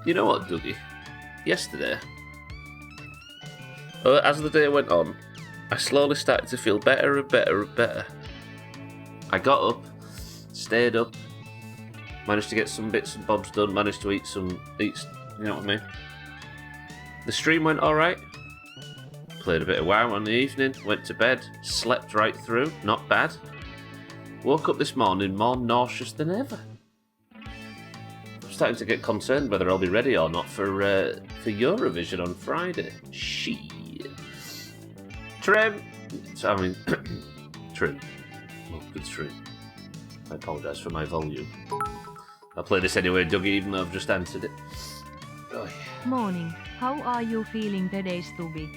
You know what, Dougie? Yesterday, as the day went on, I slowly started to feel better and better and better. I got up, stayed up, managed to get some bits and bobs done, managed to eat, you know what I mean? The stream went alright. Played a bit of WoW on the evening, went to bed, slept right through, not bad. Woke up this morning more nauseous than ever. I'm starting to get concerned whether I'll be ready or not for Eurovision on Friday. Shit. Trim. Trim. Oh, good stream. I apologise for my volume. I'll play this anyway, Dougie, even though I've just answered it. Oh, yeah. Morning. How are you feeling today, Stubby?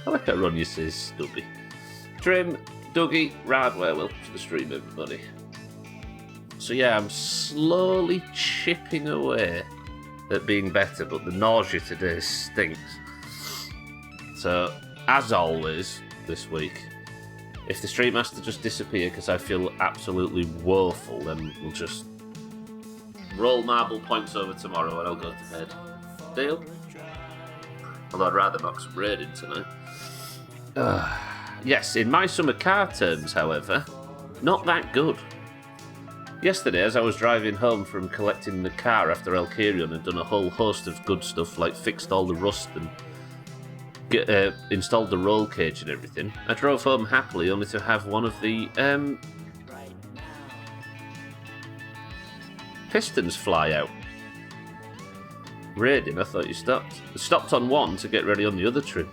I like how Ronja says Stubby. Trim, Dougie, Radware, welcome to the stream, everybody. So yeah, I'm slowly chipping away at being better, but the nausea today stinks. So, as always, this week, if the stream has to just disappear because I feel absolutely woeful, then we'll just roll marble points over tomorrow and I'll go to bed. Deal? Although I'd rather knock some raid in tonight. Yes, in my summer car terms, however, not that good. Yesterday, as I was driving home from collecting the car after Elkerion and done a whole host of good stuff, like fixed all the rust and installed the roll cage and everything, I drove home happily only to have one of the pistons fly out. Raiding, I thought you stopped. I stopped on one to get ready on the other trim.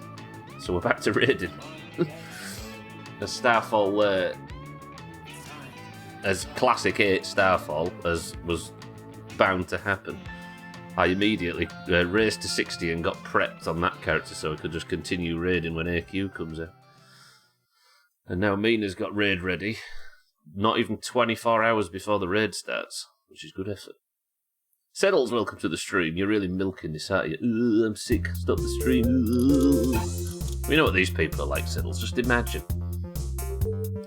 So we're back to raiding. A Starfall, as classic 8 Starfall, as was bound to happen. I immediately raced to 60 and got prepped on that character so I could just continue raiding when AQ comes out. And now Mina's got raid ready, not even 24 hours before the raid starts, which is good effort. Settles, welcome to the stream. You're really milking this, aren't you? Ooh, I'm sick. Stop the stream. Ooh. We know what these people are like, Settles. Just imagine.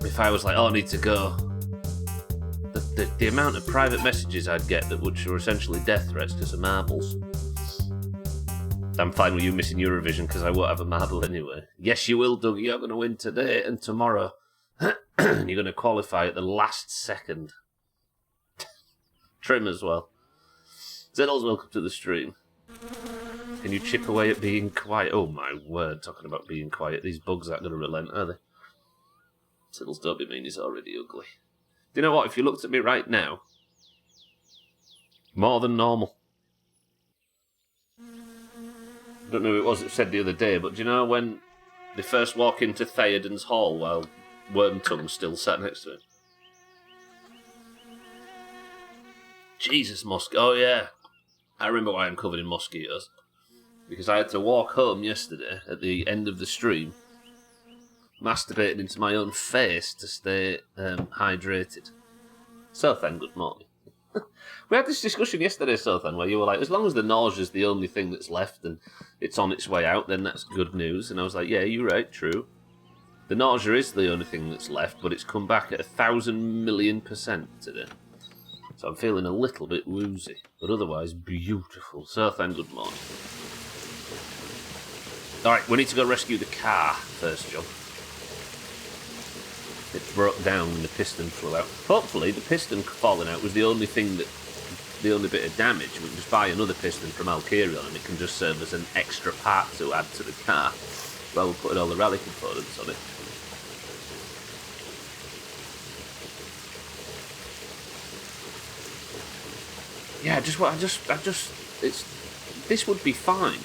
If I was like, oh, I need to go. The amount of private messages I'd get which were essentially death threats because of marbles. I'm fine with you missing Eurovision because I won't have a marble anyway. Yes, you will, Doug. You're going to win today and tomorrow. You're going to qualify at the last second. Trim as well. Zeddles, welcome to the stream. Can you chip away at being quiet? Oh my word, talking about being quiet. These bugs aren't going to relent, are they? Zeddles, don't be mean, he's already ugly. Do you know what? If you looked at me right now, more than normal. I don't know who it was that said the other day, but do you know when they first walk into Theoden's hall while Wormtongue's still sat next to him? Jesus, oh yeah. I remember why I'm covered in mosquitoes. Because I had to walk home yesterday at the end of the stream, masturbating into my own face to stay hydrated. Sothan, good morning. We had this discussion yesterday, Sothan, where you were like, as long as the nausea's the only thing that's left and it's on its way out, then that's good news. And I was like, yeah, you're right, true. The nausea is the only thing that's left, but it's come back at 1,000,000,000% today. So I'm feeling a little bit woozy, but otherwise beautiful. Sothan, good morning. Alright, we need to go rescue the car first, John. It broke down when the piston flew out. Hopefully, the piston falling out was the only bit of damage. We can just buy another piston from Alkerion and it can just serve as an extra part to add to the car while we're putting all the rally components on it. Yeah, this would be fine.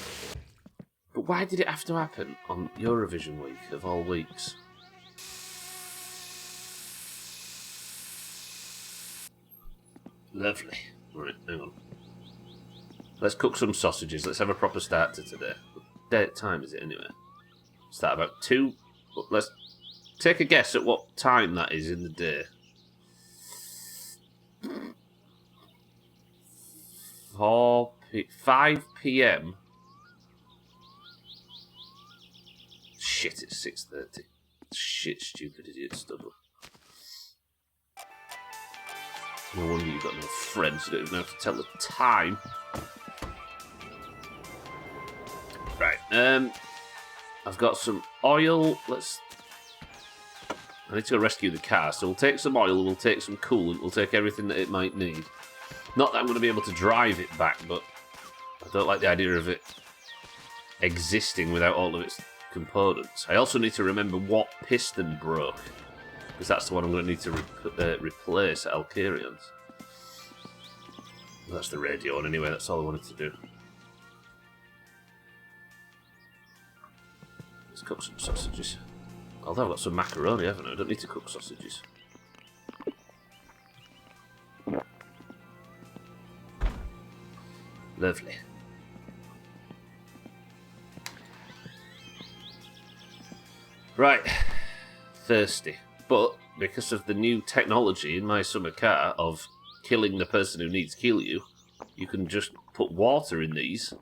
But why did it have to happen on Eurovision week of all weeks? Lovely. Right, hang on. Let's cook some sausages. Let's have a proper start to today. What time is it anyway? Start about 2. Let's take a guess at what time that is in the day. 5 p.m. Shit, it's 6:30. Shit, stupid idiot stubble. No wonder you've got no friends. You don't even have to tell the time. Right. I've got some oil. I need to go rescue the car, so we'll take some oil, we'll take some coolant, we'll take everything that it might need. Not that I'm going to be able to drive it back, but I don't like the idea of it existing without all of its components. I also need to remember what piston broke, because that's the one I'm going to need to replace at Alcarion's. That's the radio on anyway, that's all I wanted to do. Let's cook some sausages. Although I've got some macaroni, haven't I? I don't need to cook sausages. Lovely. Right. Thirsty. But because of the new technology in my summer car of killing the person who needs to kill you, you can just put water in these.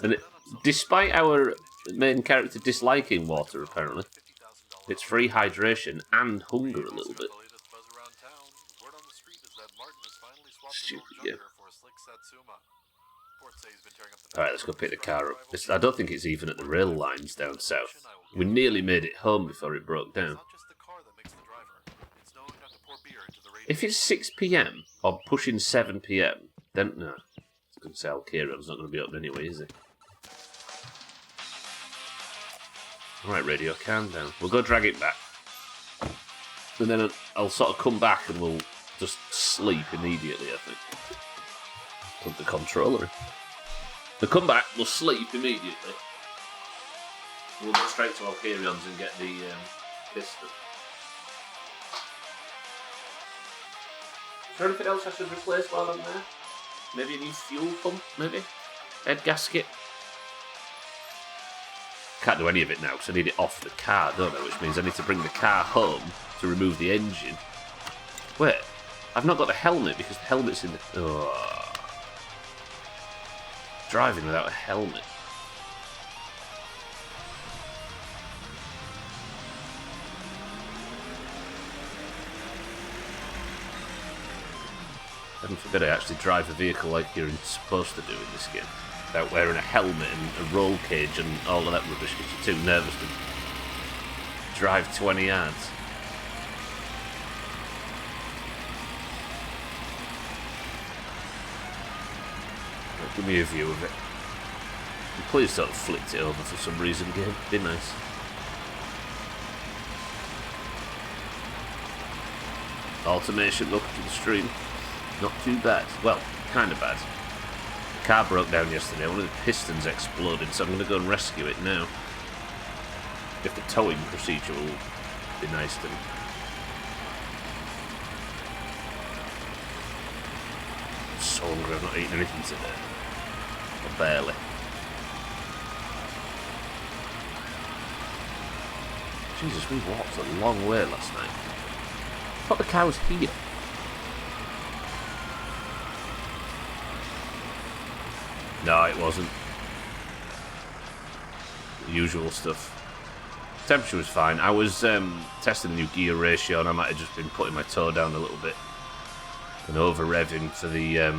And despite our main character disliking water, apparently, it's free hydration and hunger a little bit. Stupid game. Alright, let's go pick the car up. I don't think it's even at the rail lines down south. We nearly made it home before it broke down. If it's 6 PM or pushing 7 PM, then no. I was going to say Alcarion's not going to be open anyway, is it? Alright, radio, calm down. We'll go drag it back. And then I'll sort of come back and we'll just sleep immediately, I think. Put the controller in. We'll come back, we'll sleep immediately. We'll go straight to Alcarion's and get the Piston. Is there anything else I should replace while I'm there? Maybe a new fuel pump, maybe? Head gasket? Can't do any of it now because I need it off the car, don't I? Which means I need to bring the car home to remove the engine. Wait, I've not got the helmet because the helmet's in the... Oh. Driving without a helmet. Heaven forbid I actually drive a vehicle like you're supposed to do in this game. Without wearing a helmet and a roll cage and all of that rubbish because you're too nervous to drive 20 yards. Right, give me a view of it. And please don't have flipped it over for some reason, game. Be nice. Automation, look to the stream. Not too bad. Well, kind of bad. The car broke down yesterday. One of the pistons exploded, so I'm going to go and rescue it now. If the towing procedure will be nice to me. I'm so hungry, I've not eaten anything today. Or barely. Jesus, we walked a long way last night. I thought the car was here. No, it wasn't. The usual stuff. Temperature was fine. I was testing the new gear ratio and I might have just been putting my toe down a little bit. And over-revving for the...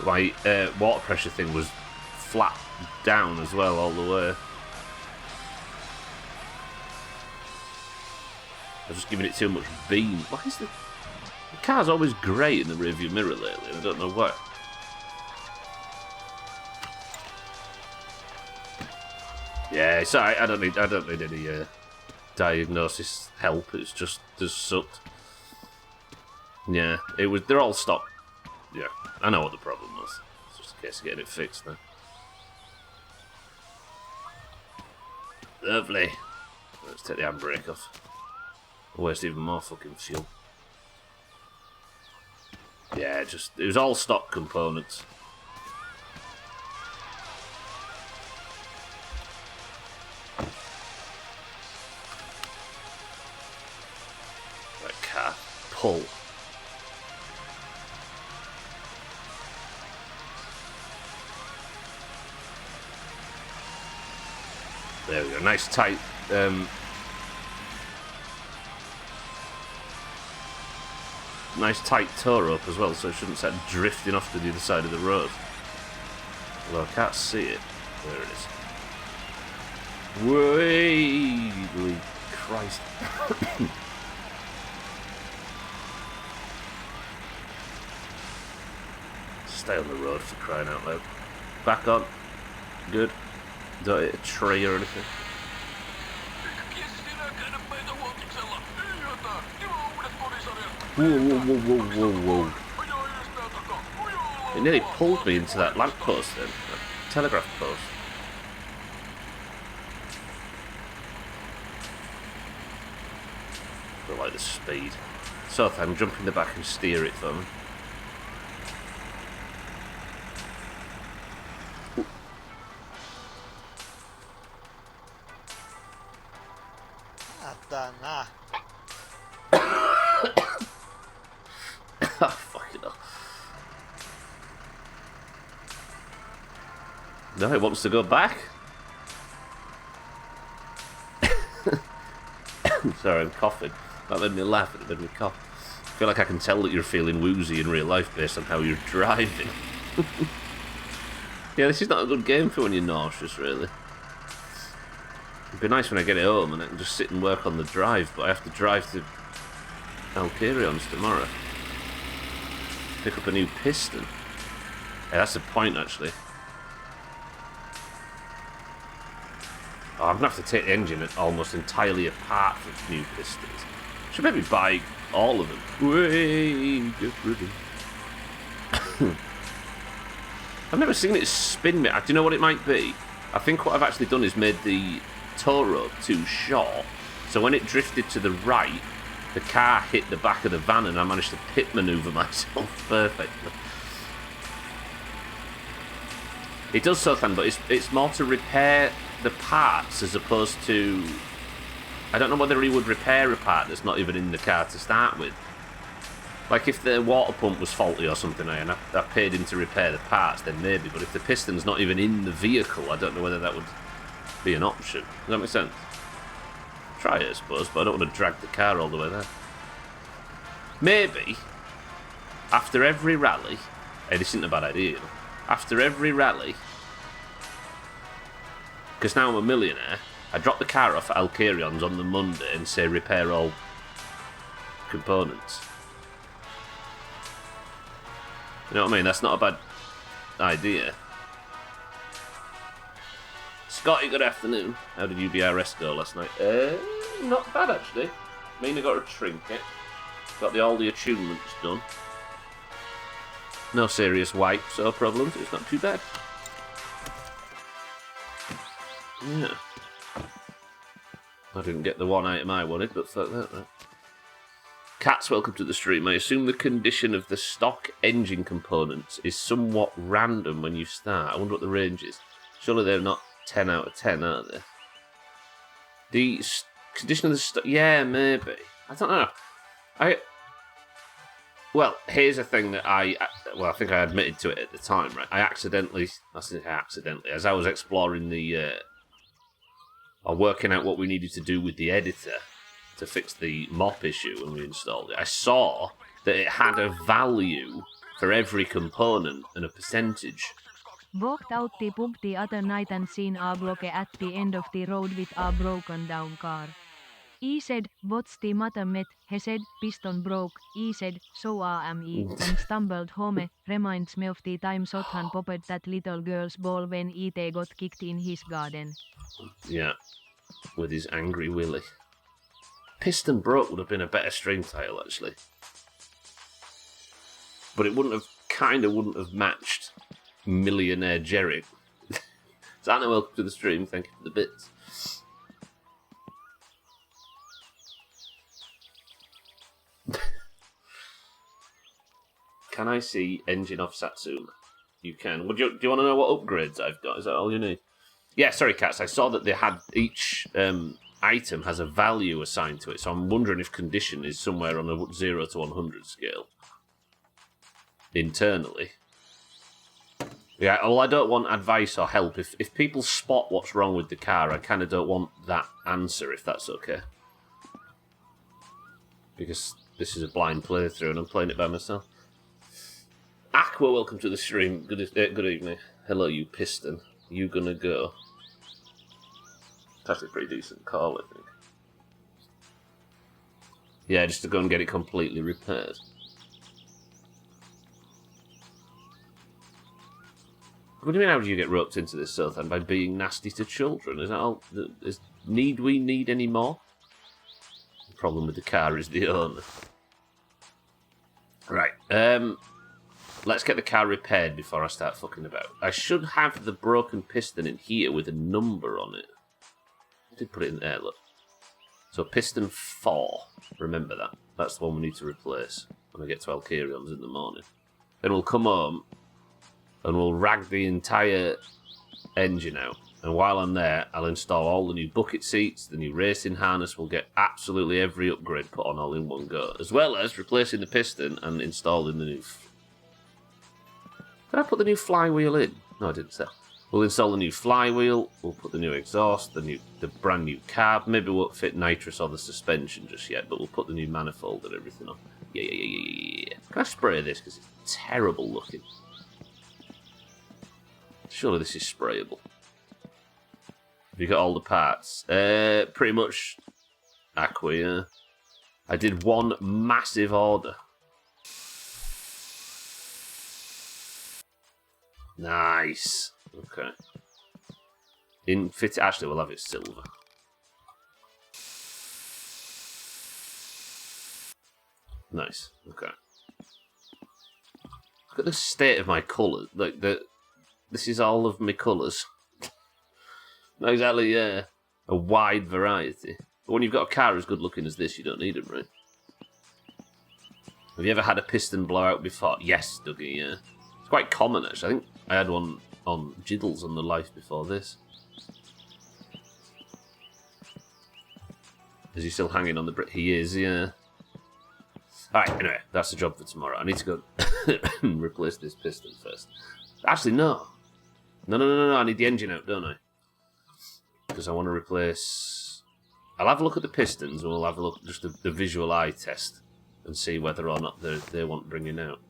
my water pressure thing was flat down as well all the way. I was just giving it too much beam. Why is the car's always grey in the rearview mirror lately? And I don't know why. Yeah, it's alright. I don't need any diagnosis help. It's just sucked. Yeah, it was. They're all stopped. Yeah, I know what the problem was. It's just a case of getting it fixed now. Lovely. Let's take the handbrake off. I'll waste even more fucking fuel. Yeah, it was all stock components. Right, car. Pull. There we go. Nice tight. Nice tight tow rope as well, so it shouldn't start drifting off to the other side of the road. Although I can't see it. There it is. Way, Christ. Stay on the road for crying out loud. Back on. Good. Don't hit a tree or anything. Whoa. It nearly pulled me into that lamppost then. That telegraph post. I like the speed. So I'm jump in the back and steer it for me. Oh, fucking hell. No, it wants to go back. Sorry, I'm coughing. That made me laugh and it made me cough. I feel like I can tell that you're feeling woozy in real life based on how you're driving. Yeah, this is not a good game for when you're nauseous, really. It'd be nice when I get it home and I can just sit and work on the drive, but I have to drive to Alkarions tomorrow. Pick up a new piston. Yeah, that's the point, actually. Oh, I'm going to have to take the engine almost entirely apart for new pistons. Should maybe buy all of them. Way, get ready. I've never seen it spin me. Do you know what it might be? I think what I've actually done is made the tow rope too short. So when it drifted to the right, the car hit the back of the van and I managed to pit manoeuvre myself perfectly. It does so then, but it's more to repair the parts as opposed to... I don't know whether he would repair a part that's not even in the car to start with. Like if the water pump was faulty or something and I paid him to repair the parts, then maybe. But if the piston's not even in the vehicle, I don't know whether that would be an option. Does that make sense? Try it, I suppose, but I don't want to drag the car all the way there. Maybe, after every rally... Hey, this isn't a bad idea, you know. After every rally... Because now I'm a millionaire, I drop the car off at Alkarions on the Monday and say repair all components. You know what I mean? That's not a bad idea. Scotty, good afternoon. How did UBRS go last night? Not bad, actually. I mean, I got a trinket. Got all the attunements done. No serious wipes or problems. It's not too bad. Yeah. I didn't get the one item I wanted, but fuck that, right? Cats, welcome to the stream. I assume the condition of the stock engine components is somewhat random when you start. I wonder what the range is. Surely they're not 10 out of 10, are they? The condition of the stock... Yeah, maybe. I don't know. Well, here's a thing that I think I admitted to it at the time, right? As I was exploring or working out what we needed to do with the editor to fix the mop issue when we installed it, I saw that it had a value for every component and a percentage. Walked out the pub the other night and seen a bloke at the end of the road with a broken down car. He said, "What's the matter mate?" He said, "Piston broke." He said, "So am I," and stumbled home. Reminds me of the time Sothan popped that little girl's ball when ET got kicked in his garden. Yeah, with his angry Willy. Piston broke would have been a better stream title, actually. But it wouldn't have matched Millionaire Jerry. Zana, welcome to the stream. Thank you for the bits. Can I see engine off Satsuma? You can. Do you want to know what upgrades I've got? Is that all you need? Yeah, sorry, Cats. I saw that they had each item has a value assigned to it, so I'm wondering if condition is somewhere on a 0 to 100 scale internally. Yeah, well, I don't want advice or help. If people spot what's wrong with the car, I kind of don't want that answer, if that's okay. Because this is a blind playthrough and I'm playing it by myself. Aqua, welcome to the stream. Good evening. Hello, you Piston. You gonna go? It's actually a pretty decent call, I think. Yeah, just to go and get it completely repaired. What do you mean, how do you get roped into this, Sothan? By being nasty to children? Is that all? Need we need any more? The problem with the car is the owner. Right, let's get the car repaired before I start fucking about. I should have the broken piston in here with a number on it. I did put it in there, look. So piston 4, remember that. That's the one we need to replace when I get to Alkarions in the morning. Then we'll come home and we'll rag the entire engine out. And while I'm there, I'll install all the new bucket seats, the new racing harness. We'll get absolutely every upgrade put on all in one go. As well as replacing the piston and installing the new... Did I put the new flywheel in? No, I didn't. We'll install the new flywheel. We'll put the new exhaust, the brand new carb. Maybe we won't fit nitrous or the suspension just yet, but we'll put the new manifold and everything on. Yeah. Can I spray this? Because it's terrible looking. Surely this is sprayable. Have you got all the parts? Pretty much Aqua, yeah. I did one massive order. Nice. Okay. Actually, we'll have it silver. Nice. Okay. Look at the state of my colours. Like this is all of my colours. Not exactly, yeah, a wide variety. But when you've got a car as good looking as this, you don't need them, right? Have you ever had a piston blowout before? Yes, Dougie, yeah. It's quite common, actually. I think I had one on Jiddles on the Life before this. Is he still hanging on the brick? He is, yeah. Alright, anyway, that's the job for tomorrow. I need to go replace this piston first. Actually, no. No, I need the engine out, don't I? Because I want to replace... I'll have a look at the pistons and we'll have a look at just the visual eye test and see whether or not they want bringing out.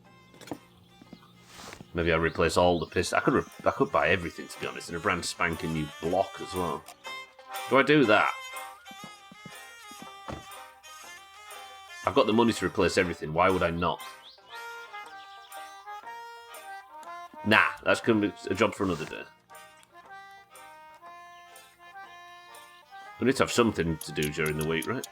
Maybe I'll replace all the pistons. I could buy everything, to be honest, and a brand spanking new block as well. Do I do that? I've got the money to replace everything. Why would I not? Nah, that's going to be a job for another day. We need to have something to do during the week, right?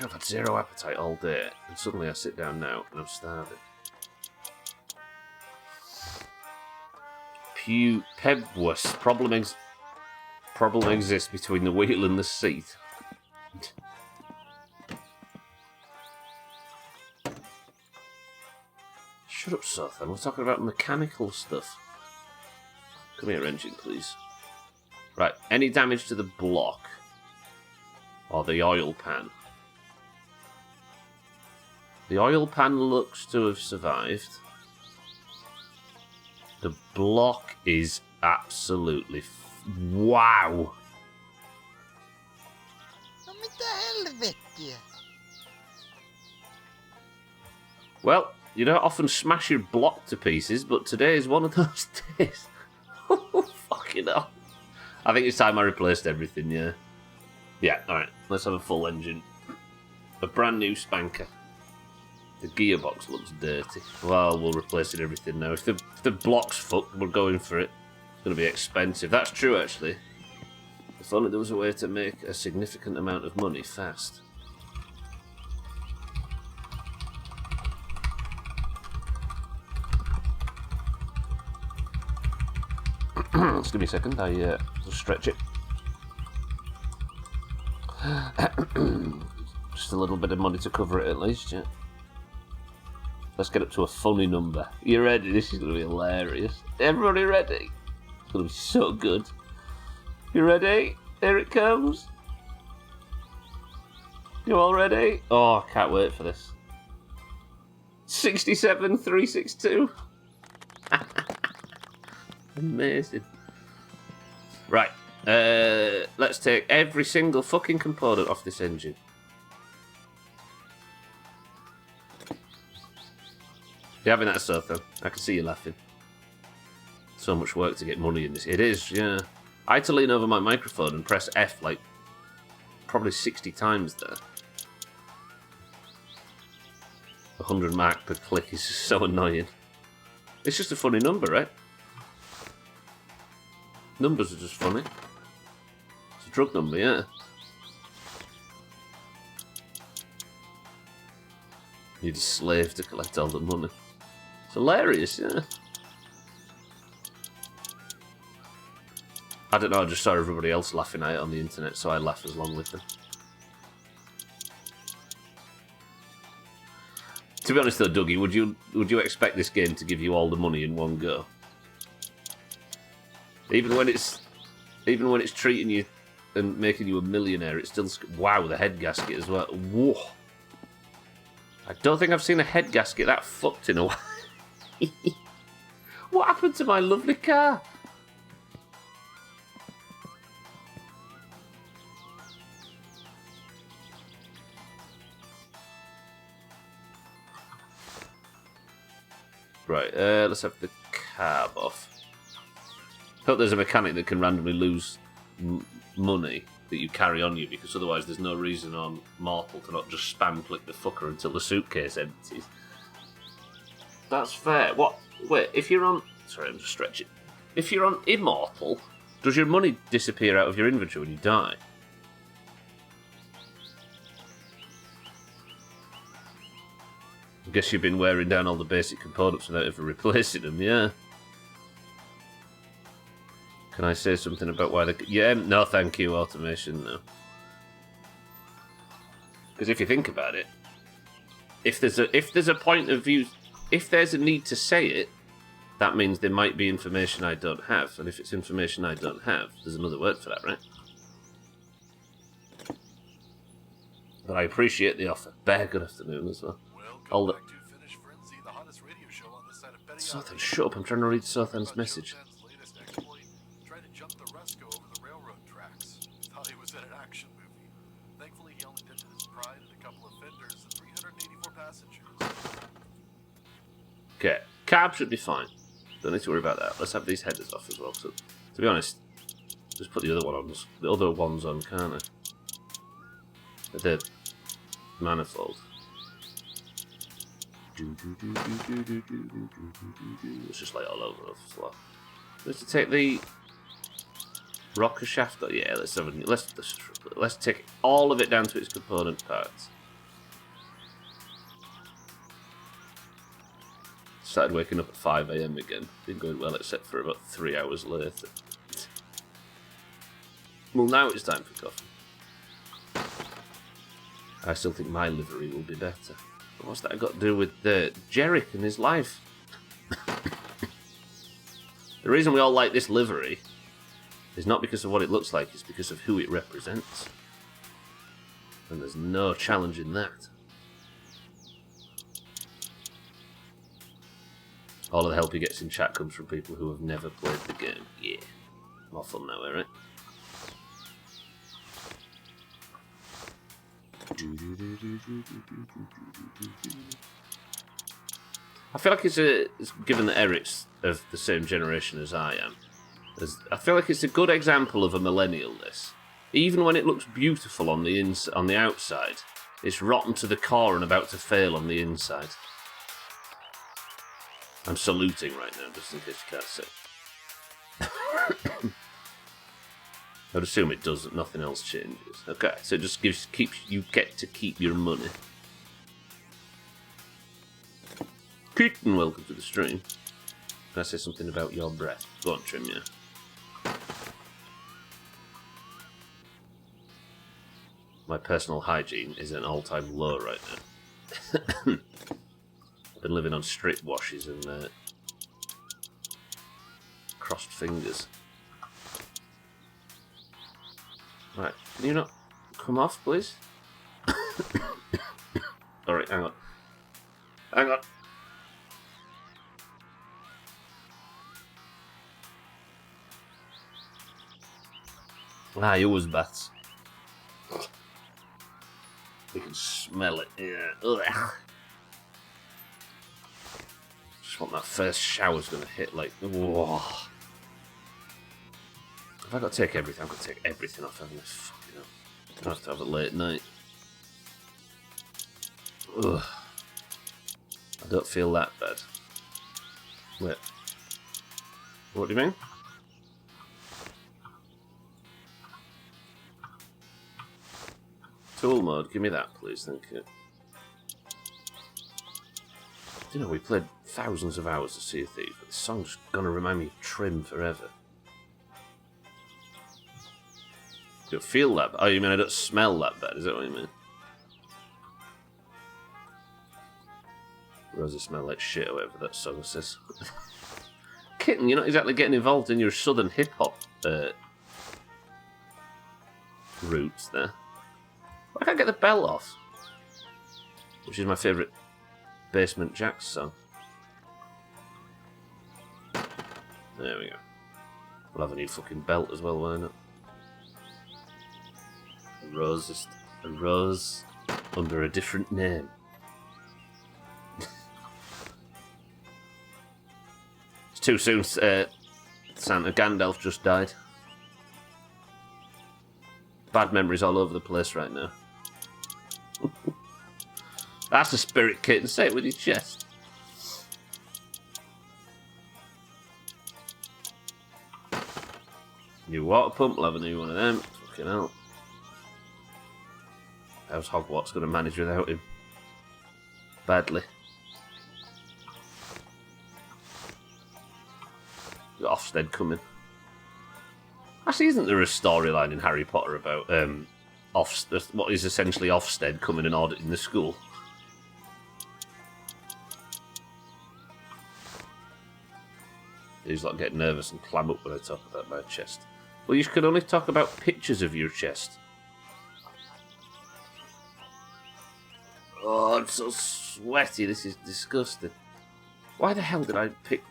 I've had zero appetite all day, and suddenly I sit down now and I'm starving. Pebworth. Problem exists between the wheel and the seat. Shut up, Sothan. We're talking about mechanical stuff. Come here, engine, please. Right, any damage to the block or the oil pan? The oil pan looks to have survived. The block is absolutely... wow! Well, you don't often smash your block to pieces, but today is one of those days. Fucking hell. I think it's time I replaced everything, yeah. Yeah, alright. Let's have a full engine. A brand new spanker. The gearbox looks dirty. Well, we'll replace it everything now. If the block's fucked, we're going for it. It's going to be expensive. That's true, actually. If only there was a way to make a significant amount of money fast. Just give me a second. I just stretch it. Just a little bit of money to cover it, at least, yeah. Let's get up to a funny number. You ready? This is going to be hilarious. Everybody ready? It's going to be so good. You ready? Here it comes. You all ready? Oh, I can't wait for this. 67,362. Amazing. Right. Let's take every single fucking component off this engine. You're having that, Sotho? I can see you laughing. So much work to get money in this. It is, yeah. I had to lean over my microphone and press F like probably 60 times there. 100 mark per click is just so annoying. It's just a funny number, right? Numbers are just funny. It's a drug number, yeah. You're a slave to collect all the money. It's hilarious, yeah. I don't know, I just saw everybody else laughing at it on the internet, so I laughed along with them. To be honest though, Dougie, would you expect this game to give you all the money in one go? Even when it's treating you and making you a millionaire, it's still... Wow, the head gasket as well. Whoa. I don't think I've seen a head gasket that fucked in a while. What happened to my lovely car? Right, let's have the carb off. Hope there's a mechanic that can randomly lose money that you carry on you, because otherwise there's no reason on Mortal to not just spam click the fucker until the suitcase empties. That's fair. What? Wait, if you're on... Sorry, I'm just stretching. If you're on Immortal, does your money disappear out of your inventory when you die? I guess you've been wearing down all the basic components without ever replacing them, yeah. Can I say something about why the... Yeah, no thank you, automation, no. Because if you think about it, if there's a point of view... If there's a need to say it, that means there might be information I don't have. And if it's information I don't have, there's another word for that, right? But I appreciate the offer. Bear, good afternoon as well. Hold up. Sothan, shut up. I'm trying to read Sothan's message. Okay, cab should be fine. Don't need to worry about that. Let's have these headers off as well. So, to be honest, just put the other one on. The other ones on, can't I? The manifold. Let's just lay it all over as well. Let's take the rocker shaft. Yeah, let's take all of it down to its component parts. Started waking up at 5 AM again. Been going well, except for about 3 hours later. Well, now it's time for coffee. I still think my livery will be better. But what's that got to do with Jerick and his life? The reason we all like this livery is not because of what it looks like, it's because of who it represents. And there's no challenging that. All of the help he gets in chat comes from people who have never played the game. Yeah. More fun that way, right? I feel like it's given that Eric's of the same generation as I am. I feel like it's a good example of a millennial, this. Even when it looks beautiful on the outside, it's rotten to the core and about to fail on the inside. I'm saluting right now, just in case you can't see. I'd assume it doesn't, nothing else changes. Okay, so it just you get to keep your money. Keaton, welcome to the stream. Can I say something about your breath? Go on, Trim, yeah. My personal hygiene is at an all-time low right now. I've been living on strip washes and crossed fingers. Right, can you not come off, please? Alright, hang on. Hang on. Ah, you was bats. You can smell it. Yeah. Ugh. Just want that first shower's gonna hit like. Whoa. If I got to take everything, I've got to take everything off having this fucking up. I have to have a late night. Ugh. I don't feel that bad. Wait. What do you mean? Tool mode, give me that please, thank you. You know, we played thousands of hours of Sea of Thieves, but this song's gonna remind me of Trim forever. I don't feel that bad. Oh, you mean I don't smell that bad, is that what you mean? Rosie smell like shit or whatever that song says. Kitten, you're not exactly getting involved in your southern hip-hop roots there. Why can't I get the belt off? Which is my favourite Basement Jaxx song. There we go. We'll have a new fucking belt as well, why not? A rose under a different name. It's too soon, Santa. Gandalf just died. Bad memories all over the place right now. That's a spirit, kitten. Say it with your chest. New water pump. We'll have a new one of them. Fucking hell. How's Hogwarts going to manage without him? Badly. Got Ofsted coming. Actually, isn't there a storyline in Harry Potter about what is essentially Ofsted coming and auditing the school? He's like getting nervous and clam up when I talk about my chest. Well, you can only talk about pictures of your chest. Oh, I'm so sweaty. This is disgusting. Why the hell did I pick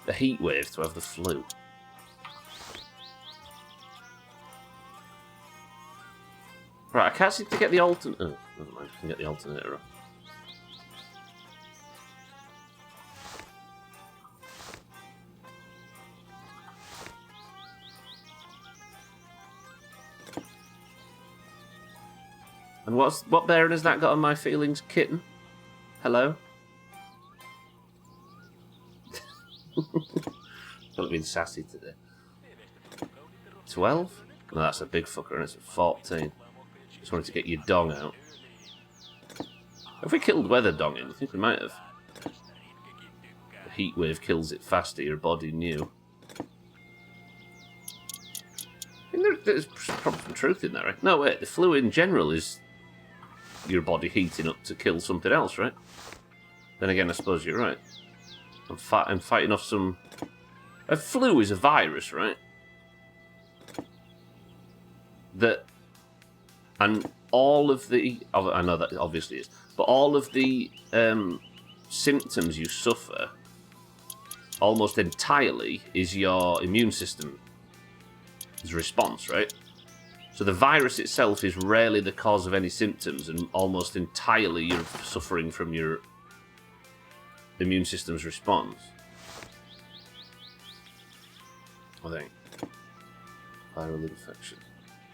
the heat wave to have the flu? Right, I can't seem to get the alternate. Oh, never mind. I can get the alternator off. And what bearing has that got on my feelings, kitten? Hello? Not being sassy today. 12? No, that's a big fucker, and it's at 14. Just wanted to get your dong out. Have we killed weather donging? I think we might have. The heat wave kills it faster, your body knew. I think there's probably some truth in that, right? No, wait, the flu in general is your body heating up to kill something else, right? Then again, I suppose you're right. I'm fighting off some... A flu is a virus, right? That... And all of the... I know that it obviously is. But all of the symptoms you suffer almost entirely is your immune system's response, right? So the virus itself is rarely the cause of any symptoms, and almost entirely you're suffering from your immune system's response. I think. Viral infection.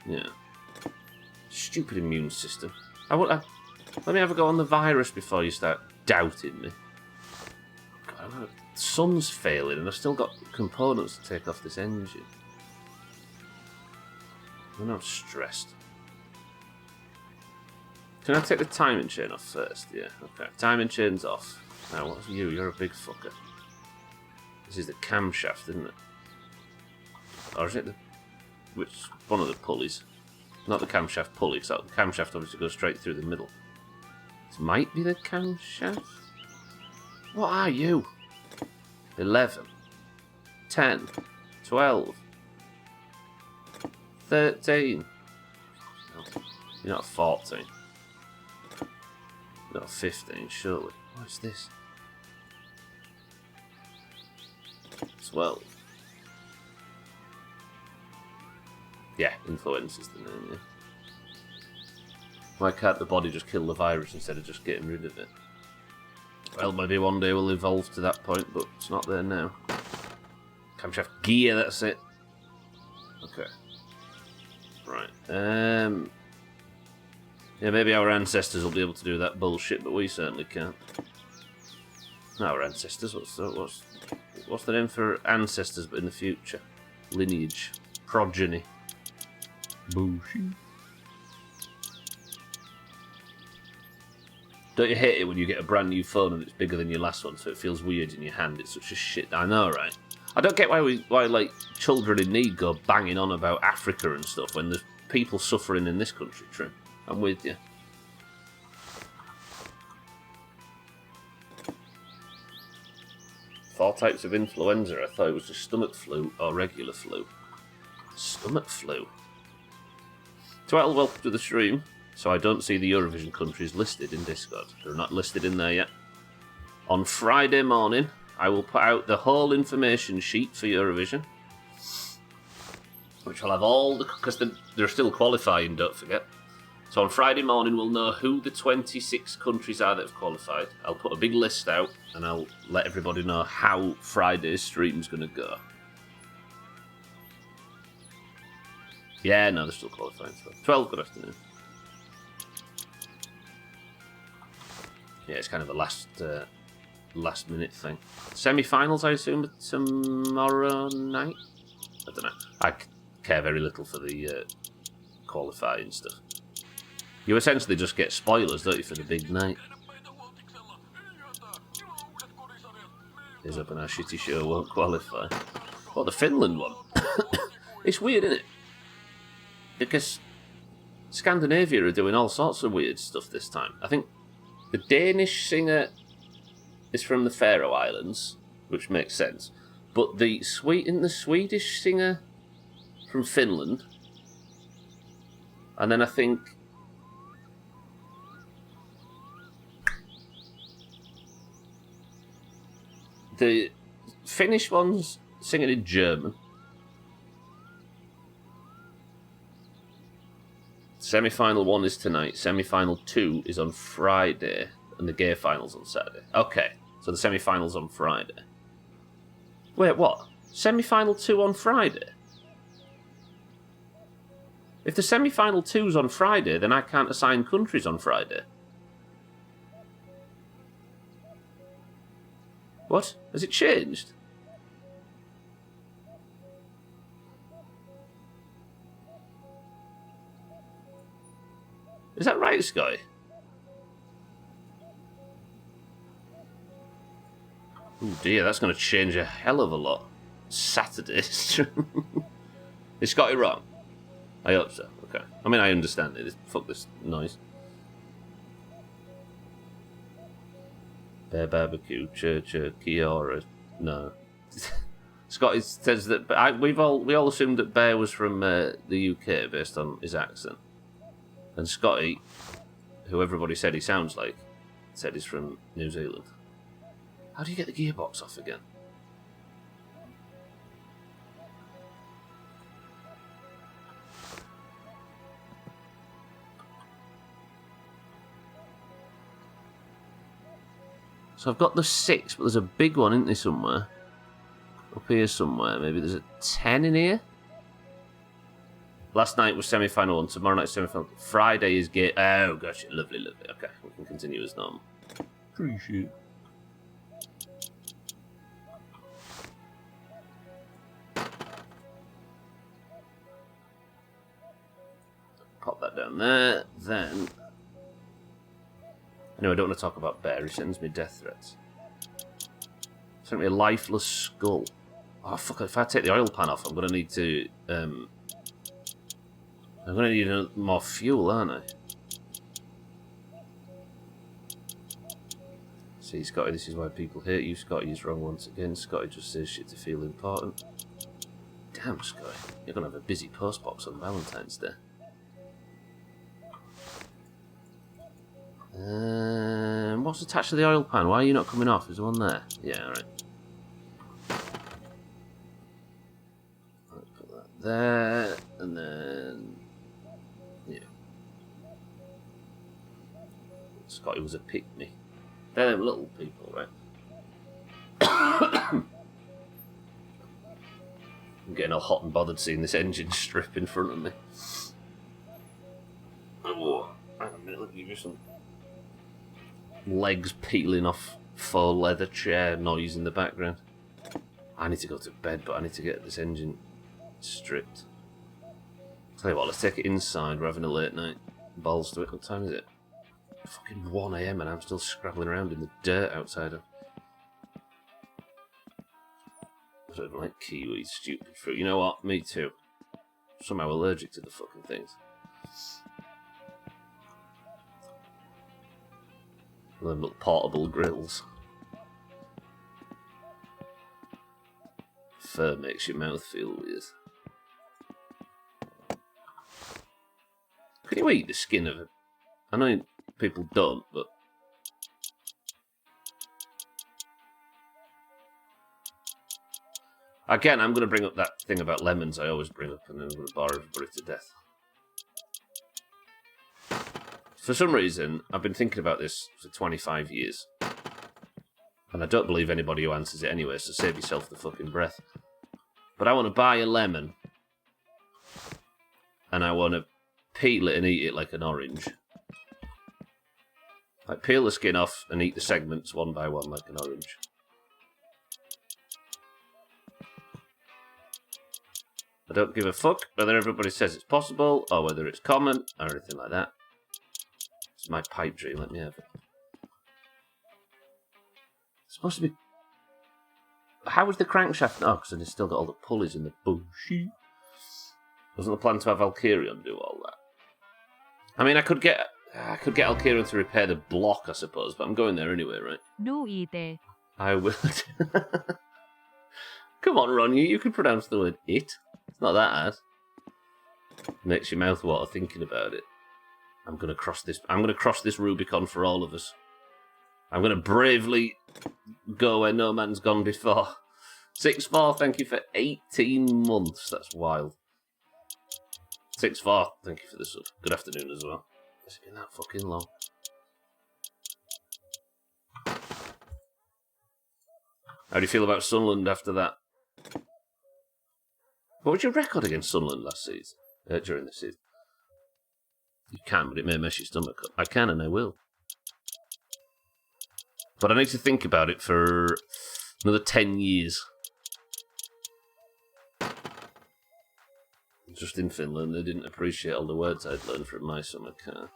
Yeah. Stupid immune system. Let me have a go on the virus before you start doubting me. God, the sun's failing and I've still got components to take off this engine. I'm not stressed. Can I take the timing chain off first? Yeah, okay. Timing chain's off. Now, what's you? You're a big fucker. This is the camshaft, isn't it? Or is it which one of the pulleys? Not the camshaft pulley, because the camshaft obviously goes straight through the middle. This might be the camshaft? What are you? 11. 10. 12. 13. No, you're not 14. You're not 15, surely. What's this? 12. Yeah, influenza's the name, yeah. Why can't the body just kill the virus instead of just getting rid of it? Well, maybe one day we'll evolve to that point, but it's not there now. Camshaft gear, that's it. Okay. Right. Yeah, maybe our ancestors will be able to do that bullshit, but we certainly can't. Not our ancestors. What's the name for ancestors, but in the future? Lineage, progeny. Bullshit. Don't you hate it when you get a brand new phone and it's bigger than your last one, so it feels weird in your hand? It's such a shit. I know, right? I don't get why like children in need go banging on about Africa and stuff when there's people suffering in this country. True, I'm with you. Four types of influenza. I thought it was just stomach flu or regular flu. Stomach flu. 12, welcome to the stream. So I don't see the Eurovision countries listed in Discord. They're not listed in there yet. On Friday morning, I will put out the whole information sheet for Eurovision, which will have all the... because they're still qualifying, don't forget. So on Friday morning, we'll know who the 26 countries are that have qualified. I'll put a big list out, and I'll let everybody know how Friday's stream's going to go. Yeah, no, they're still qualifying. So 12, good afternoon. Yeah, it's kind of a last minute thing. Semi-finals, I assume, tomorrow night? I don't know. I care very little for the qualifying stuff. You essentially just get spoilers, don't you, for the big night? Here's up, and our shitty show won't qualify. Oh, the Finland one. It's weird, isn't it? Because Scandinavia are doing all sorts of weird stuff this time. I think the Danish singer is from the Faroe Islands, which makes sense. But the Swedish singer from Finland, and then I think the Finnish one's singing in German. Semi-final 1 is tonight. Semi-final 2 is on Friday, and the gay final's on Saturday. Okay, so the semi-final's on Friday. Wait, what? Semi-final 2 on Friday? If the semi-final 2's on Friday, then I can't assign countries on Friday. What? Has it changed? Is that right, Sky? Oh dear, that's going to change a hell of a lot. Saturday. Is Scotty wrong? I hope so. Okay. I mean, I understand it. Fuck this noise. Bear barbecue, church, Kiora. No. Scotty says that we all assumed that Bear was from the UK based on his accent. And Scotty, who everybody said he sounds like, said he's from New Zealand. How do you get the gearbox off again? So I've got the 6, but there's a big one, isn't there, somewhere? Up here somewhere. Maybe there's a 10 in here? Last night was semi-final 1, tomorrow night is semi-final. Friday is gate. Oh, gosh, lovely, lovely. Okay, we can continue as normal. Appreciate it. Pop that down there. Then. Anyway, I don't want to talk about Bear. He sends me death threats. Sent me a lifeless skull. Oh, fuck. If I take the oil pan off, I'm going to need to. I'm going to need more fuel, aren't I? See, Scotty, this is why people hate you. Scotty is wrong once again. Scotty just says shit to feel important. Damn, Scotty. You're going to have a busy postbox on Valentine's Day. What's attached to the oil pan? Why are you not coming off? Is there one there? Yeah, alright. Let's put that there, and then Scotty was a pick-me. They're them little people, right? I'm getting all hot and bothered seeing this engine strip in front of me. Oh, hang on a minute, let me give you some legs peeling off faux leather chair noise in the background. I need to go to bed, but I need to get this engine stripped. Tell you what, let's take it inside. We're having a late night. Balls to it. What time is it? Fucking 1 AM and I'm still scrabbling around in the dirt outside. I don't even like kiwis, stupid fruit. You know what? Me too. Somehow allergic to the fucking things. Them little portable grills. Fur makes your mouth feel weird. Can you eat the skin of it? I know people don't, but... Again, I'm going to bring up that thing about lemons I always bring up, and then I'm going to bore everybody to death. For some reason, I've been thinking about this for 25 years. And I don't believe anybody who answers it anyway, so save yourself the fucking breath. But I want to buy a lemon. And I want to peel it and eat it like an orange. Like, peel the skin off and eat the segments one by one like an orange. I don't give a fuck whether everybody says it's possible, or whether it's common, or anything like that. It's my pipe dream, let me have it. It's supposed to be... How was the crankshaft? Oh, because it's still got all the pulleys in the bullshit. Wasn't the plan to have Alkirion do all that? I mean, I could get Alkirion to repair the block, I suppose, but I'm going there anyway, right? Do it. I will. Come on, Ron, you can pronounce the word it. It's not that hard. Makes your mouth water thinking about it. I'm gonna cross this Rubicon for all of us. I'm gonna bravely go where no man's gone before. 6-4, thank you for 18 months. That's wild. 6-4, thank you for the sub. Good afternoon as well. It's been that fucking long. How do you feel about Sunderland after that? What was your record against Sunderland last season? During the season? You can, but it may mess your stomach up. I can and I will. But I need to think about it for another 10 years. Just in Finland, they didn't appreciate all the words I'd learned from my summer car.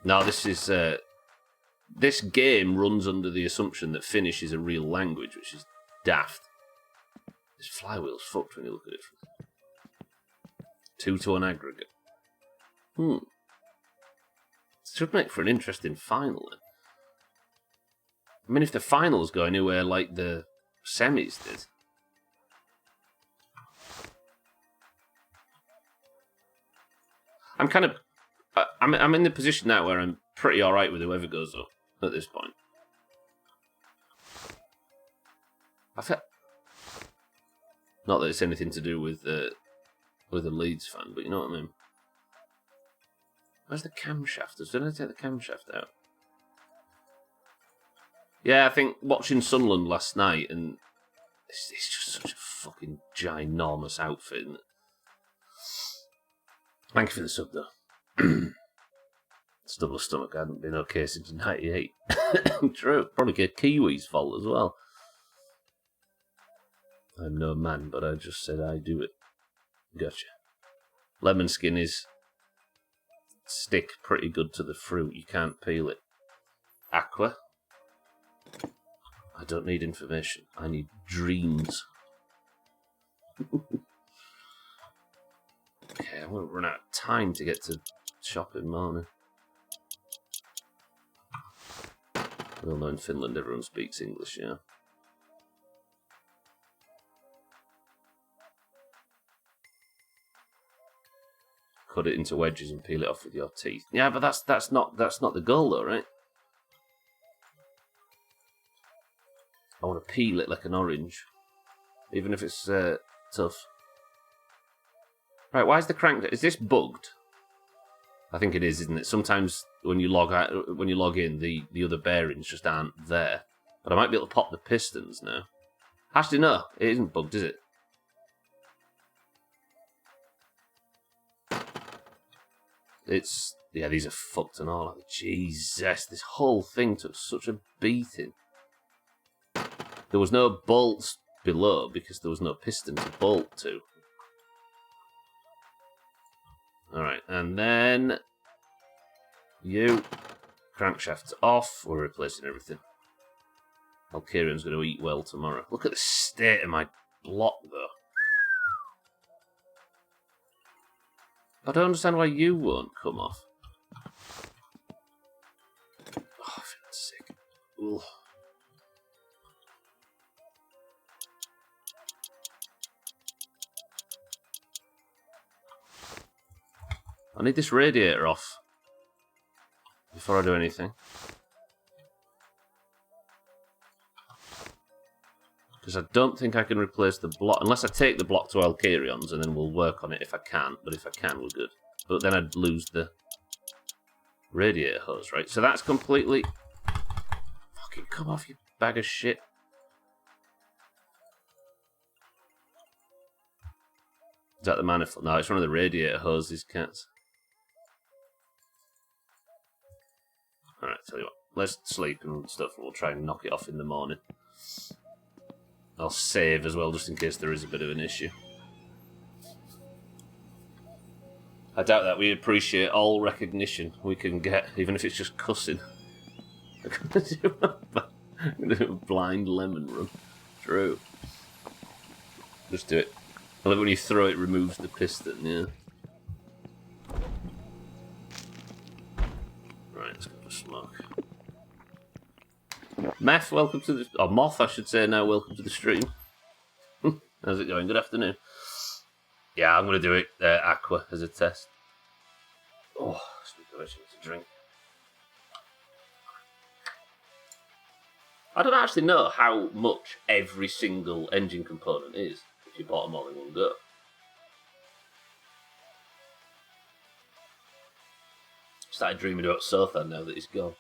Now, this is... this game runs under the assumption that Finnish is a real language, which is daft. This flywheel's fucked when you look at it. 2-1 aggregate. It should make for an interesting final then. I mean, if the finals go anywhere like the semis did. I'm kind of... I'm in the position now where I'm pretty alright with whoever goes up at this point. I feel... Not that it's anything to do with a Leeds fan, but you know what I mean. Where's the camshaft? Did I take the camshaft out? Yeah, I think watching Sunderland last night, and it's just such a fucking ginormous outfit, isn't it? Thank you for the sub, though. Double stomach hadn't been okay since 98. True. Probably get Kiwi's fault as well. I'm no man, but I just said I do it. Gotcha. Lemon skin is stick pretty good to the fruit. You can't peel it. Aqua. I don't need information. I need dreams. Okay, I'm going to run out of time to get to shopping morning. Well, no, in Finland everyone speaks English, yeah. Cut it into wedges and peel it off with your teeth. Yeah, but that's not the goal though, right? I want to peel it like an orange, even if it's tough. Right, why is the crank... Is this bugged? I think it is, isn't it? Sometimes when you log out, when you log in, the other bearings just aren't there. But I might be able to pop the pistons now. Actually, no, it isn't bugged, is it? It's... Yeah, these are fucked and all. Jesus, this whole thing took such a beating. There was no bolts below because there was no piston to bolt to. Alright, and then... You... Crankshaft's off. We're replacing everything. Valkyrian's going to eat well tomorrow. Look at the state of my block, though. I don't understand why you won't come off. Oh, I feel sick. Ugh. I need this radiator off before I do anything. Because I don't think I can replace the block, unless I take the block to Valkyrians, and then we'll work on it if I can. But if I can, we're good. But then I'd lose the radiator hose, right? So that's completely... Fucking come off, you bag of shit. Is that the manifold? No, it's one of the radiator hoses, cats. Alright, tell you what. Let's sleep and stuff, and we'll try and knock it off in the morning. I'll save as well, just in case there is a bit of an issue. I doubt that we appreciate all recognition we can get, even if it's just cussing. I'm gonna do a blind lemon run. True. Just do it. I love when you throw it, removes the piston, yeah. Right, let's go for smoke. Meth, welcome to the... Or Moth, I should say now, welcome to the stream. How's it going? Good afternoon. Yeah, I'm going to do it, Aqua, as a test. Oh, speaking of which, I need to drink. I don't actually know how much every single engine component is, if you bought them all in one go. Started dreaming about Sothan now that he's gone.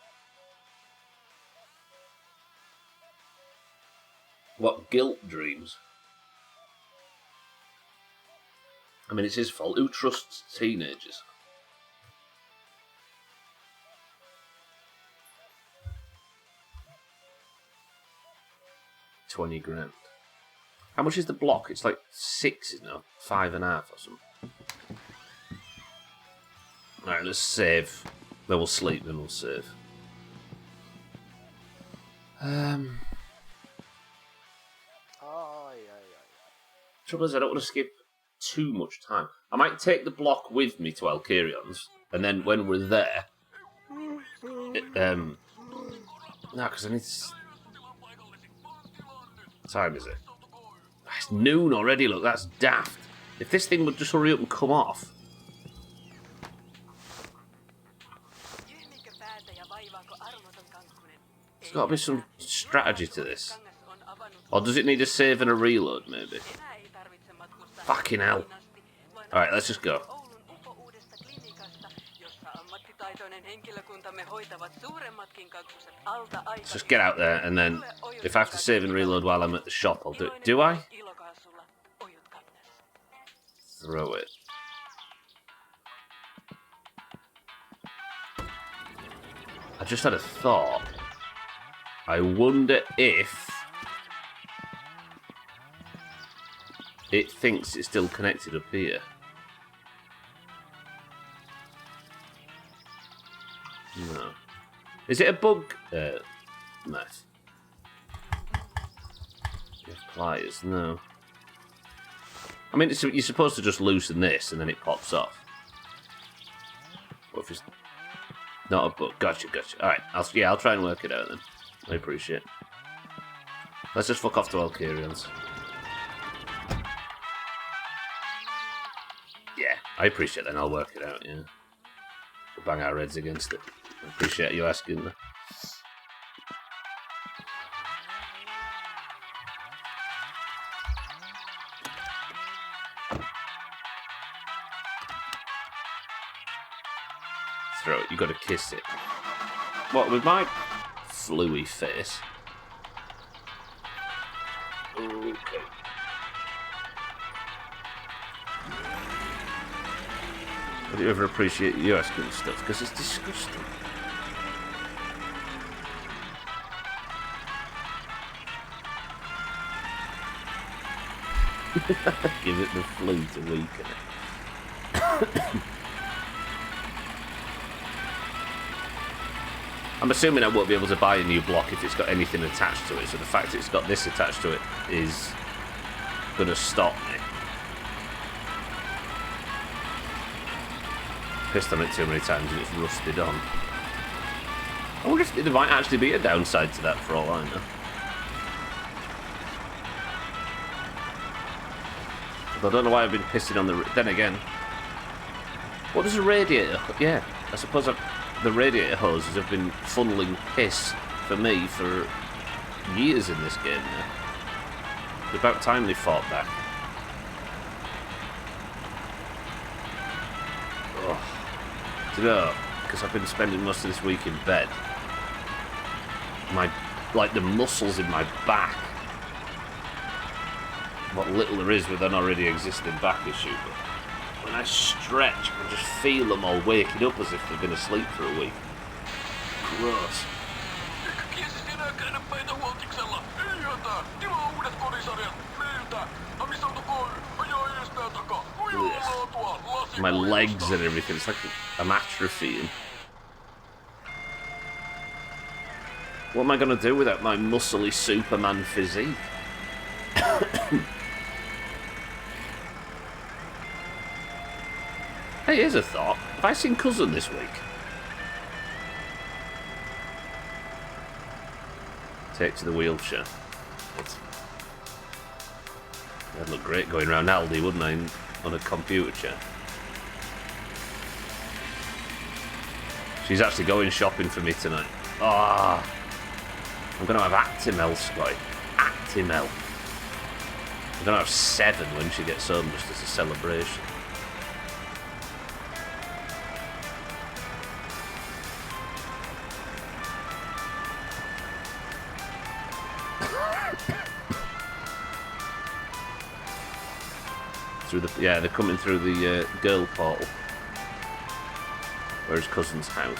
What guilt dreams? I mean, it's his fault. Who trusts teenagers? £20,000. How much is the block? It's like 6, isn't it? 5.5 or something. Alright, let's save. Then we'll sleep, then we'll save. Trouble is, I don't want to skip too much time. I might take the block with me to Valkyrians, and then when we're there... no, because I need to... What time is it? It's noon already, look, that's daft. If this thing would just hurry up and come off... There's got to be some strategy to this. Or does it need a save and a reload, maybe? Fucking hell. Alright, let's just go. Let's just get out there, and then if I have to save and reload while I'm at the shop, I'll do it. Do I? Throw it. I just had a thought. I wonder if it thinks it's still connected up here. No. Is it a bug, Meth? You have pliers? No. I mean, you're supposed to just loosen this and then it pops off. What if it's not a bug? Gotcha, gotcha. Alright, I'll try and work it out then. I appreciate it. Let's just fuck off to Valkyrians. Yeah, I appreciate it, then I'll work it out, yeah. We'll bang our heads against it. I appreciate you asking that. throat, you got to kiss it. What, with my fluey face? Okay. Have you ever appreciate you asking stuff? Because it's disgusting. Give it the flu to weaken it. I'm assuming I won't be able to buy a new block if it's got anything attached to it, so the fact it's got this attached to it is going to stop me. Pissed on it too many times and it's rusted on. I wonder if there might actually be a downside to that for all I know. I don't know why I've been pissing on the... Then again, what does a radiator... Yeah, I suppose the radiator hoses have been funneling piss for me for years in this game now. It's about time they fought back. Oh. Do you know, because I've been spending most of this week in bed, the muscles in my back, what little there is with an already existing back issue, but when I stretch, I can just feel them all waking up as if they've been asleep for a week. Gross. Ugh. My legs and everything, it's like I'm atrophying. What am I going to do without my muscly Superman physique? Hey, here's a thought. Have I seen Cousin this week? Take to the wheelchair. That'd look great going around Aldi, wouldn't I, on a computer chair? She's actually going shopping for me tonight. Ah, I'm going to have Actimel, Scotty. Actimel. I'm going to have 7 when she gets home, just as a celebration. Yeah, they're coming through the girl portal. Where his cousin's house.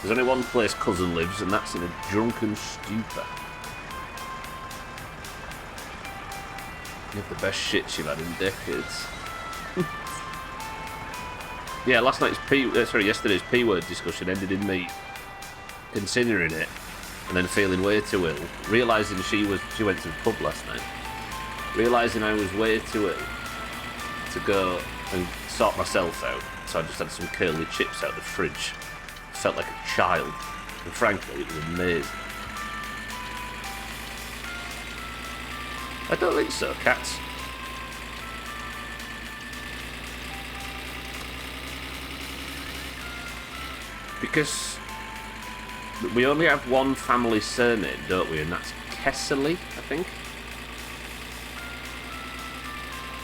There's only one place Cousin lives, and that's in a drunken stupor. You have the best shit you've had in decades. Yeah, yesterday's P-word discussion ended in me considering it, and then feeling way too ill, realising she went to the pub last night. Realising I was way too ill to go and sort myself out, so I just had some curly chips out the fridge. Felt like a child, and frankly, it was amazing. I don't think so, cats. Because we only have one family surname, don't we? And that's Kessley, I think.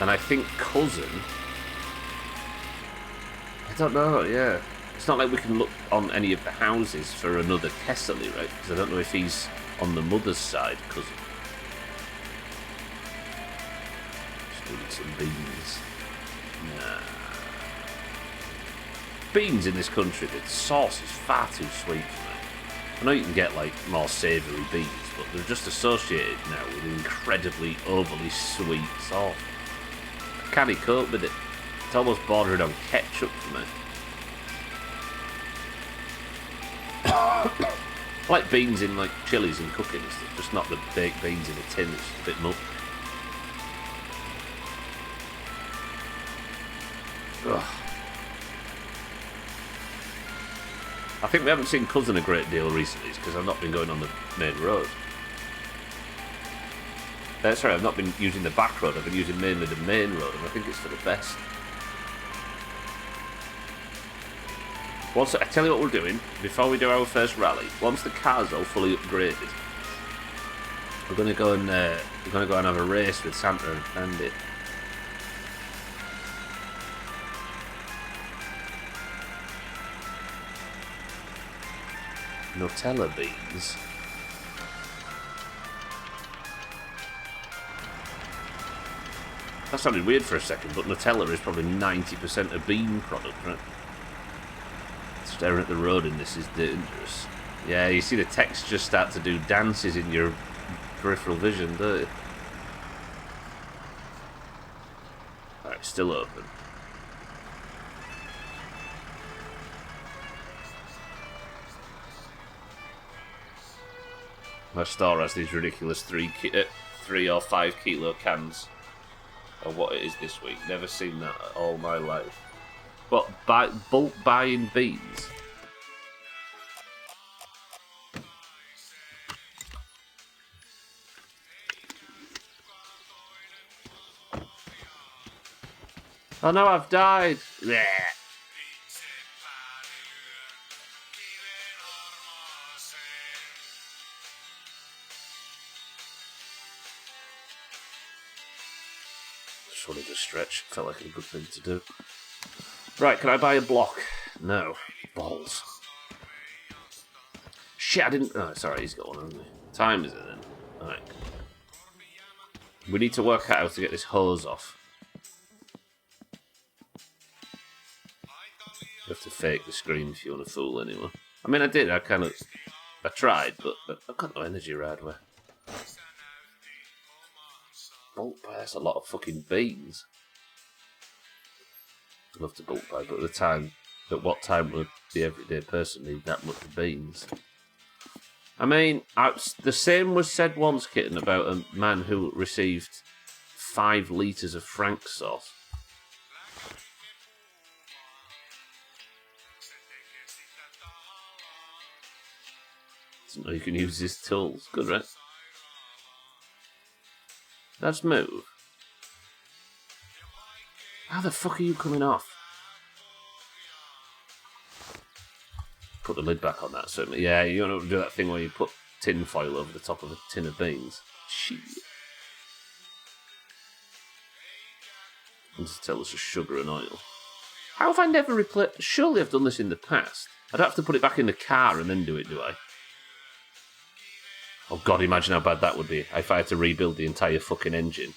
And I think Cousin... I don't know, yeah. It's not like we can look on any of the houses for another Kessley, right? Because I don't know if he's on the mother's side, Cousin. Just need some beans. Nah. Beans in this country, the sauce is far too sweet for me. I know you can get, like, more savoury beans, but they're just associated now with incredibly overly sweet sauce. Can he cope with it? It's almost bordering on ketchup for me. I like beans in like chilies and cooking and stuff, just not the baked beans in a tin, it's just a bit much. Ugh. I think we haven't seen Cousin a great deal recently, because I've not been going on the main road. Sorry, I've not been using the back road, I've been using mainly the main road, and I think it's for the best. I tell you what we're doing, before we do our first rally, once the car's all fully upgraded, we're going to go and have a race with Santa and Andy. Nutella beans. That sounded weird for a second, but Nutella is probably 90% a bean product, right? Staring at the road in this is dangerous. Yeah, you see the texture start to do dances in your peripheral vision, don't you? Alright, still open. My store has these ridiculous 3 or 5 kilo cans of what it is this week. Never seen that all my life. What, bulk buying beans? Oh no, I've died! Blech. Just wanted to stretch. Felt like a good thing to do. Right, can I buy a block? No. Balls. Shit, I didn't... Oh, sorry, he's got one, hasn't he? Time is it then? Alright. We need to work out how to get this hose off. You have to fake the screen if you want to fool anyone. I mean, I did. I tried, but I've got no energy right away. Bulk buy, that's a lot of fucking beans. I'd love to bulk buy, but at what time would the everyday person need that much beans? I mean, the same was said once, Kitten, about a man who received 5 litres of Frank sauce. Doesn't know you can use his tools. Good, right? Let's move. How the fuck are you coming off? Put the lid back on that, certainly. Yeah, you want to do that thing where you put tin foil over the top of a tin of beans. Shit. And just tell us it's sugar and oil. How have I never replaced... Surely I've done this in the past. I don't have to put it back in the car and then do it, do I? Oh god, imagine how bad that would be if I had to rebuild the entire fucking engine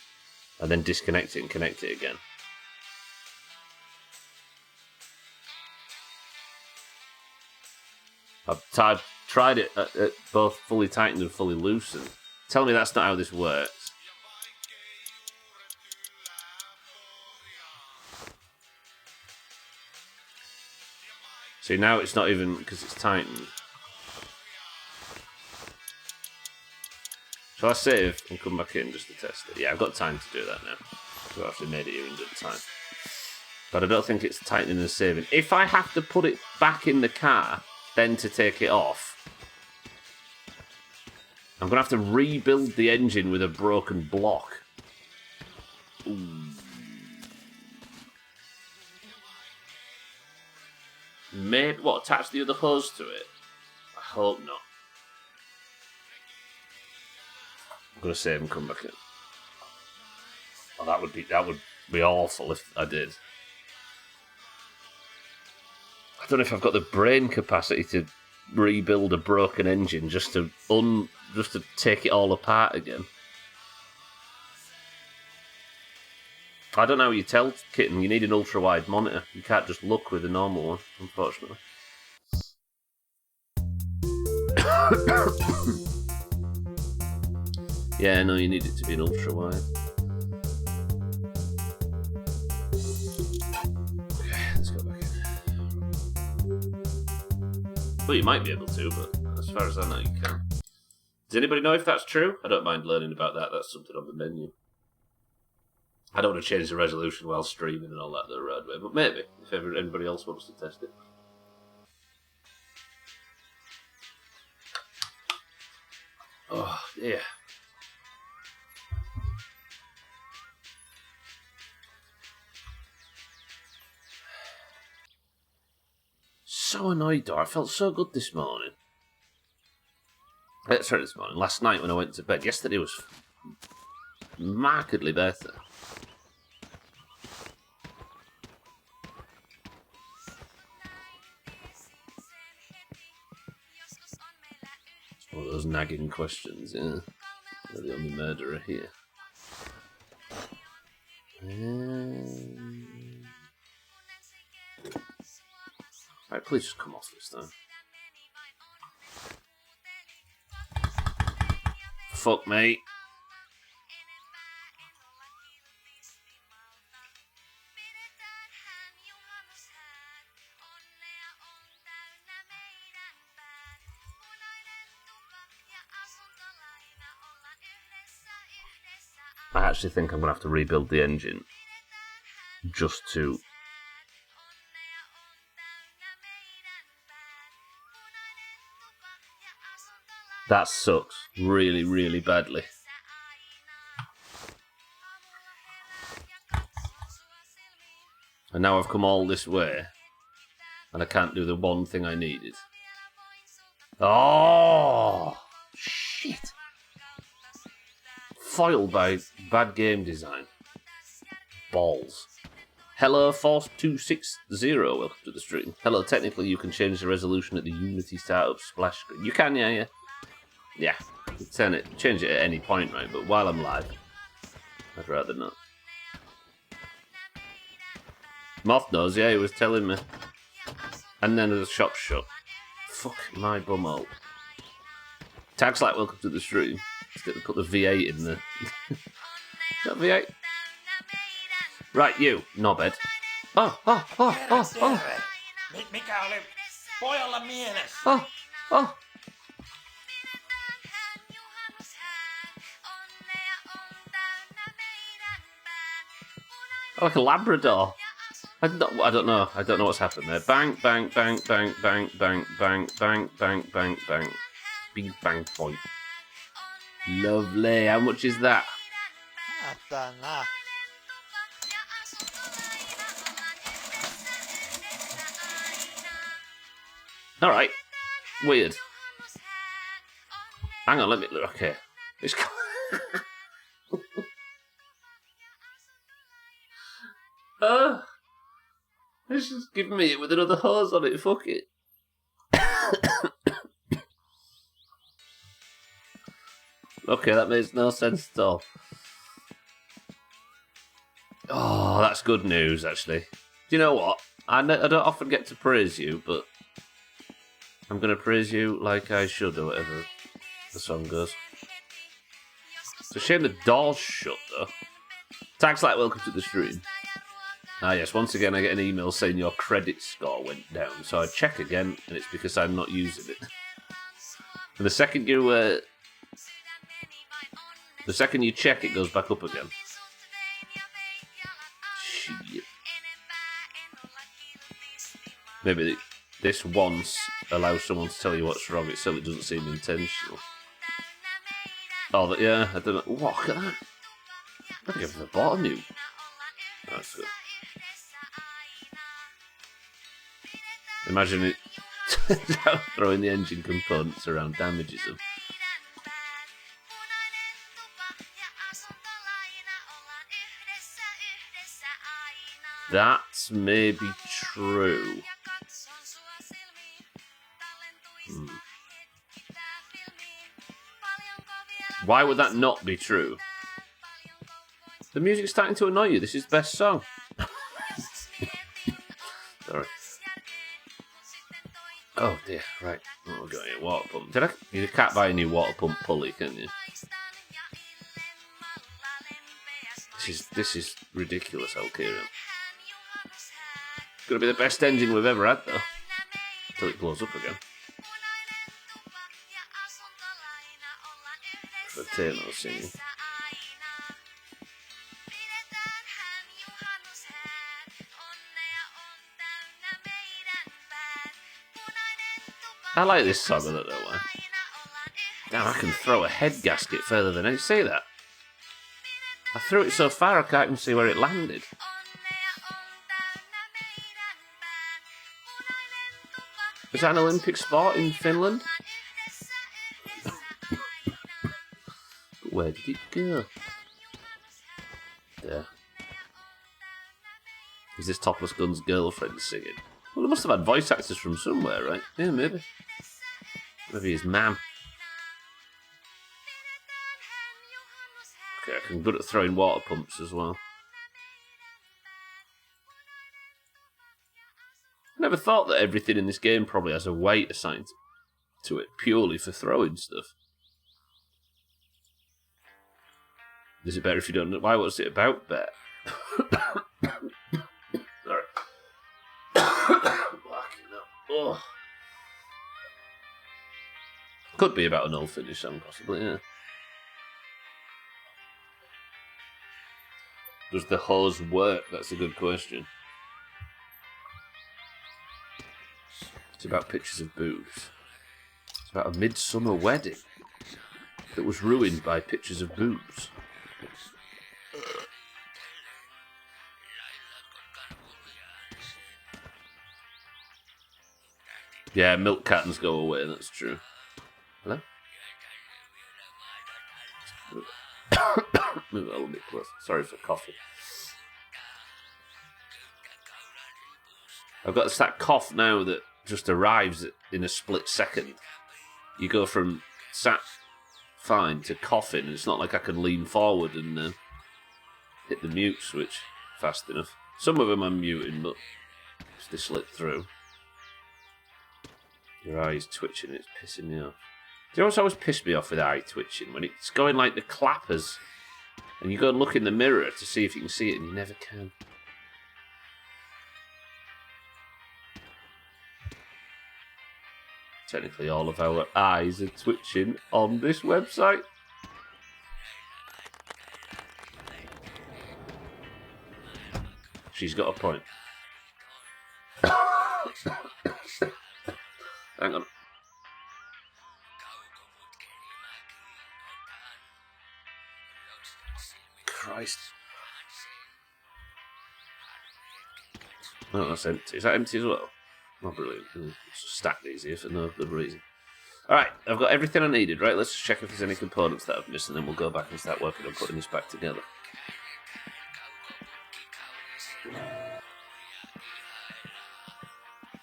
and then disconnect it and connect it again. I've tried it at both fully tightened and fully loosened. Tell me that's not how this works. See, now it's not even because it's tightened. Shall I save and come back in just to test it? Yeah, I've got time to do that now. I've actually made it here in good time. But I don't think it's tightening and saving. If I have to put it back in the car, then to take it off, I'm going to have to rebuild the engine with a broken block. Ooh. Maybe, what, attach the other hose to it? I hope not. I'm going to save and come back in. Oh, that would be awful if I did. I don't know if I've got the brain capacity to rebuild a broken engine just to take it all apart again. I don't know how you tell, Kitten. You need an ultra-wide monitor. You can't just look with a normal one, unfortunately. Yeah, no, you need it to be an ultra-wide. Okay, let's go back in. Well, you might be able to, but as far as I know, you can't. Does anybody know if that's true? I don't mind learning about that. That's something on the menu. I don't want to change the resolution while streaming and all that the right way, but maybe, if anybody else wants to test it. Oh, yeah. So annoyed though, I felt so good this morning. Sorry, this morning. Last night when I went to bed. Yesterday was markedly better. nagging questions, yeah. You're the only murderer here. Right, please just come off this time. Fuck me. I actually think I'm going to have to rebuild the engine just to... That sucks really, really badly. And now I've come all this way and I can't do the one thing I needed. Oh, shit. Foiled by bad game design. Balls. Hello, Force 260. Welcome to the stream. Hello, technically you can change the resolution at the Unity startup splash screen. You can, yeah. Yeah, change it at any point, right? But while I'm live, I'd rather not. Moth knows, yeah, he was telling me. And then the shop's shut. Fuck my bumhole. Tags like welcome to the stream. Let's get to put the V8 in there. Is that V8? Right, you, knobhead. Oh. Like a Labrador. I don't know what's happened there. Bang, bang, bang, bang, bang, bang, bang, bang, bang, bang, bang. Big bang point. Lovely. How much is that? I don't know. Alright. Weird. Hang on, let me look. Okay. It's it's just giving me it with another hose on it. Fuck it. Okay, that makes no sense at all. Oh, that's good news, actually. Do you know what? I don't often get to praise you, but I'm going to praise you like I should, or whatever the song goes. It's a shame the door's shut, though. Tags like welcome to the stream. Ah, yes, once again I get an email saying your credit score went down, so I check again, and it's because I'm not using it. And the second you check, it goes back up again. Shit. Maybe this once allows someone to tell you what's wrong, it certainly doesn't seem intentional. Oh, yeah, I don't know. Ooh, look at that. I think I've bought a new. That's good. Imagine it throwing the engine components around damages them. That's maybe true. Why would that not be true? The music's starting to annoy you. This is the best song. Sorry. Oh dear, right. Oh, we're going to water pump. You can't buy a new water pump pulley, can you? This is ridiculous, Alkira. It's going to be the best engine we've ever had, though. Until it blows up again. For Taylor singing. I like this song, I don't know why. Damn, I can throw a head gasket further than any. See that? I threw it so far I can't even see where it landed. Is that an Olympic sport in Finland? Where did it go? There. Is this Topless Gun's girlfriend singing? Well, they must have had voice actors from somewhere, right? Yeah, maybe. Maybe his mam. Yeah, I'm good at throwing water pumps as well. Never thought that everything in this game probably has a weight assigned to it purely for throwing stuff. Is it better if you don't know? Why was it about bear? Sorry. Oh. Could be about an old finish song, possibly, yeah. Does the hose work? That's a good question. It's about pictures of boobs. It's about a midsummer wedding that was ruined by pictures of boobs. Yeah, milk cartons go away, that's true. Hello? Move it a little bit closer. Sorry for coffee. I've got that cough now that just arrives in a split second. You go from sat fine to coughing, and it's not like I can lean forward and hit the mute switch fast enough. Some of them I'm muting, but they slip through. Your eye's twitching, it's pissing me off. Do you know what's always pissed me off with eye twitching? When it's going like the clappers, and you go and look in the mirror to see if you can see it, and you never can. Technically, all of our eyes are twitching on this website. She's got a point. Hang on. Christ. Oh, that's empty. Is that empty as well? Oh, brilliant. Just stack these here for no good reason. Alright, I've got everything I needed, right? Let's just check if there's any components that I've missed, and then we'll go back and start working on putting this back together.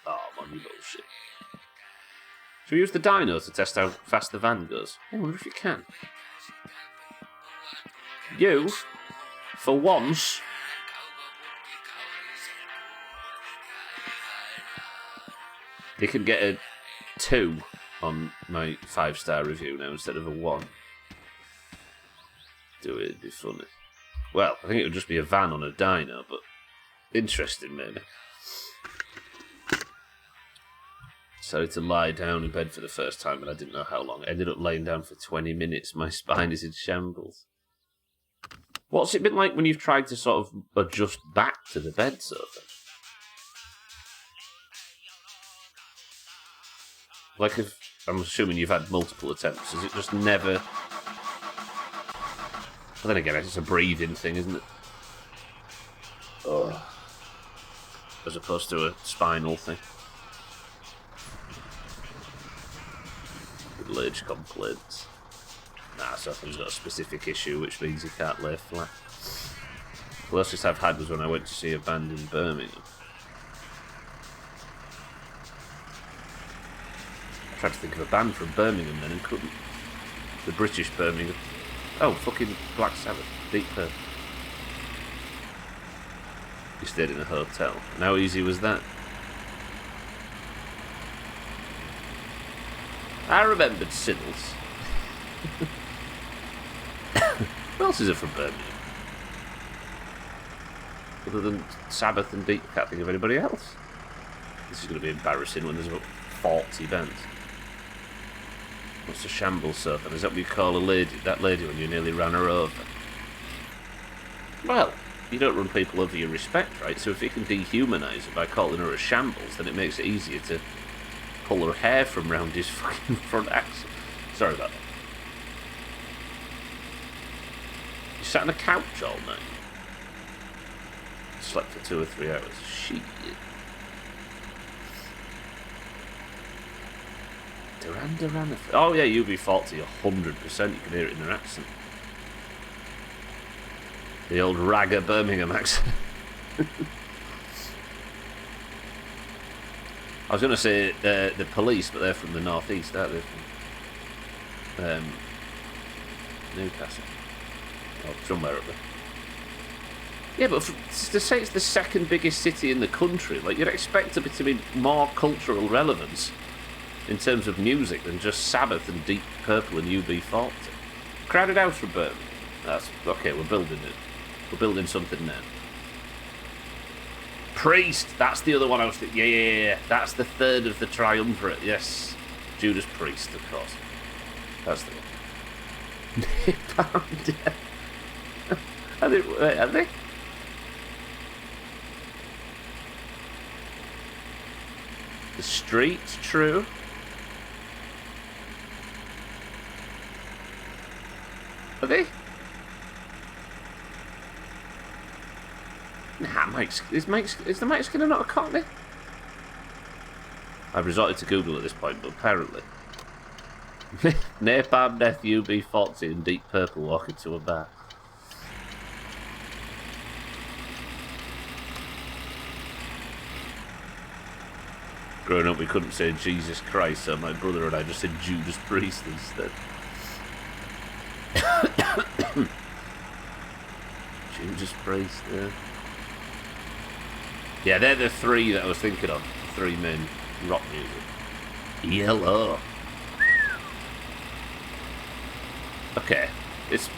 Oh, man, you bullshit. Should we use the dyno to test how fast the van goes? I wonder if you can. You, for once... You can get a 2 on my 5-star review now instead of a 1. Do it, it'd be funny. Well, I think it would just be a van on a dyno, but interesting maybe. Decided to lie down in bed for the first time, and I didn't know how long. I ended up laying down for 20 minutes. My spine is in shambles. What's it been like when you've tried to sort of adjust back to the bed sofa? Like, if I'm assuming you've had multiple attempts, is it just never... Well, then again, it's a breathing thing, isn't it? Oh. As opposed to a spinal thing. Ledge complaints. Nah, Sopham's got a specific issue, which means he can't lay flat. The closest I've had was when I went to see a band in Birmingham. I tried to think of a band from Birmingham then and couldn't. The British Birmingham. Oh, fucking Black Sabbath. Deep Purple. He stayed in a hotel. And how easy was that? I remembered Siddles. Who else is it from Birmingham? Other than Sabbath and Deep, I can't think of anybody else. This is going to be embarrassing when there's about 40 bands. What's a shambles sofa? Is that what you call a lady? That lady when you nearly ran her over? Well, you don't run people over your respect, right? So if you can dehumanise her by calling her a shambles, then it makes it easier to pull her hair from round his fucking front axle. Sorry about that. You sat on a couch all night. Slept for 2 or 3 hours. Shit. Duran. Oh yeah, UB40, 100%. You can hear it in their accent. The old ragger Birmingham accent. I was going to say the Police, but they're from the northeast, aren't they? From Newcastle. Or somewhere up there. Yeah, but to say it's the second biggest city in the country, like, you'd expect it to be more cultural relevance in terms of music than just Sabbath and Deep Purple and UB40. Crowded House from Birmingham. That's okay, we're building it. We're building something now. Priest! That's the other one I was thinking. Yeah. That's the third of the triumvirate. Yes. Judas Priest, of course. That's the one. Napalm Death. Are they? The Streets, true. Are they? Nah, is the Mike Skinner not a Cockney? I've resorted to Google at this point, but apparently. Napalm Death, UB40 and Deep Purple walk into a bar. Growing up, we couldn't say Jesus Christ, so my brother and I just said Judas Priest instead. Judas Priest, yeah. Yeah, they're the three that I was thinking of. The three main rock music. Yellow. Okay, it's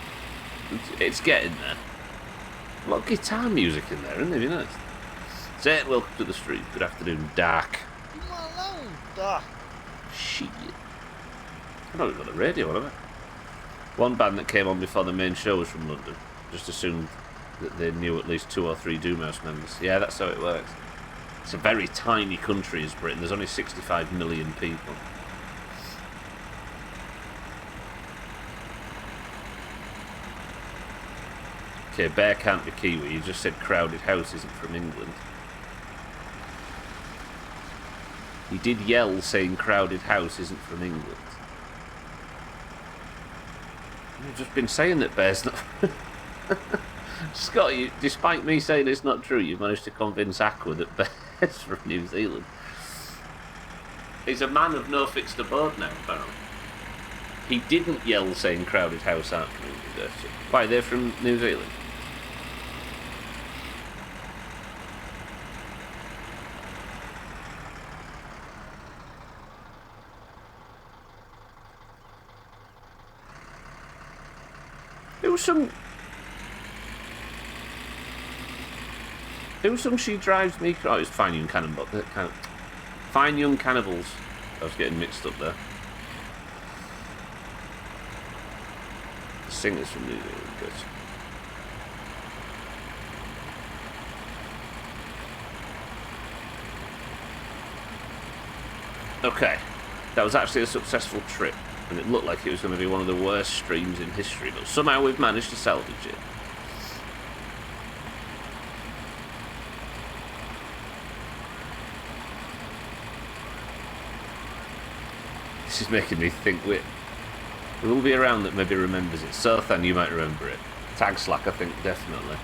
getting there. A lot of guitar music in there, isn't there? You know. Say it, welcome to the stream. Good afternoon, Dark. Leave me alone, Doc. Shit. I don't even got the radio on, have I? One band that came on before the main show was from London. Just assumed that they knew at least 2 or 3 Doomhaus members. Yeah, that's how it works. It's a very tiny country, is Britain. There's only 65 million people. Okay, Bear can't be Kiwi. You just said Crowded House isn't from England. He did yell saying Crowded House isn't from England. You've just been saying that Bear's not... Scott, despite me saying it's not true, you've managed to convince Aqua that Bear's from New Zealand. He's a man of no fixed abode now, apparently. He didn't yell saying Crowded House aren't from England. Why, they're from New Zealand? Who sung She Drives Me? Oh, it's Fine Young Cannibal. Fine Young Cannibals. I was getting mixed up there. The singer's from New Zealand. Good. Okay. That was actually a successful trip. And it looked like it was going to be one of the worst streams in history, but somehow we've managed to salvage it. This is making me think there will be around that maybe remembers it. Sothan, you might remember it. Tag Slack, I think, definitely.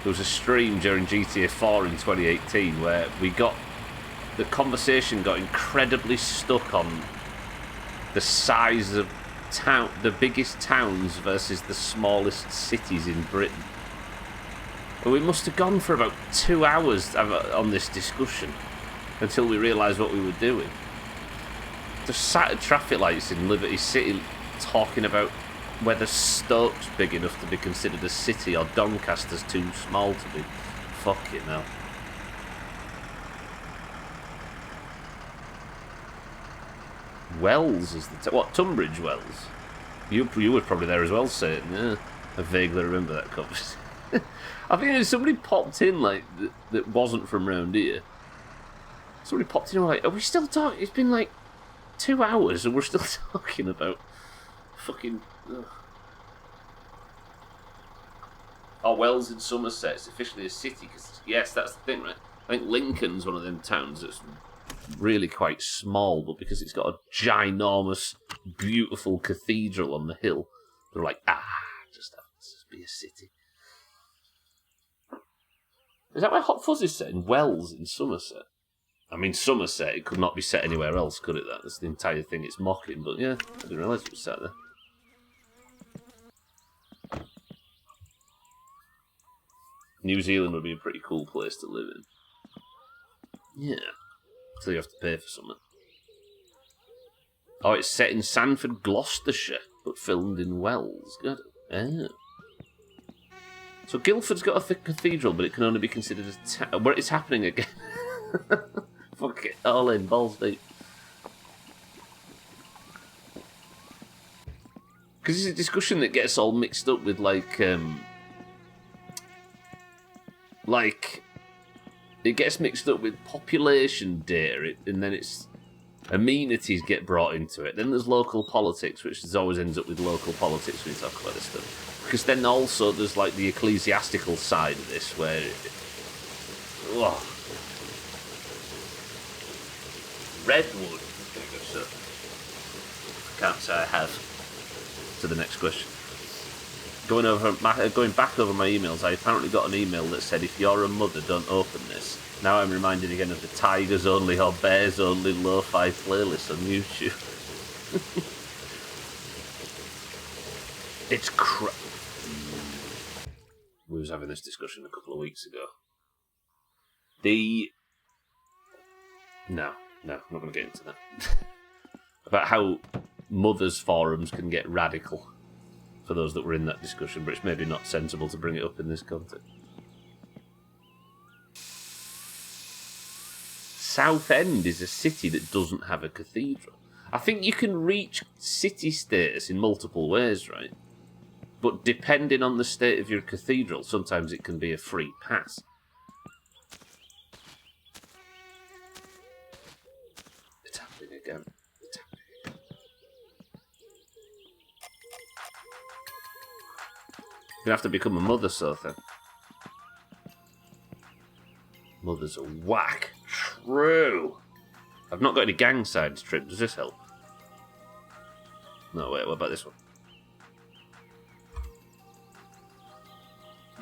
There was a stream during GTA 4 in 2018 where the conversation got incredibly stuck on the size of the biggest towns versus the smallest cities in Britain. Well, we must have gone for about 2 hours on this discussion until we realised what we were doing. Just sat at traffic lights in Liberty City talking about whether Stoke's big enough to be considered a city or Doncaster's too small to be. Fucking hell. Wells is the... What, Tunbridge Wells? You were probably there as well, Satan. Yeah, I vaguely remember that conversation. I think somebody popped in, like, that wasn't from round here. Somebody popped in and were like, are we still talking? It's been, like, 2 hours and we're still talking about fucking... Ugh. Oh, Wells in Somerset. It's officially a city, because, yes, that's the thing, right? I think Lincoln's one of them towns that's really quite small, but because it's got a ginormous, beautiful cathedral on the hill, they're like, just be a city. Is that where Hot Fuzz is set? In Wells in Somerset? I mean, Somerset, it could not be set anywhere else, could it? That's the entire thing it's mocking, but yeah, I didn't realise it was set there. New Zealand would be a pretty cool place to live in. Yeah. Until you have to pay for something. Oh, it's set in Sanford, Gloucestershire, but filmed in Wells. Good. Oh. So Guildford's got a cathedral, but it can only be considered a where it's happening again. Fuck it, all in, balls deep. Because it's a discussion that gets all mixed up with, like, it gets mixed up with population data, and then it's amenities get brought into it. Then there's local politics, which always ends up with local politics when you talk about this stuff. Because then also there's like the ecclesiastical side of this, where Redwood. So, can't say I have. To the next question. Going back over my emails, I apparently got an email that said, if you're a mother, don't open this. Now I'm reminded again of the Tigers Only or Bears Only lo-fi playlist on YouTube. It's We was having this discussion a couple of weeks ago. No, I'm not going to get into that. About how mothers' forums can get radical. For those that were in that discussion, but it's maybe not sensible to bring it up in this context. Southend is a city that doesn't have a cathedral. I think you can reach city status in multiple ways, right? But depending on the state of your cathedral, sometimes it can be a free pass. It's happening again. You're going to have to become a mother, Sotha. Mothers are whack. True. I've not got any gang signs trip. Does this help? No, wait, what about this one?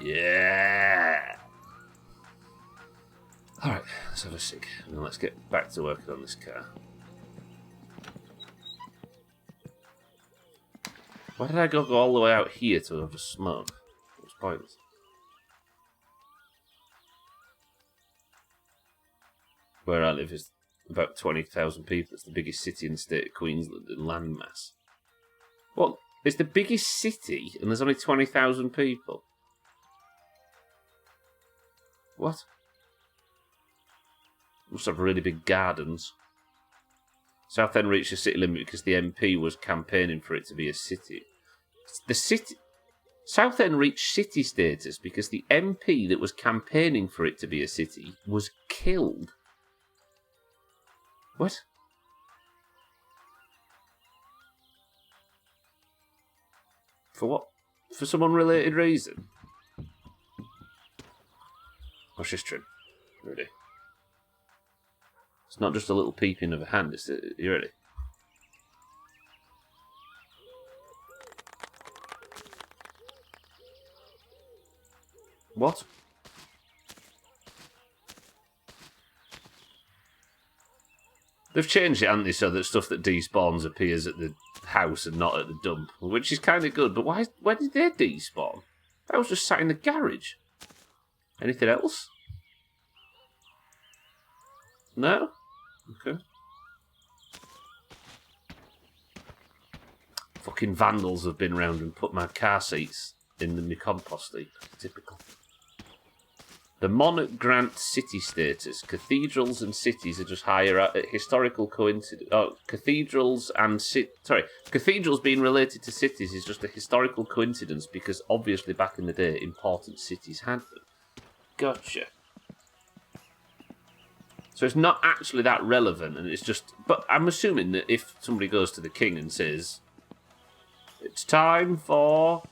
Yeah. Alright, let's have a cig. And then let's get back to working on this car. Why did I go all the way out here to have a smoke? It was pointless. Where I live is about 20,000 people. It's the biggest city in the state of Queensland in landmass. What? It's the biggest city and there's only 20,000 people? What? Must have really big gardens. Southend reached the city limit because the MP was campaigning for it to be a city. Southend reached city status because the MP that was campaigning for it to be a city was killed. What? For what? For some unrelated reason? What's this trim? Ready? It's not just a little peeping of a hand, is it? You ready? What? They've changed it, haven't they, so that stuff that despawns appears at the house and not at the dump, which is kind of good, but where did they despawn? That was just sat in the garage. Anything else? No? Okay. Fucking vandals have been round and put my car seats in my compost heap. Typical. The monarch grants city status. Cathedrals and cities are just higher at historical coincidence. Oh, cathedrals being related to cities is just a historical coincidence because obviously back in the day, important cities had them. Gotcha. So it's not actually that relevant, and it's just... But I'm assuming that if somebody goes to the king and says, it's time for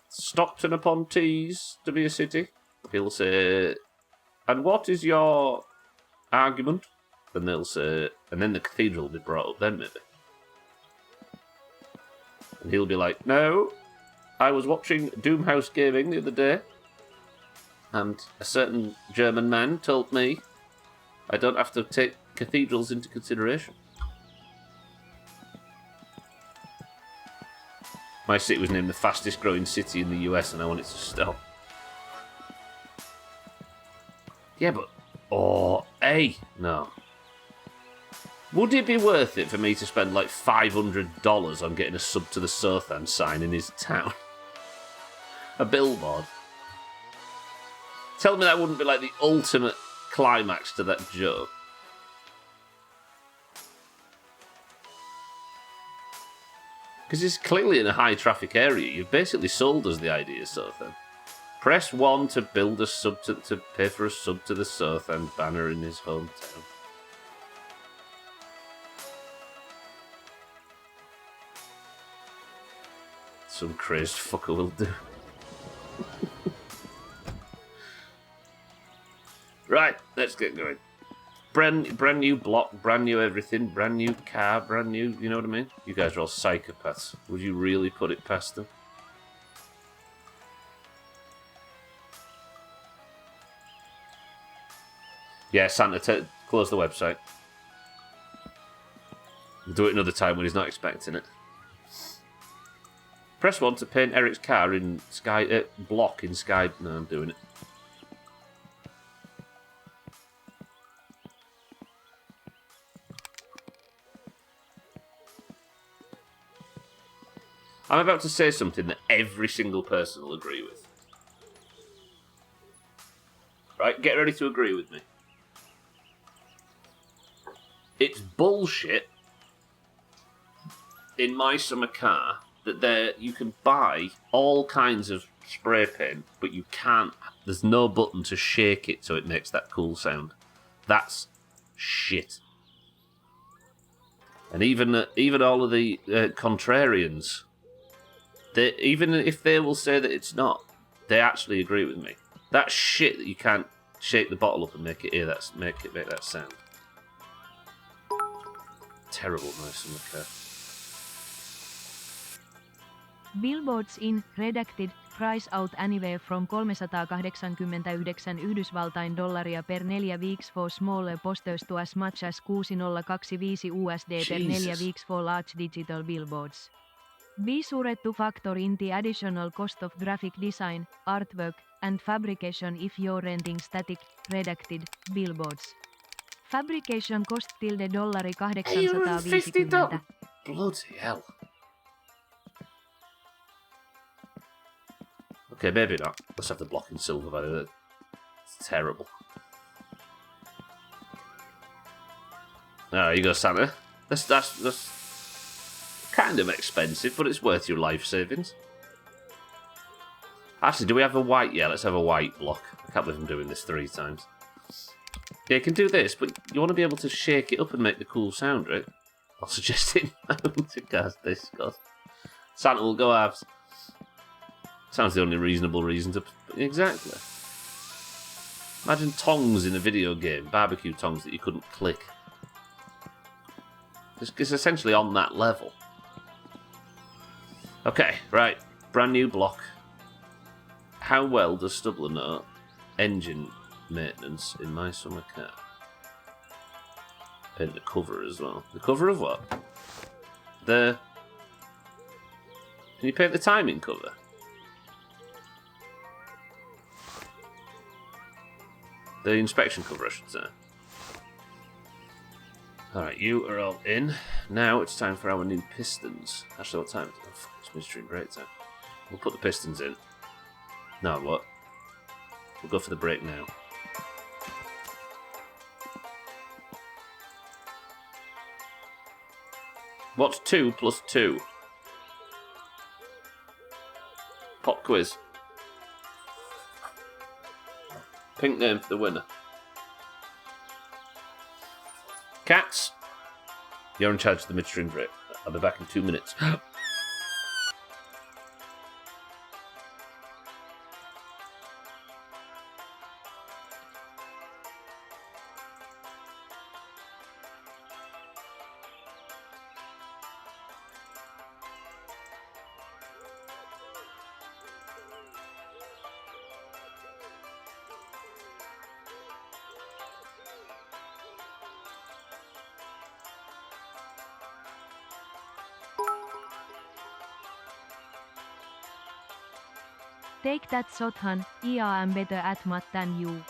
Stockton-upon-Tees to be a city, he'll say, and what is your argument? And they'll say, and then the cathedral will be brought up then, maybe. And he'll be like, no, I was watching Doomhaus Gaming the other day, and a certain German man told me I don't have to take cathedrals into consideration. My city was named the fastest growing city in the US and I want it to stop. Yeah, but... Oh, hey, no. Would it be worth it for me to spend like $500 on getting a sub to the Sothan sign in his town? A billboard? Tell me that wouldn't be like the ultimate climax to that joke. Because it's clearly in a high traffic area. You've basically sold us the idea, Sothan. Press 1 to build a sub to pay for a sub to the Sothan banner in his hometown. Some crazed fucker will do. Right, let's get going. Brand new block, brand new everything, brand new car, brand new, you know what I mean? You guys are all psychopaths. Would you really put it past them? Yeah, Santa, close the website. Do it another time when he's not expecting it. Press 1 to paint Eric's car in Sky... block in Sky... No, I'm doing it. I'm about to say something that every single person will agree with. Right, get ready to agree with me. It's bullshit in My Summer Car that you can buy all kinds of spray paint, but you can't. There's no button to shake it so it makes that cool sound. That's shit. And even all of the contrarians, even if they will say that it's not, they actually agree with me. That's shit that you can't shake the bottle up and make it make that sound. Terrible My Summer Car. Billboards in redacted price out anywhere from 389 Yhdysvaltain dollaria per 4 weeks for smaller posters to as much as $6025 USD per 4 weeks for large digital billboards. Be sure to factor in the additional cost of graphic design, artwork, and fabrication if you're renting static, redacted billboards. Fabrication cost $850. Bloody hell. Okay, maybe not. Let's have the block in silver, by the way. It's terrible. There you go, Santa. That's kind of expensive, but it's worth your life savings. Actually, do we have a white? Yeah, let's have a white block. I can't believe I'm doing this 3 times. Yeah, you can do this, but you want to be able to shake it up and make the cool sound, right? I'll suggest it now to cast this. Santa will go halves. Sounds the only reasonable reason to... Exactly. Imagine tongs in a video game. Barbecue tongs that you couldn't click. It's essentially on that level. Okay, right. Brand new block. How well does Stubler know engine maintenance in My Summer Car? Paint the cover as well. The cover of what? Can you paint the timing cover? The inspection cover, I should say. Alright, you are all in. Now it's time for our new pistons. Actually, what time? Oh, fuck, it's midstream break time. We'll put the pistons in. No, what? We'll go for the break now. What's 2 plus 2? Pop quiz. Pink name for the winner. Cats, you're in charge of the midstream break. I'll be back in 2 minutes. Take that Sothan, I am better at math than you.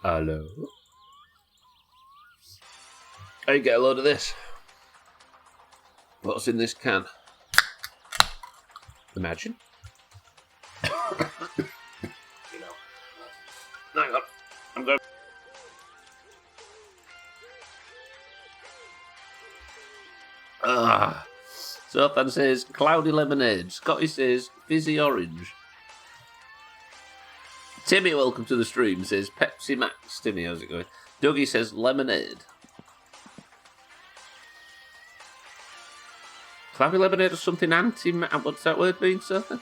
Hello. Hey, get a load of this. What's in this can? Imagine. Hang on. I'm going. Sothan says cloudy lemonade. Scotty says fizzy orange. Timmy, welcome to the stream, says Pepsi Max. Timmy, how's it going? Dougie says lemonade. Cloudy lemonade or something what's that word mean, Sothan?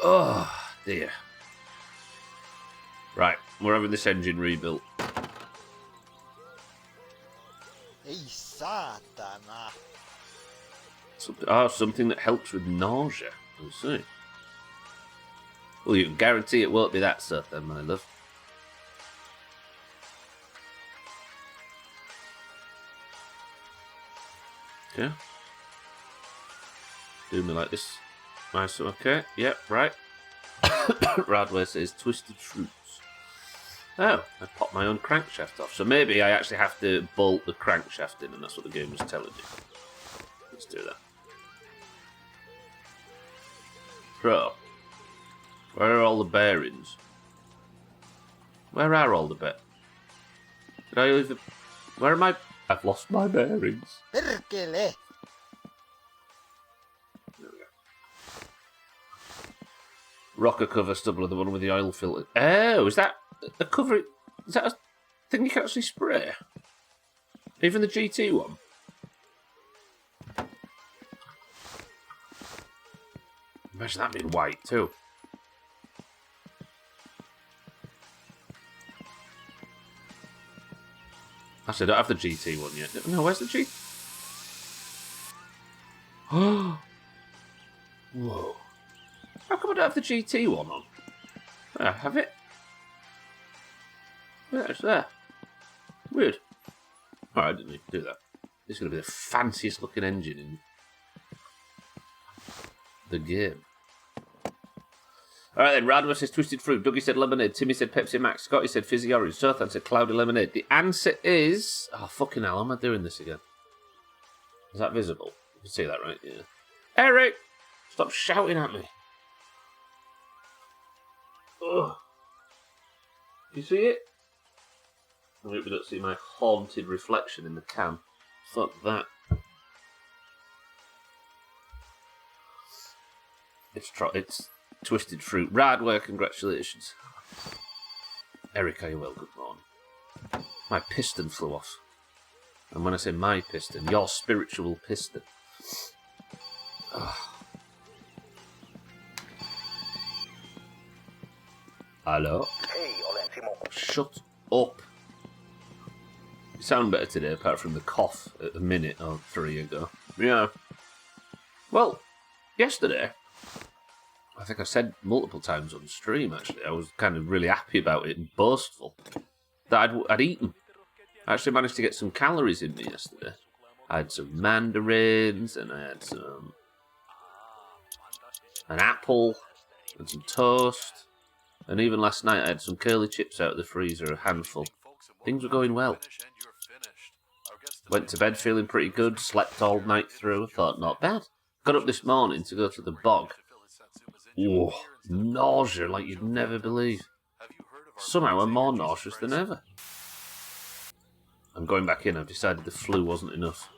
Oh, dear. Right, we're having this engine rebuilt. Ei saatana. Something that helps with nausea. We'll see. Well, you can guarantee it won't be that stuff then, my love. Yeah. Do me like this. Nice, okay. Yep, right. Radway says twisted fruits. Oh, I popped my own crankshaft off. So maybe I actually have to bolt the crankshaft in, and that's what the game was telling me. Let's do that. Pro. Where are all the bearings? Where are all the bearings? Did I leave the... Where am I? I've lost my bearings. Perkele! There we go. Rocker cover stubble, the one with the oil filter. Oh, is that a cover? Is that a thing you can actually spray? Even the GT one? Imagine that being white too. Actually, I don't have the GT one yet. No, where's the GT? Oh! Whoa. How come I don't have the GT one on? I have it. Yeah, it's there. Weird. Alright, I didn't need to do that. This is going to be the fanciest looking engine in the game. Alright then, Radwa says twisted fruit, Dougie said lemonade, Timmy said Pepsi Max, Scotty said fizzy orange, Sothan said cloudy lemonade. The answer is... Oh, fucking hell, how am I doing this again? Is that visible? You can see that, right? Yeah. Eric! Stop shouting at me. Ugh. You see it? I hope you don't see my haunted reflection in the can. Fuck that. It's twisted fruit. Radware, congratulations. Eric, are you well? Good morning. My piston flew off. And when I say my piston, your spiritual piston. Ugh. Hello? Shut up. You sound better today, apart from the cough a minute or 3 ago. Yeah. Well, yesterday... I think I said multiple times on stream, actually. I was kind of really happy about it and boastful that I'd eaten. I actually managed to get some calories in me yesterday. I had some mandarins, and I had an apple, and some toast. And even last night I had some curly chips out of the freezer, a handful. Things were going well. Went to bed feeling pretty good, slept all night through, I thought not bad. Got up this morning to go to the bog. Oh, nausea like you'd never believe. Somehow I'm more nauseous than ever. I'm going back in. I've decided the flu wasn't enough.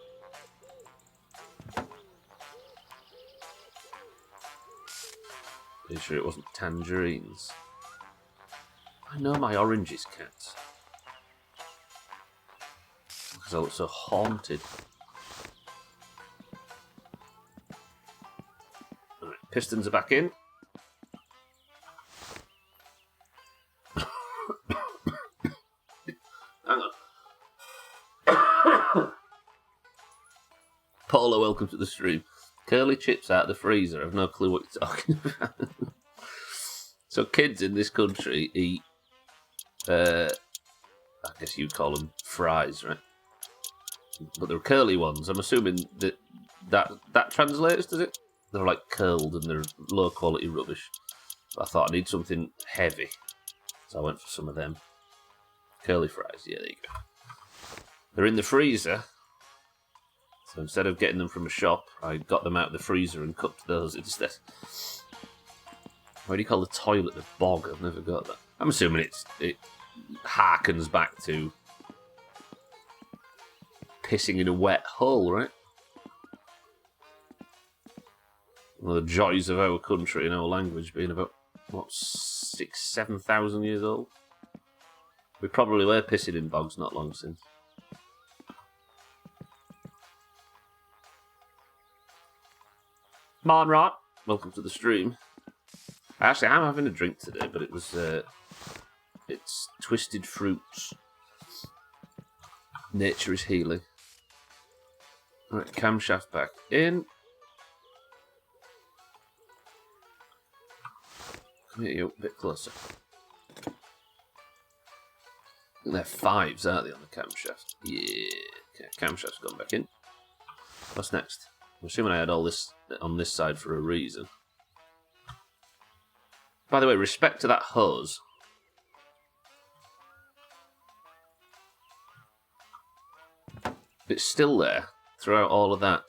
Pretty sure it wasn't tangerines. I know my oranges, cats. Because I look so haunted. Alright, pistons are back in. Hang on. Paula, welcome to the stream. Curly chips out of the freezer. I've no clue what you're talking about. So kids in this country eat, I guess you'd call them fries, right? But they're curly ones. I'm assuming that translates, does it? They're like curled and they're low quality rubbish. But I thought I need something heavy. So I went for some of them. Curly fries, yeah, there you go. They're in the freezer. So instead of getting them from a shop, I got them out of the freezer and cooked those instead. Why do you call the toilet the bog? I've never got that. I'm assuming it harkens back to pissing in a wet hole, right? One of the joys of our country and our language being about, what, 7,000 years old? We probably were pissing in bogs not long since. Monrot, welcome to the stream. Actually, I'm having a drink today, but it's Twisted Fruits. Nature is healing. Right, camshaft back in. Come here, you a bit closer. I think they're 5s, aren't they, on the camshaft? Yeah. Okay, camshaft's gone back in. What's next? I'm assuming I had all this on this side for a reason. By the way, respect to that hose. It's still there throughout all of that.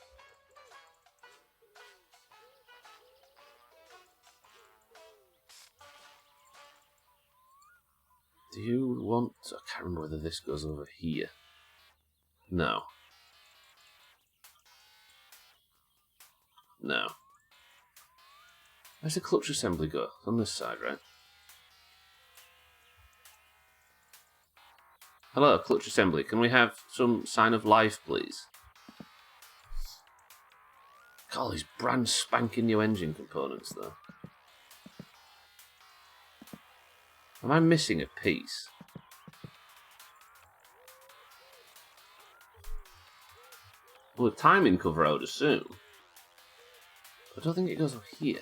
Do you want... I can't remember whether this goes over here. No. No. Where's the clutch assembly go? It's on this side, right? Hello, clutch assembly. Can we have some sign of life, please? All these brand spanking new engine components, though. Am I missing a piece? Well, the timing cover, I would assume. I don't think it goes over here.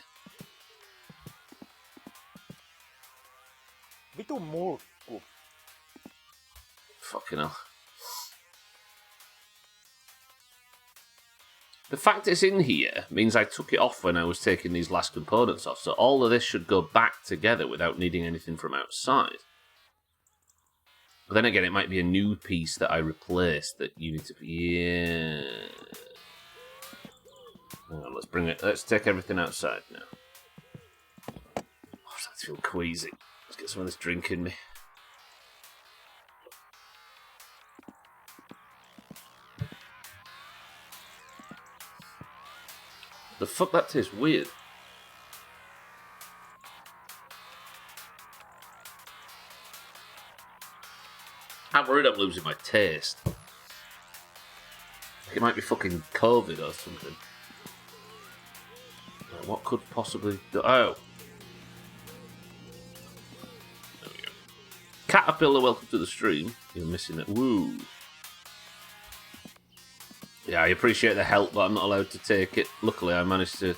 Vitu mulkku. Fucking hell. The fact it's in here means I took it off when I was taking these last components off, so all of this should go back together without needing anything from outside. But then again, it might be a new piece that I replaced that you need to... Yeah... Hang on, let's take everything outside now. Oh, I feel queasy. Let's get some of this drink in me. The fuck, that tastes weird. I'm worried I'm losing my taste. It might be fucking COVID or something. What could possibly... Oh! There we go. Caterpillar, welcome to the stream. You're missing it. Woo! Yeah, I appreciate the help, but I'm not allowed to take it. Luckily, I managed to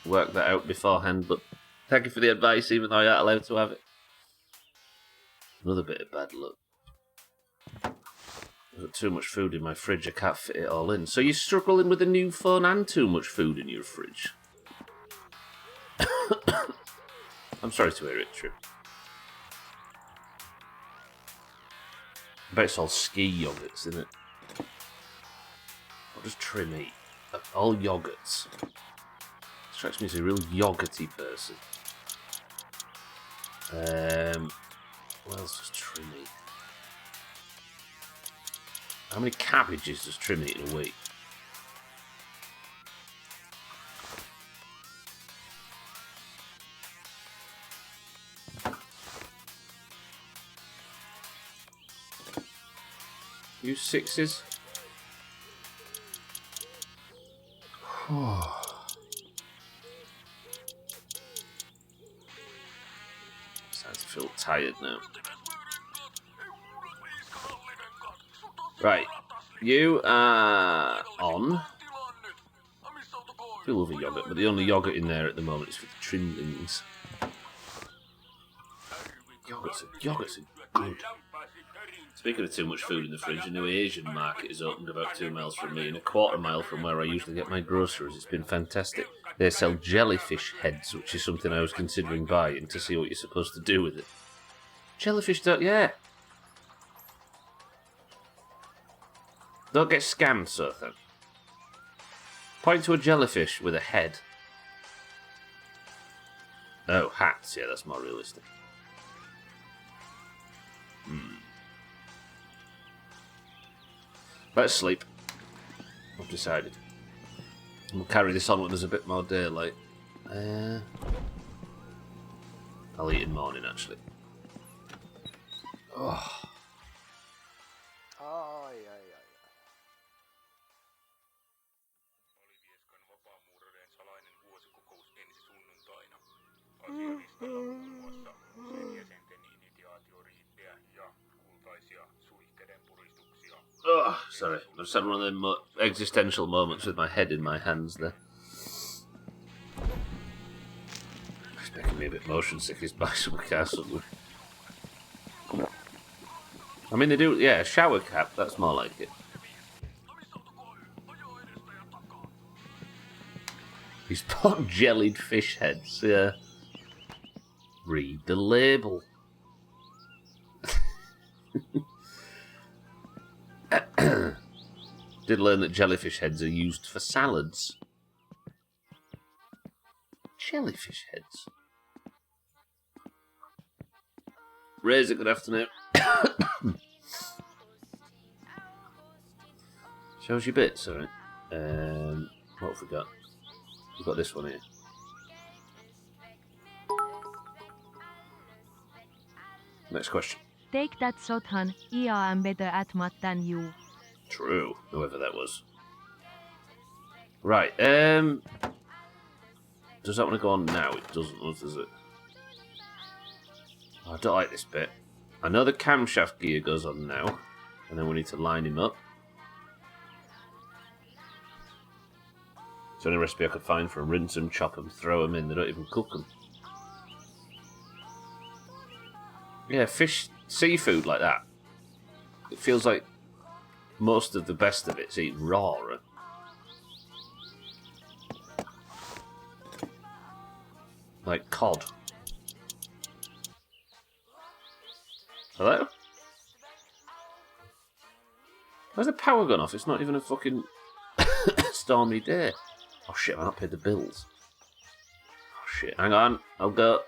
work that out beforehand, but thank you for the advice, even though I aren't allowed to have it. Another bit of bad luck. I've got too much food in my fridge, I can't fit it all in. So you're struggling with a new phone and too much food in your fridge? I'm sorry to hear it, True. I bet it's all ski yogurts, isn't it? What does Trim eat? All yogurts. Strikes me as a real yogurty person. What else does Trim eat? How many cabbages does Trim eat in a week? You sixes? Starting to feel tired now. Right, you are on. I do love a yogurt, but the only yogurt in there at the moment is for the trimlings. Yogurts are good. Speaking of too much food in the fridge, a new Asian market has opened about 2 miles from me and a quarter mile from where I usually get my groceries. It's been fantastic. They sell jellyfish heads, which is something I was considering buying to see what you're supposed to do with it. Jellyfish don't, yeah. Don't get scammed, Sothan. Point to a jellyfish with a head. Oh, hats, yeah, that's more realistic. Let's sleep. I've decided. We'll carry this on when there's a bit more daylight. I'll eat in the morning, actually. Oh. Ai, ai, ai. Olivieskan vapaamuurareiden salainen vuosikokous ensi sunnuntaina. Asialistalla muun muassa sen jäsenten initiaatioriittejä ja kultaisia suihkeiden puristuksia. Oh, sorry. I just had one of them existential moments with my head in my hands there. It's making me a bit motion sick. Is buy some castle. I mean, they do, yeah, a shower cap, that's more like it. He's put jellied fish heads, yeah. Read the label. Did learn that jellyfish heads are used for salads. Jellyfish heads. Razor, good afternoon. Shows you bits, alright. What have we got? We've got this one here. Next question. Take that Sothan, I am better at math than you. True, whoever that was. Right, does that want to go on now? It doesn't, does it? Oh, I don't like this bit. I know the camshaft gear goes on now, and then we need to line him up. It's the only recipe I could find for rinse them, chop them, throw them in. They don't even cook them. Yeah, fish, seafood like that. It feels like most of the best of it's eaten raw. Right? Like cod. Hello? Where's the power gone off? It's not even a fucking stormy day. Oh shit, I've not paid the bills. Oh shit, hang on, I'll go.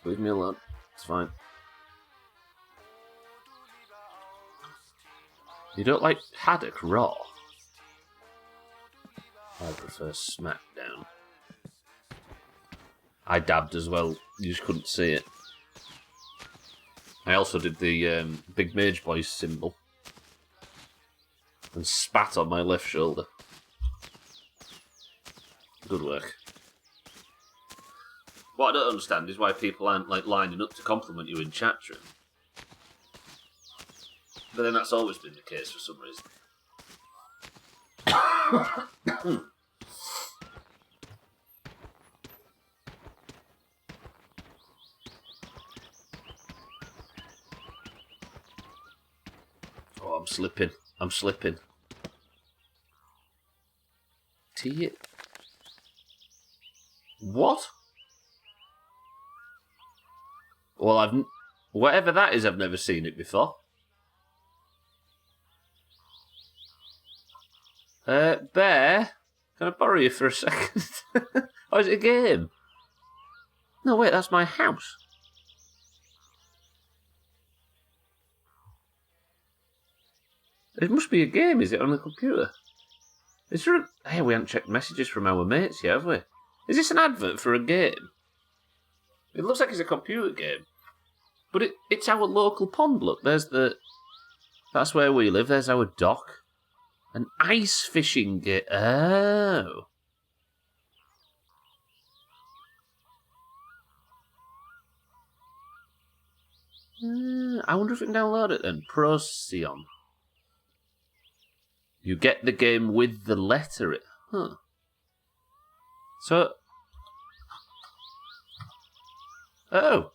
Leave me alone, it's fine. You don't like haddock raw? I prefer smackdown. I dabbed as well, you just couldn't see it. I also did the Big Mage Boys symbol. And spat on my left shoulder. Good work. What I don't understand is why people aren't like lining up to compliment you in chat room. But then that's always been the case for some reason. Oh, I'm slipping. I'm slipping. Tea. What? Well, whatever that is, I've never seen it before. Bear, can I borrow you for a second? Oh, is it a game? No, wait, that's my house. It must be a game, is it, on the computer? Is there a... Hey, we haven't checked messages from our mates yet, have we? Is this an advert for a game? It looks like it's a computer game. But it's our local pond, look. There's the... That's where we live. There's our dock. An ice fishing game. Oh. I wonder if we can download it then. Procyon. You get the game with the letter. Huh. So... Oh.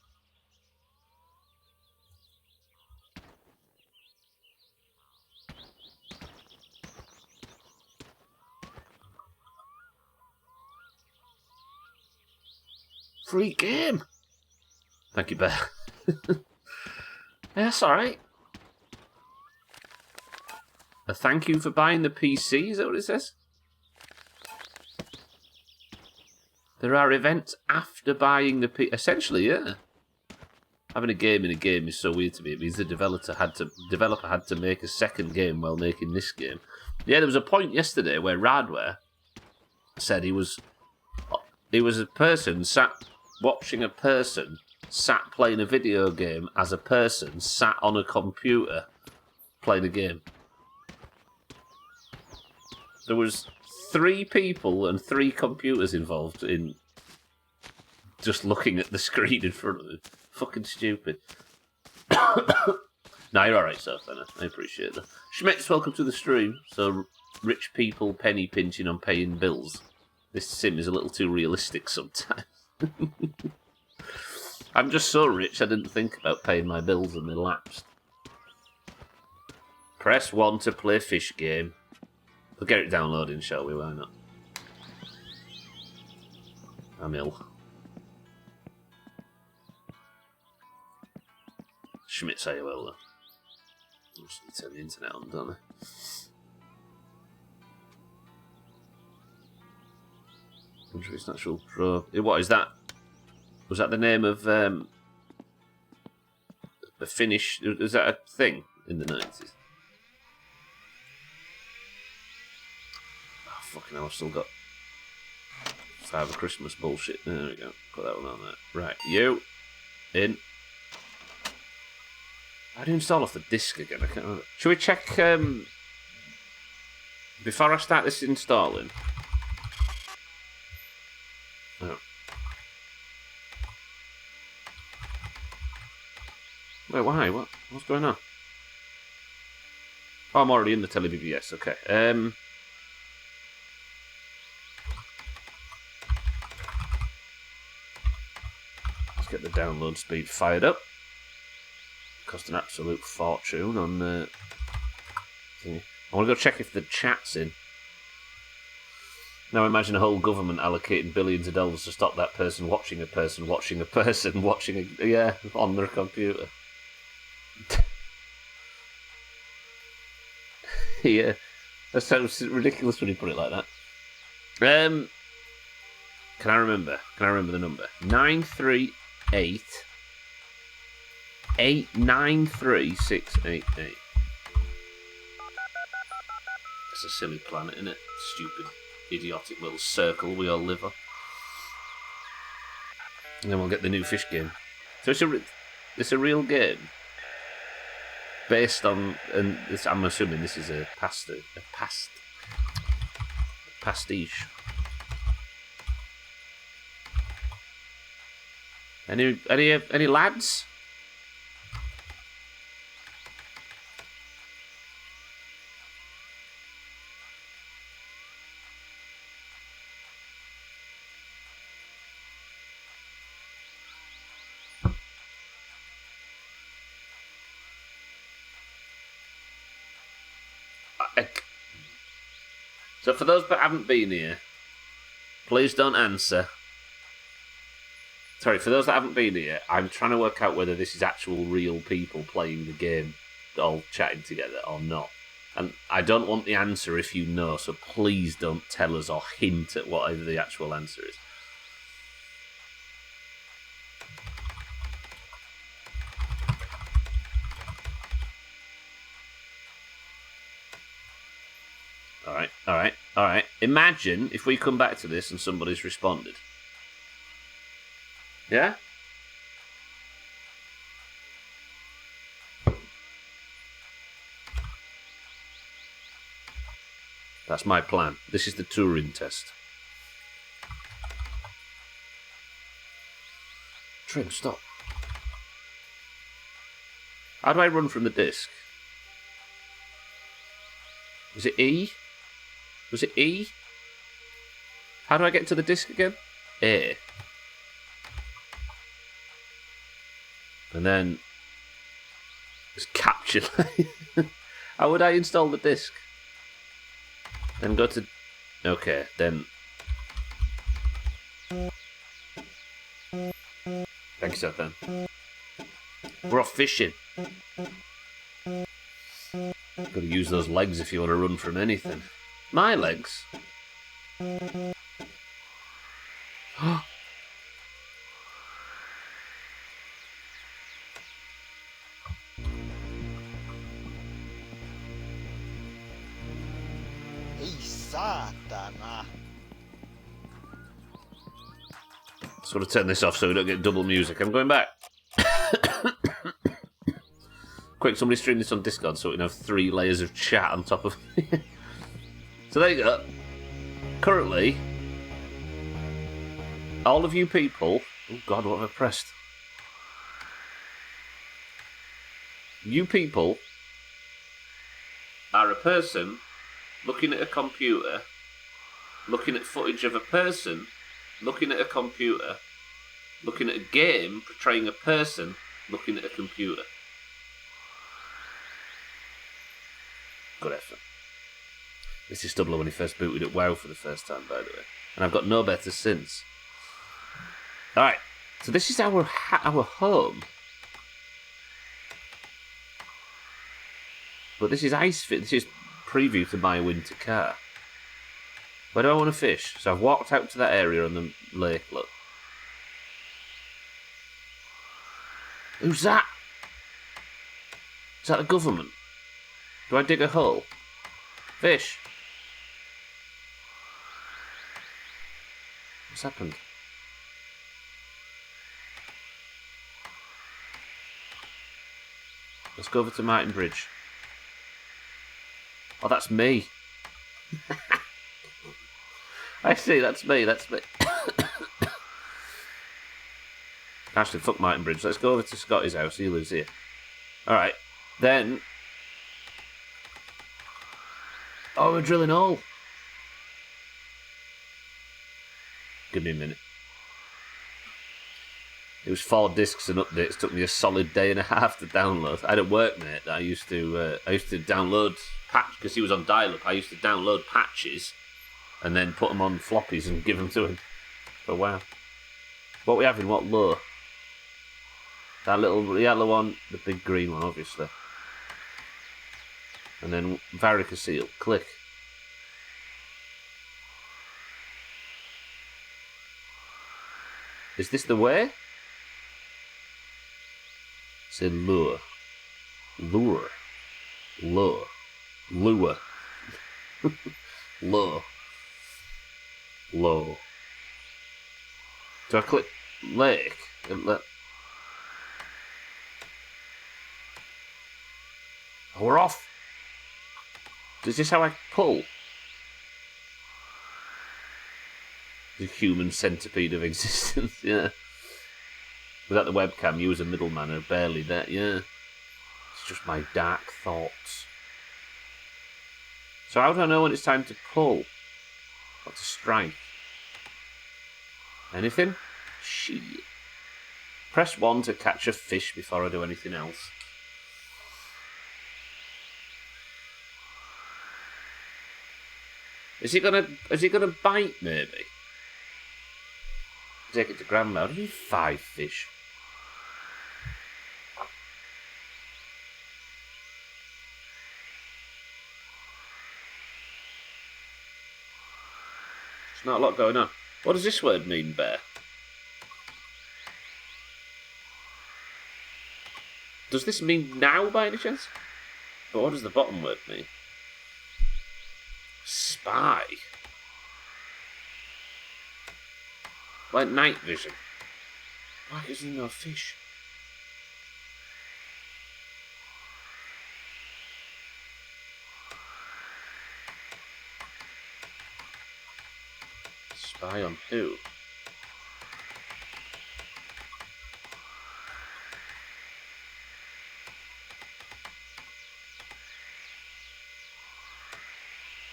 Free game. Thank you, Bear. Yeah, that's alright. A thank you for buying the PC, is that what it says? There are events after buying the PC. Essentially, yeah. Having a game in a game is so weird to me. It means the developer had to make a second game while making this game. Yeah, there was a point yesterday where Radware said he was a person sat watching a person sat playing a video game as a person sat on a computer playing a game. There was 3 people and 3 computers involved in just looking at the screen in front of them. Fucking stupid. No, you're alright, so then I appreciate that. Schmitz, welcome to the stream. So, rich people penny pinching on paying bills. This sim is a little too realistic sometimes. I'm just so rich I didn't think about paying my bills and they lapsed. Press 1 to play fish game. We'll get it downloading, shall we? Why not? I'm ill. Schmidt say well though. I just need to turn the internet on, don't I? Wonder if it's an actual pro. What is that? Was that the name of the Finnish? Was that a thing in the 90s? Oh, fucking hell, I've still got Father Christmas bullshit. There we go. Put that one on there. Right, you in. How do you install off the disk again? I can't remember. Should we check before I start this installing? Oh. Wait, why? What's going on? Oh, I'm already in the TeleBBS. Okay. Let's get the download speed fired up. Cost an absolute fortune on the thingy. I want to go check if the chat's in. Now imagine a whole government allocating billions of dollars to stop that person watching a person watching a person watching a... Yeah, on their computer. Yeah, that sounds ridiculous when you put it like that. Can I remember the number? 938 893688. It's a silly planet, isn't it? Stupid, idiotic little circle we all live on. And then we'll get the new fish game. So it's a real game based on, and I'm assuming this is a pastiche. Any lads? So for those that haven't been here, please don't answer. Sorry, for those that haven't been here, I'm trying to work out whether this is actual real people playing the game, all chatting together, or not. And I don't want the answer if you know, so please don't tell us or hint at whatever the actual answer is. Alright. Imagine if we come back to this and somebody's responded. Yeah? That's my plan. This is the Turing test. Trim, stop. How do I run from the disc? Was it E? Was it E? How do I get to the disc again? A. And then just capture. How would I install the disc? Then go to... Okay, then... Thank you, Satan. We're off fishing. Got to use those legs if you want to run from anything. My legs? Ei saatana. Just got to turn this off so we don't get double music. I'm going back. Quick, somebody stream this on Discord so we can have 3 layers of chat on top of it. So there you go. Currently, all of you people... Oh God, what have I pressed? You people are a person looking at a computer, looking at footage of a person, looking at a computer, looking at a game portraying a person looking at a computer. Good effort. This is Stubbler when he first booted at WoW for the first time, by the way. And I've got no better since. Alright, so this is our home. But this is Icefit. This is preview to my winter car. Where do I want to fish? So I've walked out to that area on the lake, look. Who's that? Is that the government? Do I dig a hole? Fish. What's happened? Let's go over to Martin Bridge. Oh, that's me. I see, that's me. Actually, fuck Martin Bridge. Let's go over to Scotty's house. He lives here. Alright. Then... Oh, we're drilling a hole. Give me a minute. It was 4 discs and updates. It took me a solid day and a half to download. I had a workmate that I used to download patch because he was on dial-up. I used to download patches and then put them on floppies and give them to him. But wow, what we having? What low? That little yellow one, the big green one, obviously. And then varicocele. Click. Is this the way? Say lure. Lure. Lure. Lure. Low. Low. Do I click lake? Oh, we're off. Is this how I pull? The human centipede of existence, yeah. Without the webcam, you as a middleman are barely there, yeah. It's just my dark thoughts. So how do I know when it's time to pull? Or to strike? Anything? Shit. Press 1 to catch a fish before I do anything else. Is he gonna bite, maybe? Take it to grandma. I need 5 fish. There's not a lot going on. What does this word mean, bear? Does this mean now, by any chance? But what does the bottom word mean? Spy. Like night vision. Why is there no fish? Spy on who?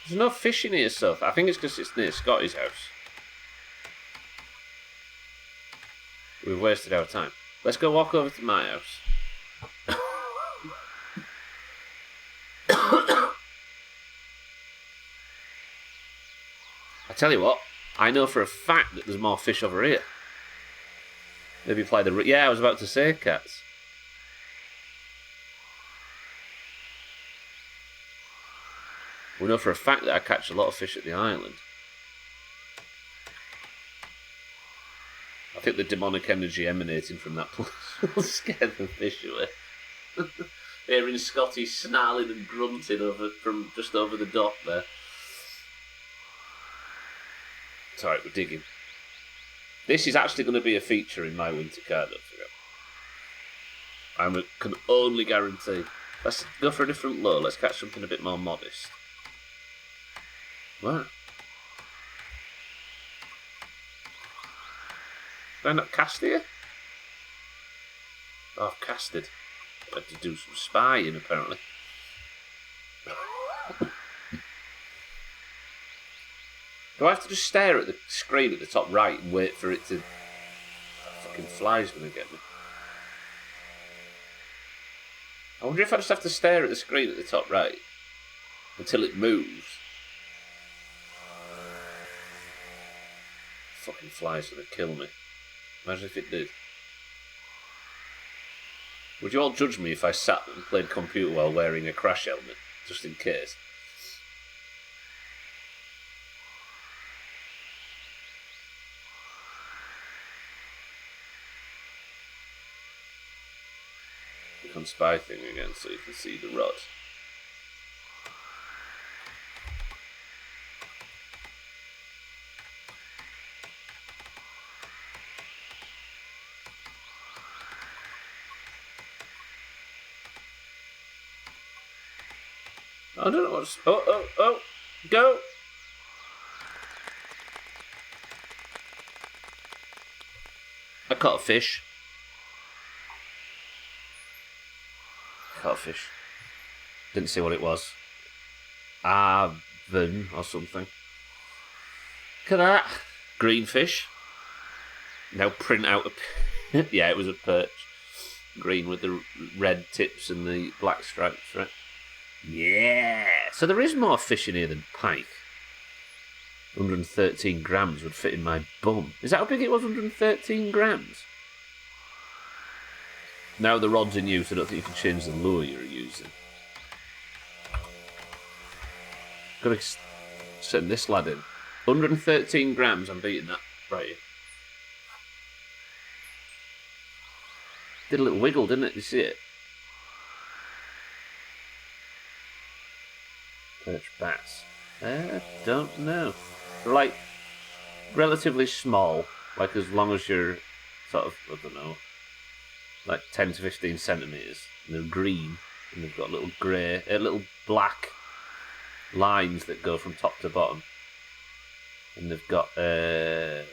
There's no fish in here, so I think it's because it's near Scotty's house. We've wasted our time. Let's go walk over to my house. I tell you what, I know for a fact that there's more fish over here. Maybe apply the... Yeah, I was about to say cats. We know for a fact that I catch a lot of fish at the island. I think the demonic energy emanating from that place will scare the fish away. Hearing Scotty snarling and grunting from just over the dock there. It's alright, we're digging. This is actually going to be a feature in my winter car, don't forget. I can only guarantee. Let's go for a different low. Let's catch something a bit more modest. What? Did I not cast here? Oh, I've casted. I had to do some spying, apparently. Do I have to just stare at the screen at the top right and wait for it to... That fucking fly's going to get me. I wonder if I just have to stare at the screen at the top right until it moves. Fucking fly's going to kill me. Imagine if it did. Would you all judge me if I sat and played computer while wearing a crash helmet, just in case? Click on spy thing again so you can see the rod. I don't know what's... Oh, go! I caught a fish. Caught a fish. Didn't see what it was. Avon or something. Look at that. Green fish. Now print out a... Yeah, it was a perch. Green with the red tips and the black stripes, right? Yeah! So there is more fish in here than pike. 113 grams would fit in my bum. Is that how big it was, 113 grams? Now the rod's in use, I don't think you can change the lure you're using. Gotta send this lad in. 113 grams, I'm beating that. Right here. Did a little wiggle, didn't it? You see it? Perch bass. Don't know. They're like relatively small, like as long as you're sort of, I don't know, like 10 to 15 centimetres. And they're green, and they've got little grey, little black lines that go from top to bottom. And they've got, are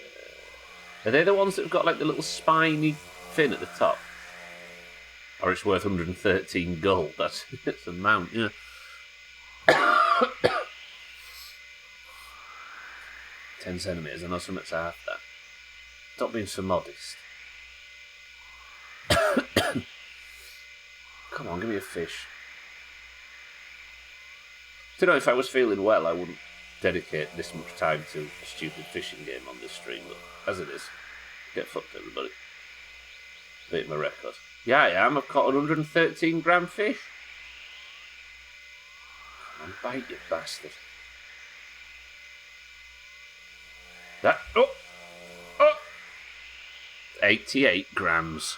they the ones that have got like the little spiny fin at the top? Or it's worth 113 gold, that's the amount, yeah. 10 centimetres, I know something's half that. Stop being so modest. Come on, give me a fish. Do you know, if I was feeling well, I wouldn't dedicate this much time to a stupid fishing game on this stream, but as it is, get fucked, everybody. Beat my record. Yeah, I am. I've caught a 113 gram fish. Come on, bite, you bastard. That, 88 grams.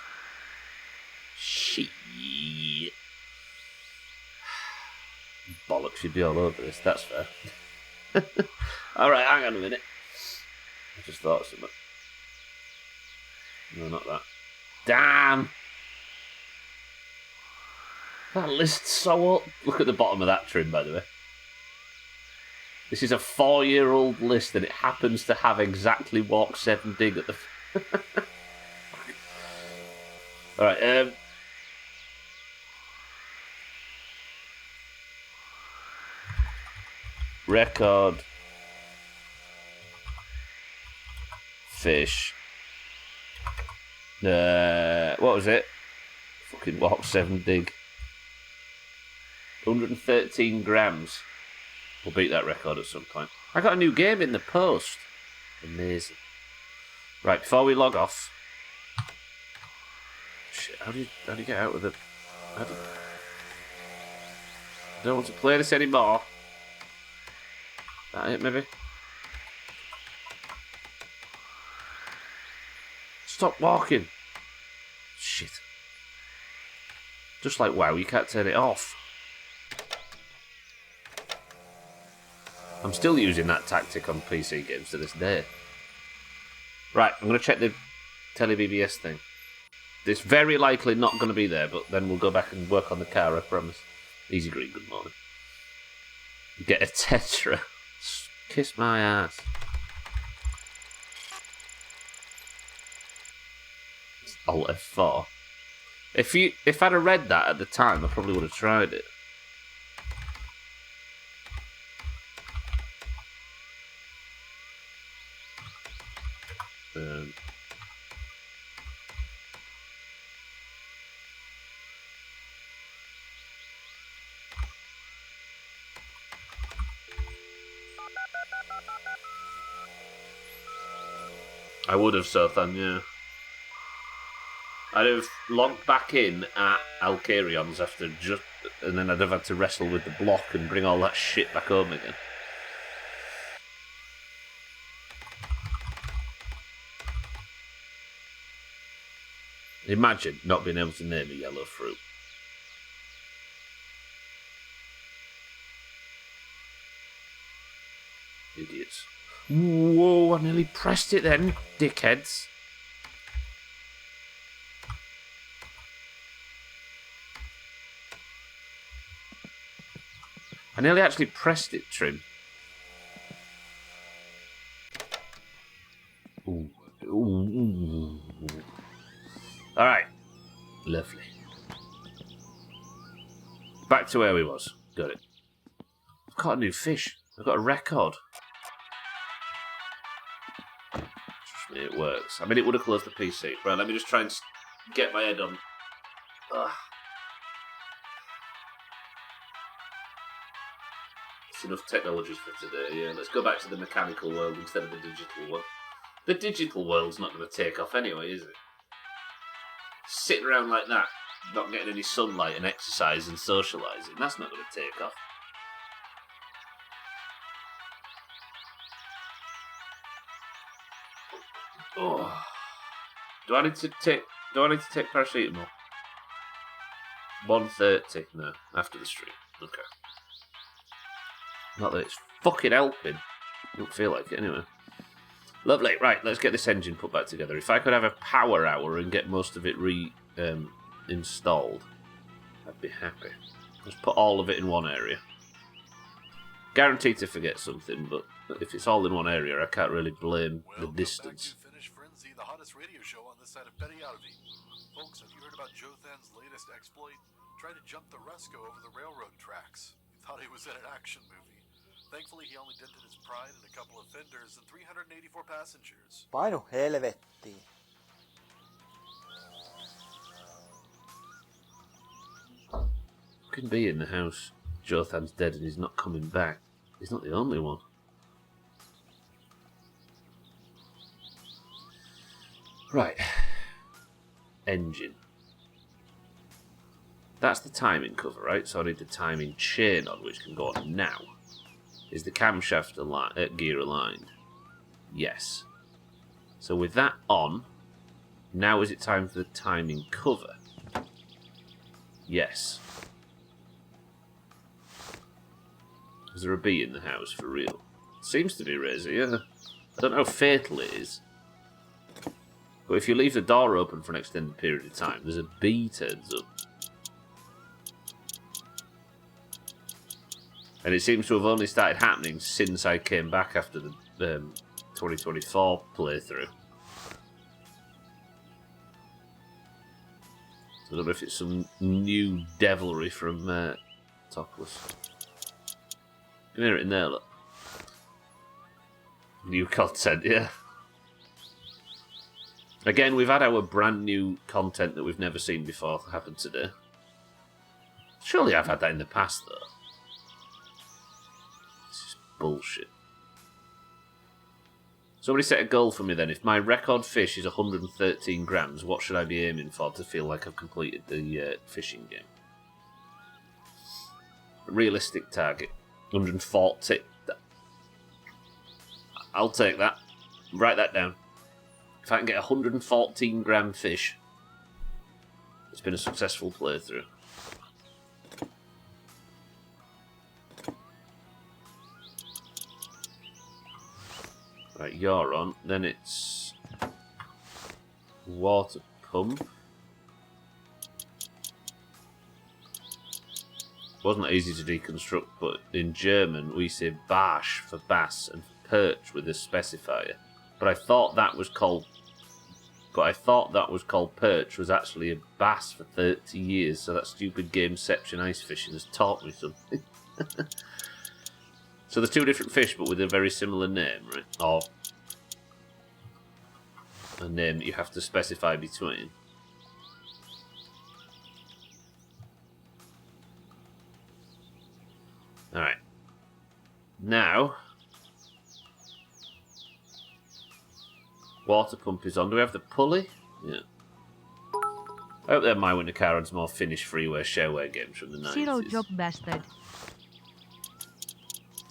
Shit. Bollocks, you'd be all over this, that's fair. Alright, hang on a minute. I just thought of something. No, not that. Damn! That list's so up. Look at the bottom of that trim, by the way. This is a 4-year-old list, and it happens to have exactly walk 7 dig at the... Alright, record fish. What was it? Fucking walk 7 dig. 113 grams. We'll beat that record at some point. I got a new game in the post. Amazing. Right, before we log off. Shit, how do you get out of the... I don't want to play this anymore. That it, maybe? Stop walking. Shit. Just like WoW, you can't turn it off. I'm still using that tactic on PC games to this day. Right, I'm going to check the tele-BBS thing. It's very likely not going to be there, but then we'll go back and work on the car, I promise. Easy Green, good morning. Get a Tetra. Kiss my ass. Alt F4. If I'd have read that at the time, I probably would have tried it. I would have, Sothan, yeah. I'd have logged back in at Alcarion's after and then I'd have had to wrestle with the block and bring all that shit back home again. Imagine not being able to name a yellow fruit. Idiots. Whoa, I nearly pressed it then, dickheads. I nearly actually pressed it, Trim. Ooh. Ooh. Alright. Lovely. Back to where we was. Got it. I've got a new fish. I've got a record. Trust me, it works. I mean, it would have closed the PC. Right, let me just try and get my head on. Ugh. It's enough technologies for today, yeah. Let's go back to the mechanical world instead of the digital one. The digital world's not going to take off anyway, is it? Sitting around like that, not getting any sunlight and exercise and socialising, that's not going to take off. Oh. Do I need to take paracetamol? 1:30? No, after the stream. Okay. Not that it's fucking helping. Don't feel like it anyway. Lovely. Right, let's get this engine put back together. If I could have a power hour and get most of it installed, I'd be happy. Just put all of it in one area. Guaranteed to forget something, but if it's all in one area, I can't really blame the distance. Finish Frenzy, the hottest radio show on this side of Petty-Outy. Folks, have you heard about Jothan's latest exploit? Tried to jump the Resco over the railroad tracks. He thought he was in an action movie. Thankfully, he only dented his pride and a couple of fenders and 384 passengers. Painu helvettiin. Couldn't be in the house. Jothan's dead and he's not coming back. He's not the only one. Right. Engine. That's the timing cover, right? So I need the timing chain on, which can go on now. Is the camshaft gear aligned? Yes. So with that on, now is it time for the timing cover? Yes. Is there a bee in the house for real? Seems to be, Razor, yeah. I don't know how fatal it is. But if you leave the door open for an extended period of time, there's a bee turns up. And it seems to have only started happening since I came back after the 2024 playthrough. So I don't know if it's some new devilry from Topless. You can hear it in there, look. New content, yeah. Again, we've had our brand new content that we've never seen before happen today. Surely I've had that in the past, though. Bullshit. Somebody set a goal for me then. If my record fish is 113 grams, what should I be aiming for to feel like I've completed the fishing game? A realistic target. 140. I'll take that. Write that down. If I can get 114 gram fish, it's been a successful playthrough. Right, you're on. Then it's water pump. Wasn't easy to deconstruct, but in German we say Barsch for bass and for perch with a specifier. But I thought that was called perch was actually a bass for 30 years. So that stupid gameception ice fishing has taught me something. So they're two different fish, but with a very similar name, right? Or a name that you have to specify between. Alright. Now, water pump is on. Do we have the pulley? Yeah. I hope that My Winter Car runs more Finnish freeware shareware games from the 90s. Zero job bastard.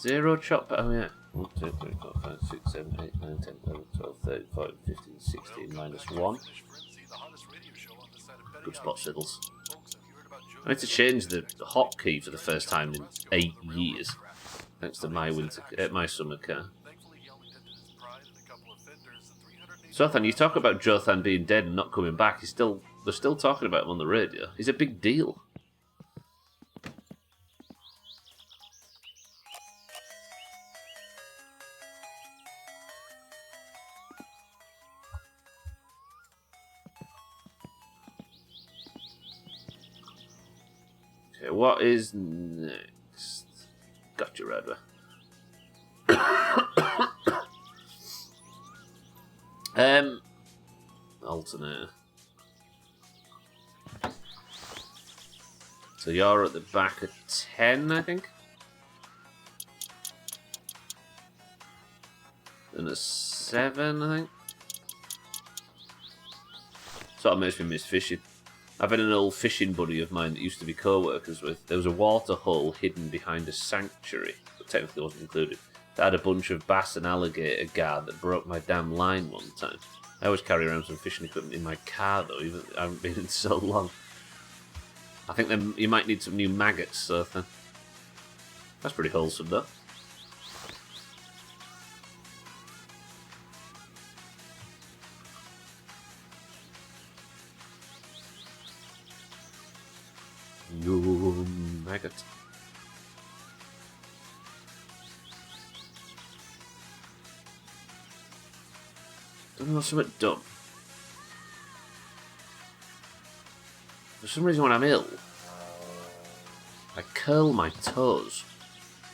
Zero chop. Oh, yeah. 1, 2, 3, 4, 5, 6, 7, 8, 9, 10, 11, 12, 13, 14, 15, 16, minus 1. Good spot, Fiddles. I need to change the hotkey for the first time in 8 years. Thanks to My Summer Car. Zothan, you talk about Jothan being dead and not coming back. They're still talking about him on the radio. He's a big deal. Okay, what is next? Gotcha, Radwa. Alternator. So you're at the back of 10, I think. And a 7, I think. Sort of makes me miss fishing. I've had an old fishing buddy of mine that used to be co-workers with. There was a water hole hidden behind a sanctuary, but technically wasn't included. That had a bunch of bass and alligator guard that broke my damn line one time. I always carry around some fishing equipment in my car though, even I haven't been in so long. I think then you might need some new maggots, so then. That's pretty wholesome though. New maggot. Don't know what's something dumb. For some reason when I'm ill, I curl my toes.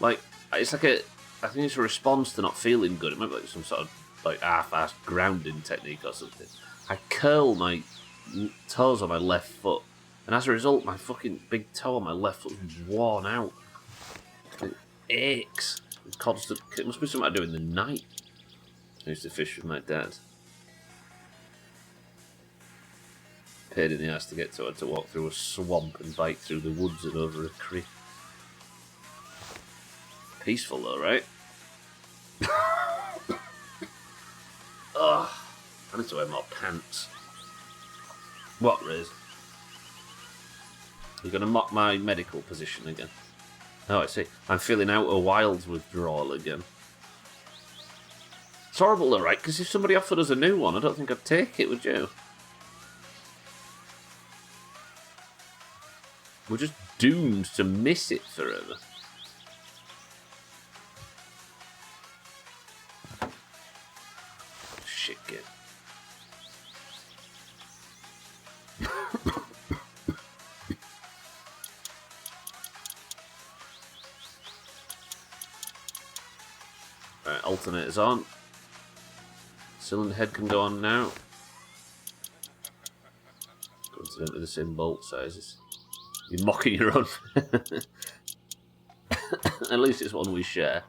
Like, it's like I think it's a response to not feeling good. It might be like some sort of like half-assed grounding technique or something. I curl my toes on my left foot. And as a result, my fucking big toe on my left foot is worn out. It aches. It's constant. It must be something I do in the night. I used to fish with my dad. Pain in the ass to get to. I had to walk through a swamp and bike through the woods and over a creek. Peaceful though, right? Ugh. I need to wear more pants. What, Riz? You're going to mock my medical position again. Oh, I see. I'm feeling Outer Wilds withdrawal again. It's horrible though, right? Because if somebody offered us a new one, I don't think I'd take it, would you? We're just doomed to miss it forever. Shit, kid. Right, alternators on. Cylinder head can go on now. Coincidentally, the same bolt sizes. You're mocking your own. At least it's one we share.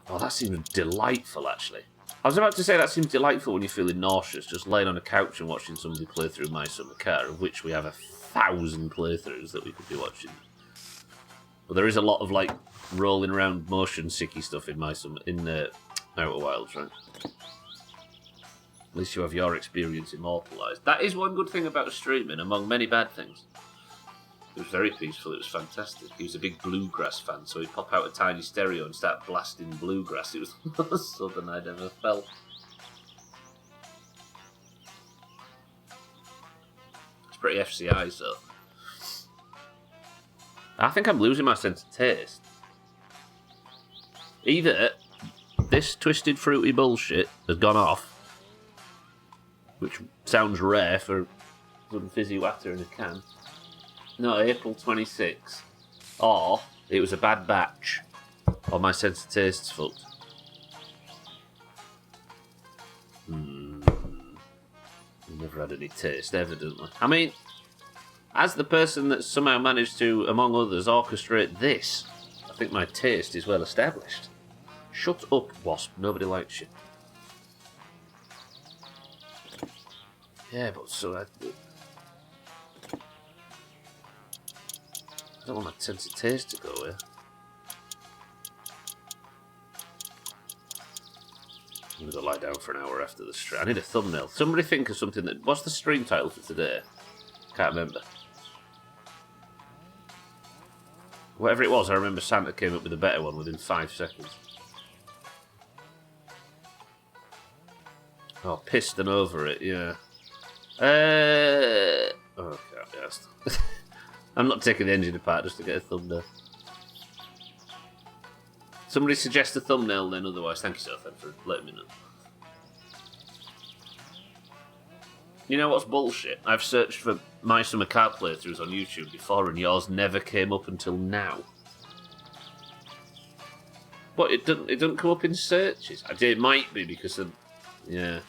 Oh, that seems delightful, actually. I was about to say that seems delightful when you're feeling nauseous, just laying on a couch and watching somebody play through My Summer Car, of which we have 1,000 playthroughs that we could be watching. But there is a lot of like rolling around motion sicky stuff in Outer Wilds, right? At least you have your experience immortalised. That is one good thing about streaming, among many bad things. It was very peaceful, it was fantastic. He was a big bluegrass fan, so he'd pop out a tiny stereo and start blasting bluegrass. It was the most southern I'd ever felt. It's pretty FCI, so. I think I'm losing my sense of taste. Either this twisted fruity bullshit has gone off, which sounds rare for good fizzy water in a can. No, April 26. Or it was a bad batch. Or my sense of taste's fucked. Never had any taste, evidently. I mean, as the person that somehow managed to, among others, orchestrate this, I think my taste is well established. Shut up, Wasp. Nobody likes you. Yeah, but so I don't want my sense of taste to go here. I'm gonna go lie down for an hour after the stream. I need a thumbnail. Somebody think of something that. What's the stream title for today? Can't remember. Whatever it was, I remember Santa came up with a better one within 5 seconds. Oh, Piston over it, yeah. Oh, can't be asked. I'm not taking the engine apart just to get a thumbnail. Somebody suggest a thumbnail then, otherwise thank you, Sophen, for letting me know. You know what's bullshit? I've searched for my summer car playthroughs on YouTube before and yours never came up until now. But it doesn't come up in searches. It might be because of... Yeah.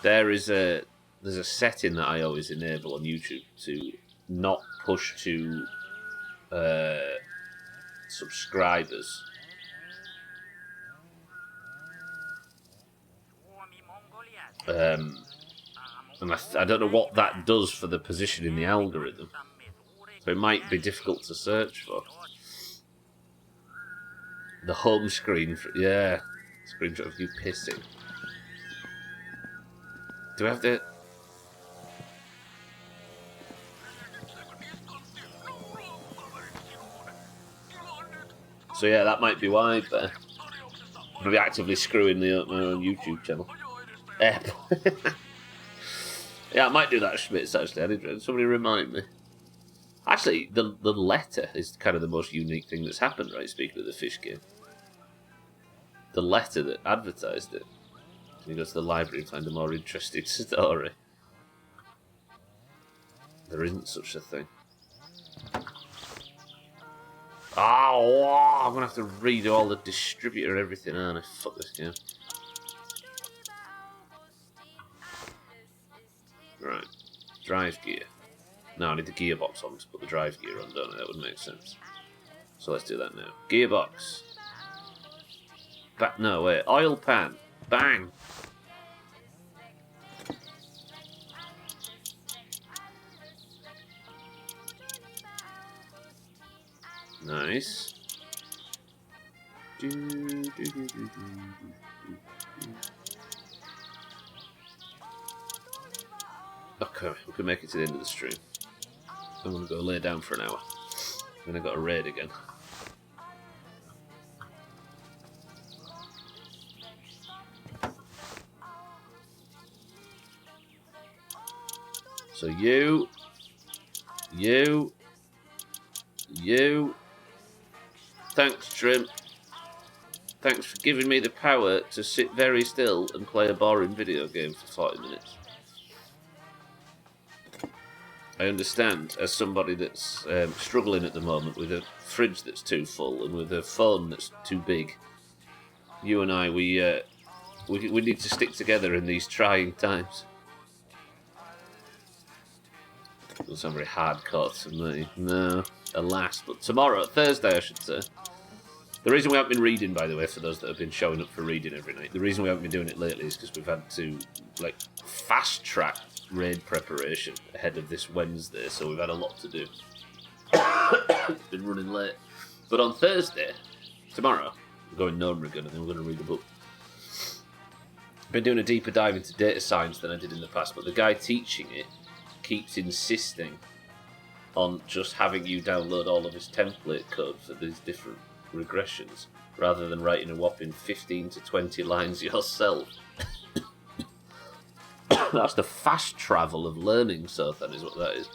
There's a setting that I always enable on YouTube to not push to subscribers. And I don't know what that does for the position in the algorithm. So it might be difficult to search for. The home screen, yeah. Screenshot of you pissing. Do I have to... So yeah, that might be why, but I'm going to be actively screwing my own YouTube channel. Yeah, I might do that Schmitz, actually. I need somebody remind me. Actually, the letter is kind of the most unique thing that's happened, right, speaking of the fish game. The letter that advertised it. You go to the library and find a more interesting story. There isn't such a thing. Oh, I'm going to have to redo all the distributor and everything, aren't I? Fuck this game. Right. Drive gear. No, I need the gearbox on to put the drive gear on, don't I? That would make sense. So let's do that now. Gearbox. No, wait. Oil pan. Bang. Nice. Okay, we can make it to the end of the stream. I'm going to go lay down for an hour. Then I've got a raid again. So you, thanks Trim, thanks for giving me the power to sit very still and play a boring video game for 40 minutes. I understand, as somebody that's struggling at the moment with a fridge that's too full and with a phone that's too big, you and I, we need to stick together in these trying times. Doesn't sound very hardcore to me. No, alas. But tomorrow, Thursday I should say. The reason we haven't been reading, by the way, for those that have been showing up for reading every night, the reason we haven't been doing it lately is because we've had to, like, fast-track raid preparation ahead of this Wednesday, so we've had a lot to do. It's been running late. But on Thursday, tomorrow, we're going Noma again, and then we're going to read the book. I've been doing a deeper dive into data science than I did in the past, but the guy teaching it keeps insisting on just having you download all of his template code for these different regressions, rather than writing a whopping 15 to 20 lines yourself. That's the fast travel of learning, Sothan, is what that is.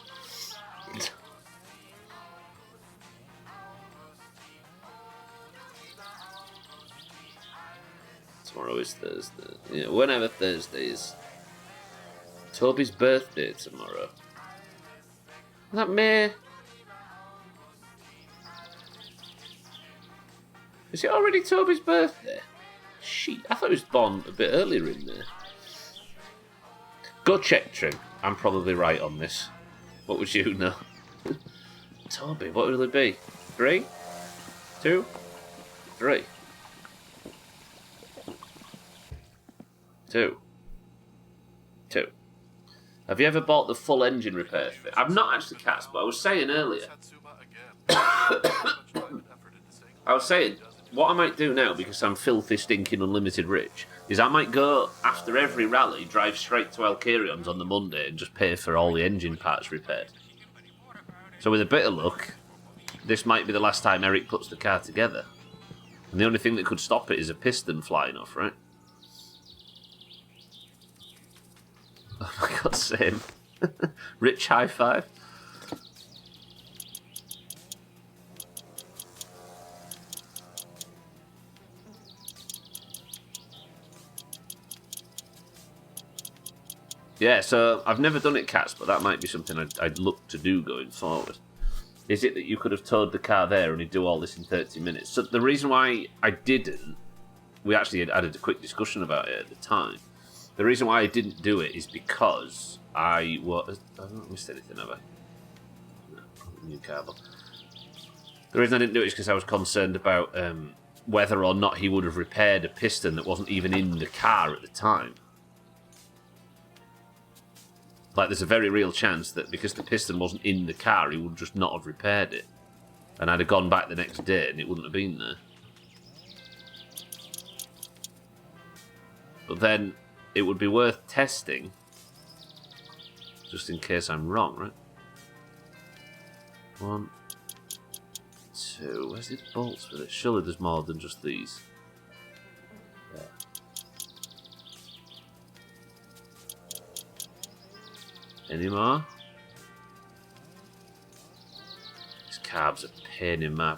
Tomorrow is Thursday. Yeah, whenever Thursday is. Toby's birthday tomorrow. Is that May? Is it already Toby's birthday? Shit, I thought he was born a bit earlier in there. Go check, Trim. I'm probably right on this. What would you know? Toby, what will it be? 3? 2? 3? 2. Have you ever bought the full engine repair thing? I've not actually, Cass, but I was saying earlier. I was saying, what I might do now, because I'm filthy, stinking, unlimited rich, is I might go after every rally, drive straight to Alcarion's on the Monday and just pay for all the engine parts repaired. So with a bit of luck, this might be the last time Eric puts the car together. And the only thing that could stop it is a piston flying off, right? Oh my god, same. Rich high five. Yeah, so I've never done it, Cats, but that might be something I'd look to do going forward. Is it that you could have towed the car there and he'd do all this in 30 minutes? So the reason why I didn't, we actually had a quick discussion about it at the time. The reason why I didn't do it is because I haven't missed anything, have I? No, new cable. The reason I didn't do it is because I was concerned about whether or not he would have repaired a piston that wasn't even in the car at the time. Like, there's a very real chance that because the piston wasn't in the car, he would just not have repaired it. And I'd have gone back the next day and it wouldn't have been there. But then it would be worth testing, just in case I'm wrong, right? 1, 2. Where's the bolts for this? Surely there's more than just these. Yeah. Any more? This carb's a pain in my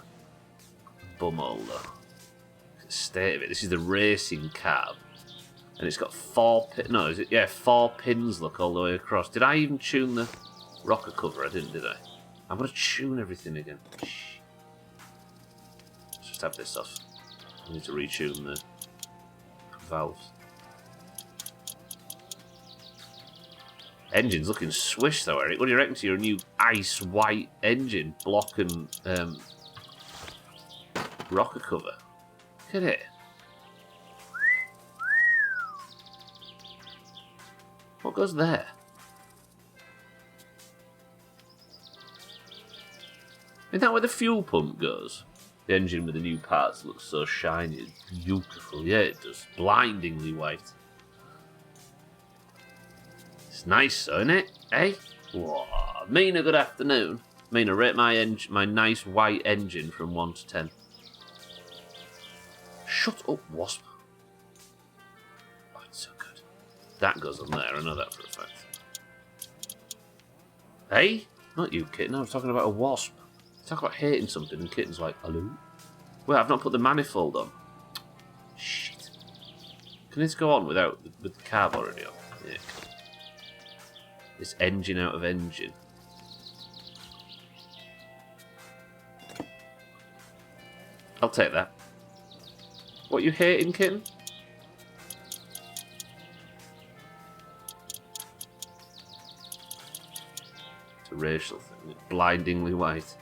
bumhole, though. The state of it. This is the racing carb. And it's got 4 pins. No, is it? Yeah, 4 pins, look, all the way across. Did I even tune the rocker cover? I didn't, did I? I'm going to tune everything again. Let's just have this off. I need to retune the valves. Engine's looking swish, though, Eric. What do you reckon to your new ice white engine? Block and rocker cover. Look at it. What goes there? Isn't that where the fuel pump goes? The engine with the new parts looks so shiny and beautiful. Yeah, it does. Blindingly white. It's nice, though, isn't it? Eh? Whoa. Mina, good afternoon. Mina, rate my nice white engine from 1 to 10. Shut up, Wasp. Oh, it's so good. That goes on there, I know that for a fact. Hey? Not you, Kitten. I was talking about a wasp. Talk about hating something, and Kitten's like, hello? Well, I've not put the manifold on. Shit. Can this go on with the carb already on? Yeah. This engine out of engine. I'll take that. What, you hating, Kitten? It's a racial thing. It's blindingly white.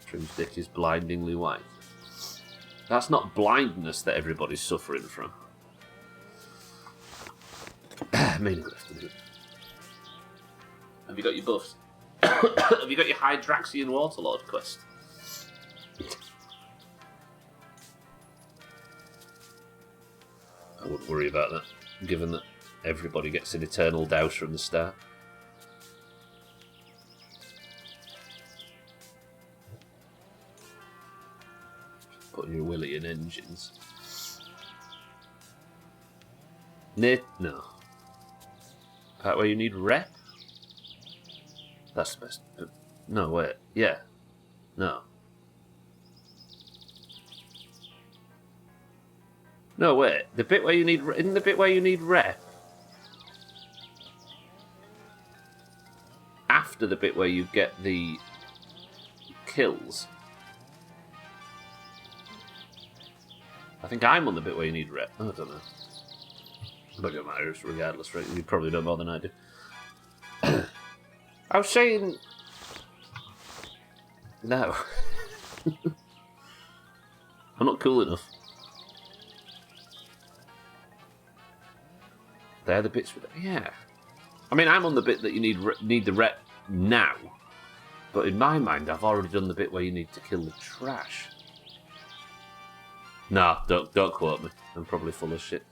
Trim's dick is blindingly white. That's not blindness that everybody's suffering from. Good afternoon. Have you got your buffs? Have you got your Hydraxian Waterlord quest? I wouldn't worry about that, given that everybody gets an Eternal Douse from the start. Putting your willy in engines. No. That where you need rep? That's the best. No, wait. Yeah. No. No, wait. The bit where you need... Isn't the bit where you need rep? After the bit where you get the kills. I think I'm on the bit where you need rep. Oh, I don't know. But it doesn't matter, regardless, right? You probably know more than I do. I was saying... No. I'm not cool enough. They're the bits with... Yeah. I mean, I'm on the bit that you need the rep now. But in my mind, I've already done the bit where you need to kill the trash. Nah, don't quote me. I'm probably full of shit.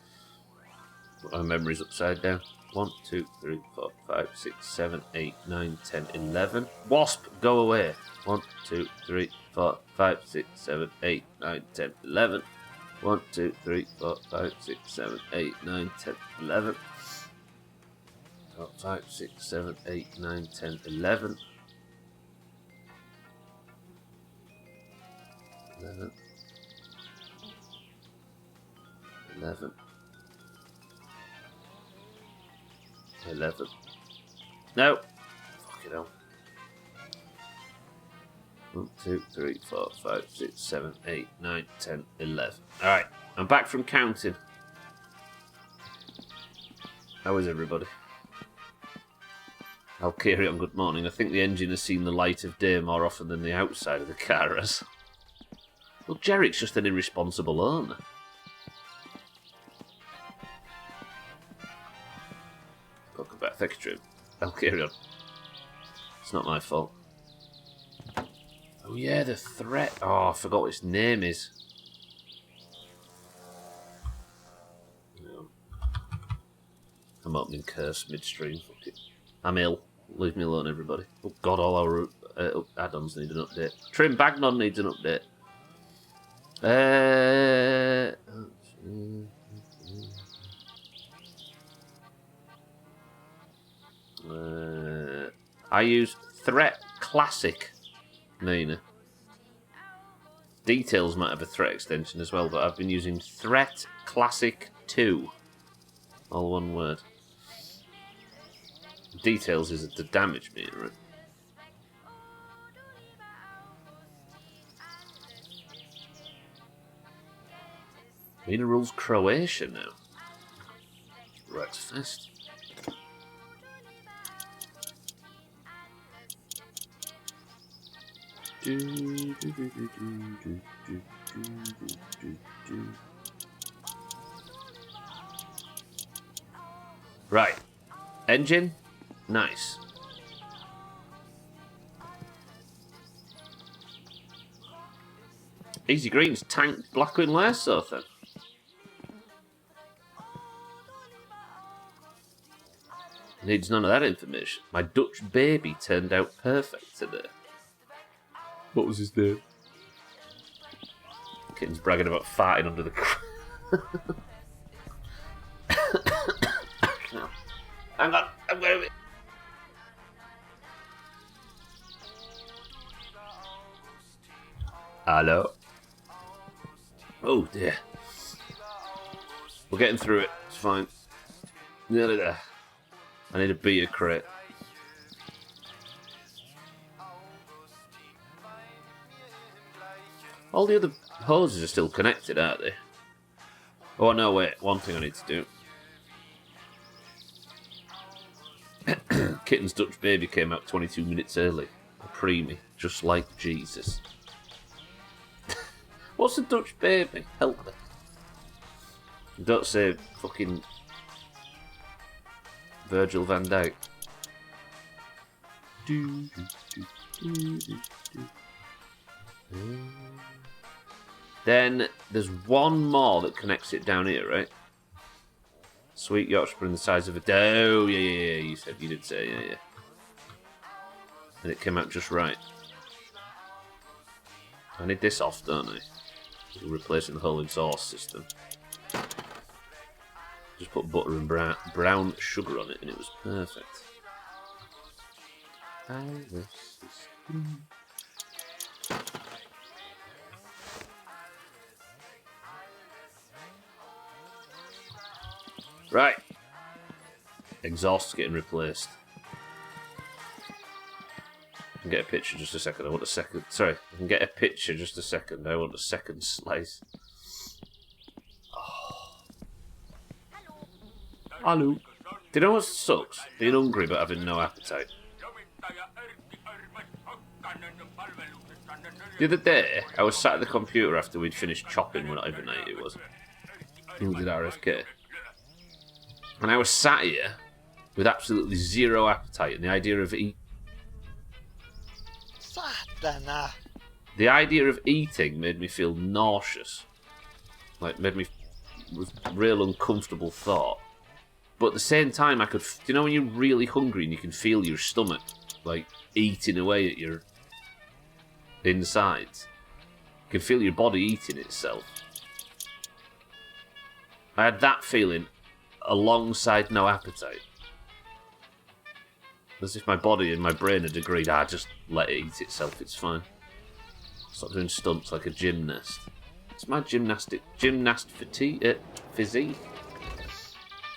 My memory's upside down. 1, 2, 3, 4, 5, 6, 7, 8, 9, 10, 11. Wasp, go away. 1, 2, 3, 4, 5, 6, 7, 8, 9, 10, 11. 1, 2, 3, 4, 5, 6, 7, 8, 9, 10, 11. 4, 5, 6, 7, 8, 9, 10, 11. 11. 11. 11. No. Fucking hell. 1, 2, 3, 4, 5, 6, 7, 8, 9, 10, 11. Alright, I'm back from counting. How is everybody? Alkirion, good morning. I think the engine has seen the light of day more often than the outside of the car has. Well, Jerrick's just an irresponsible owner. Welcome back. Thank you, Drew. Alkirion. It's not my fault. Oh yeah, the threat. Oh, I forgot what its name is. No. I'm opening curse midstream. Fuck it. I'm ill. Leave me alone, everybody. Oh god, all our add-ons need an update. Trim Bagnon needs an update. I use Threat Classic, Nina. Details might have a threat extension as well, but I've been using Threat Classic 2. All one word. Details is the damage meter, right? Mina rules Croatia now. Right fast. Right. Engine. Nice. Easy Green's tanked Blackwing Lairsoth then. Needs none of that information. My Dutch baby turned out perfect today. What was his name? Kitten's bragging about farting under the... Hang on, I'm going to... Hello? Oh dear. We're getting through it, it's fine. Nearly there. I need a beer crate. All the other hoses are still connected, aren't they? Oh no, wait, one thing I need to do. Kitten's Dutch baby came out 22 minutes early. A preemie, just like Jesus. What's a Dutch baby? Help me. Don't say fucking Virgil van Dijk. Then there's one more that connects it down here, right? Sweet Yorkshire in the size of a dough. Yeah. You did say, yeah. And it came out just right. I need this off, don't I? We're replacing the whole exhaust system. Just put butter and brown sugar on it, and it was perfect. Right. Exhaust's getting replaced. I can get a picture just a second. I want a second. Sorry, I can get a picture just a second. I want a second slice. Oh. Hello. Do you know what sucks? Being hungry but having no appetite. The other day, I was sat at the computer after we'd finished chopping whatever night it was. We did RFK. And I was sat here with absolutely zero appetite, and the idea of Saatana! The idea of eating made me feel nauseous. Like, made me with real uncomfortable thought. But at the same time, I could... Do you know when you're really hungry and you can feel your stomach, like, eating away at your insides? You can feel your body eating itself. I had that feeling alongside no appetite. As if my body and my brain had agreed, just let it eat itself, it's fine. Stop doing stunts like a gymnast. It's my gymnast physique.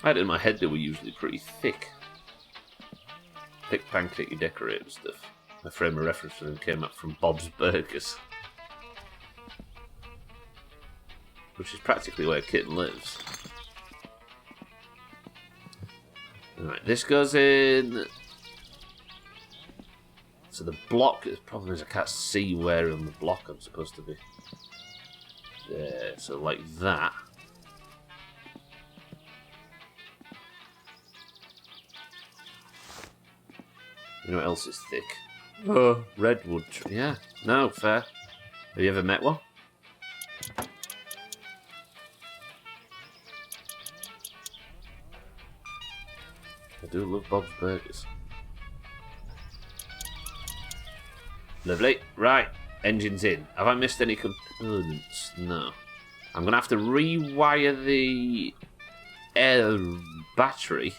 I had it in my head they were usually pretty thick. Thick pancakey decorated stuff. My frame of reference for them came up from Bob's Burgers. Which is practically where Kitten lives. Alright, this goes in. So the block, the problem is I can't see where on the block I'm supposed to be. There, so like that. You know what else is thick? Oh, redwood tree. Yeah, no, fair. Have you ever met one? I do love Bob's Burgers. Lovely. Right, engine's in. Have I missed any components? No. I'm going to have to rewire the air battery.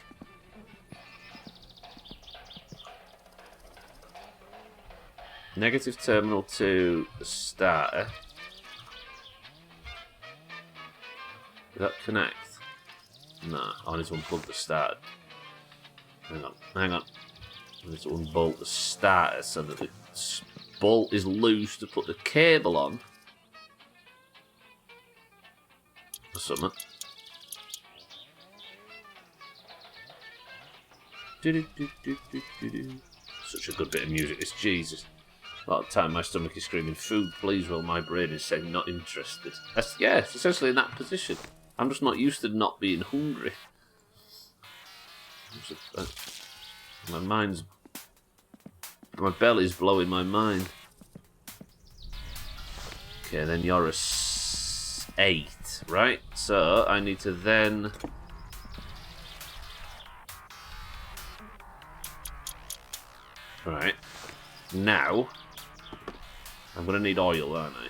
Negative terminal to the starter. Did that connect? No, I need to unplug the starter. Hang on. I need to unbolt the starter so that the bolt is loose to put the cable on. Or something. Such a good bit of music, this, Jesus. A lot of time my stomach is screaming, food please, while my brain is saying not interested. Yeah, it's essentially in that position. I'm just not used to not being hungry. My belly's blowing my mind. Okay, then you're a 8, right? So I need to then... Right. Now, I'm going to need oil, aren't I?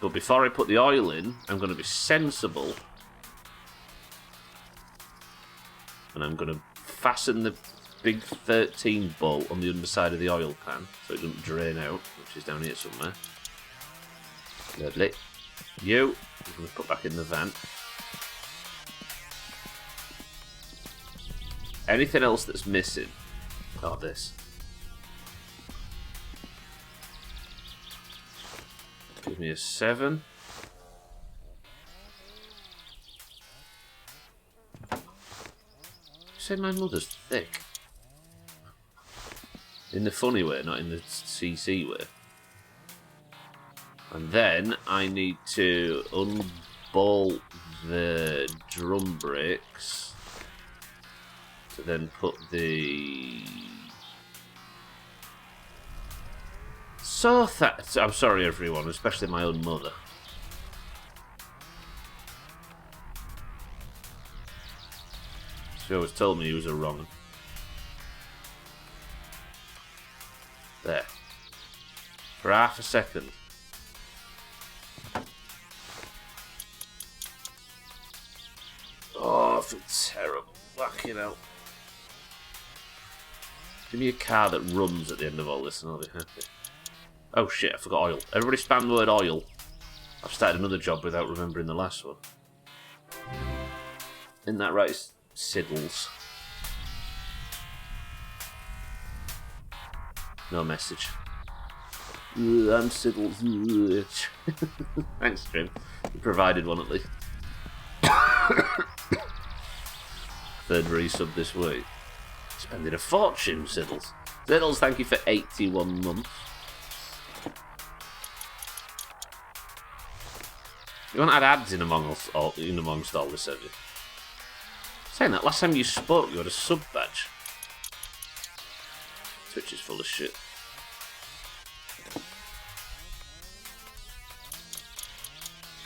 But before I put the oil in, I'm going to be sensible. And I'm going to fasten the big 13 bolt on the underside of the oil pan so it doesn't drain out, which is down here somewhere. Lovely. You, I'm going to put back in the van. Anything else that's missing? Oh, this. Give me a 7. You said my mother's thick. In the funny way, not in the CC way. And then I need to unbolt the drum brakes to then put the So I'm sorry, everyone, especially my own mother. She always told me he was a wrong 'un. There. For half a second. Oh, I feel terrible. Fucking hell. Give me a car that runs at the end of all this and I'll be happy. Oh shit, I forgot oil. Everybody spam the word oil. I've started another job without remembering the last one. Isn't that right, Siddles? No message. I'm Siddles. Thanks, Jim. You provided one at least. Third resub this week. Spending a fortune, Siddles. Siddles, thank you for 81 months. You haven't had ads in amongst all this, have you? Saying that, last time you spoke, you had a sub badge. Twitch is full of shit.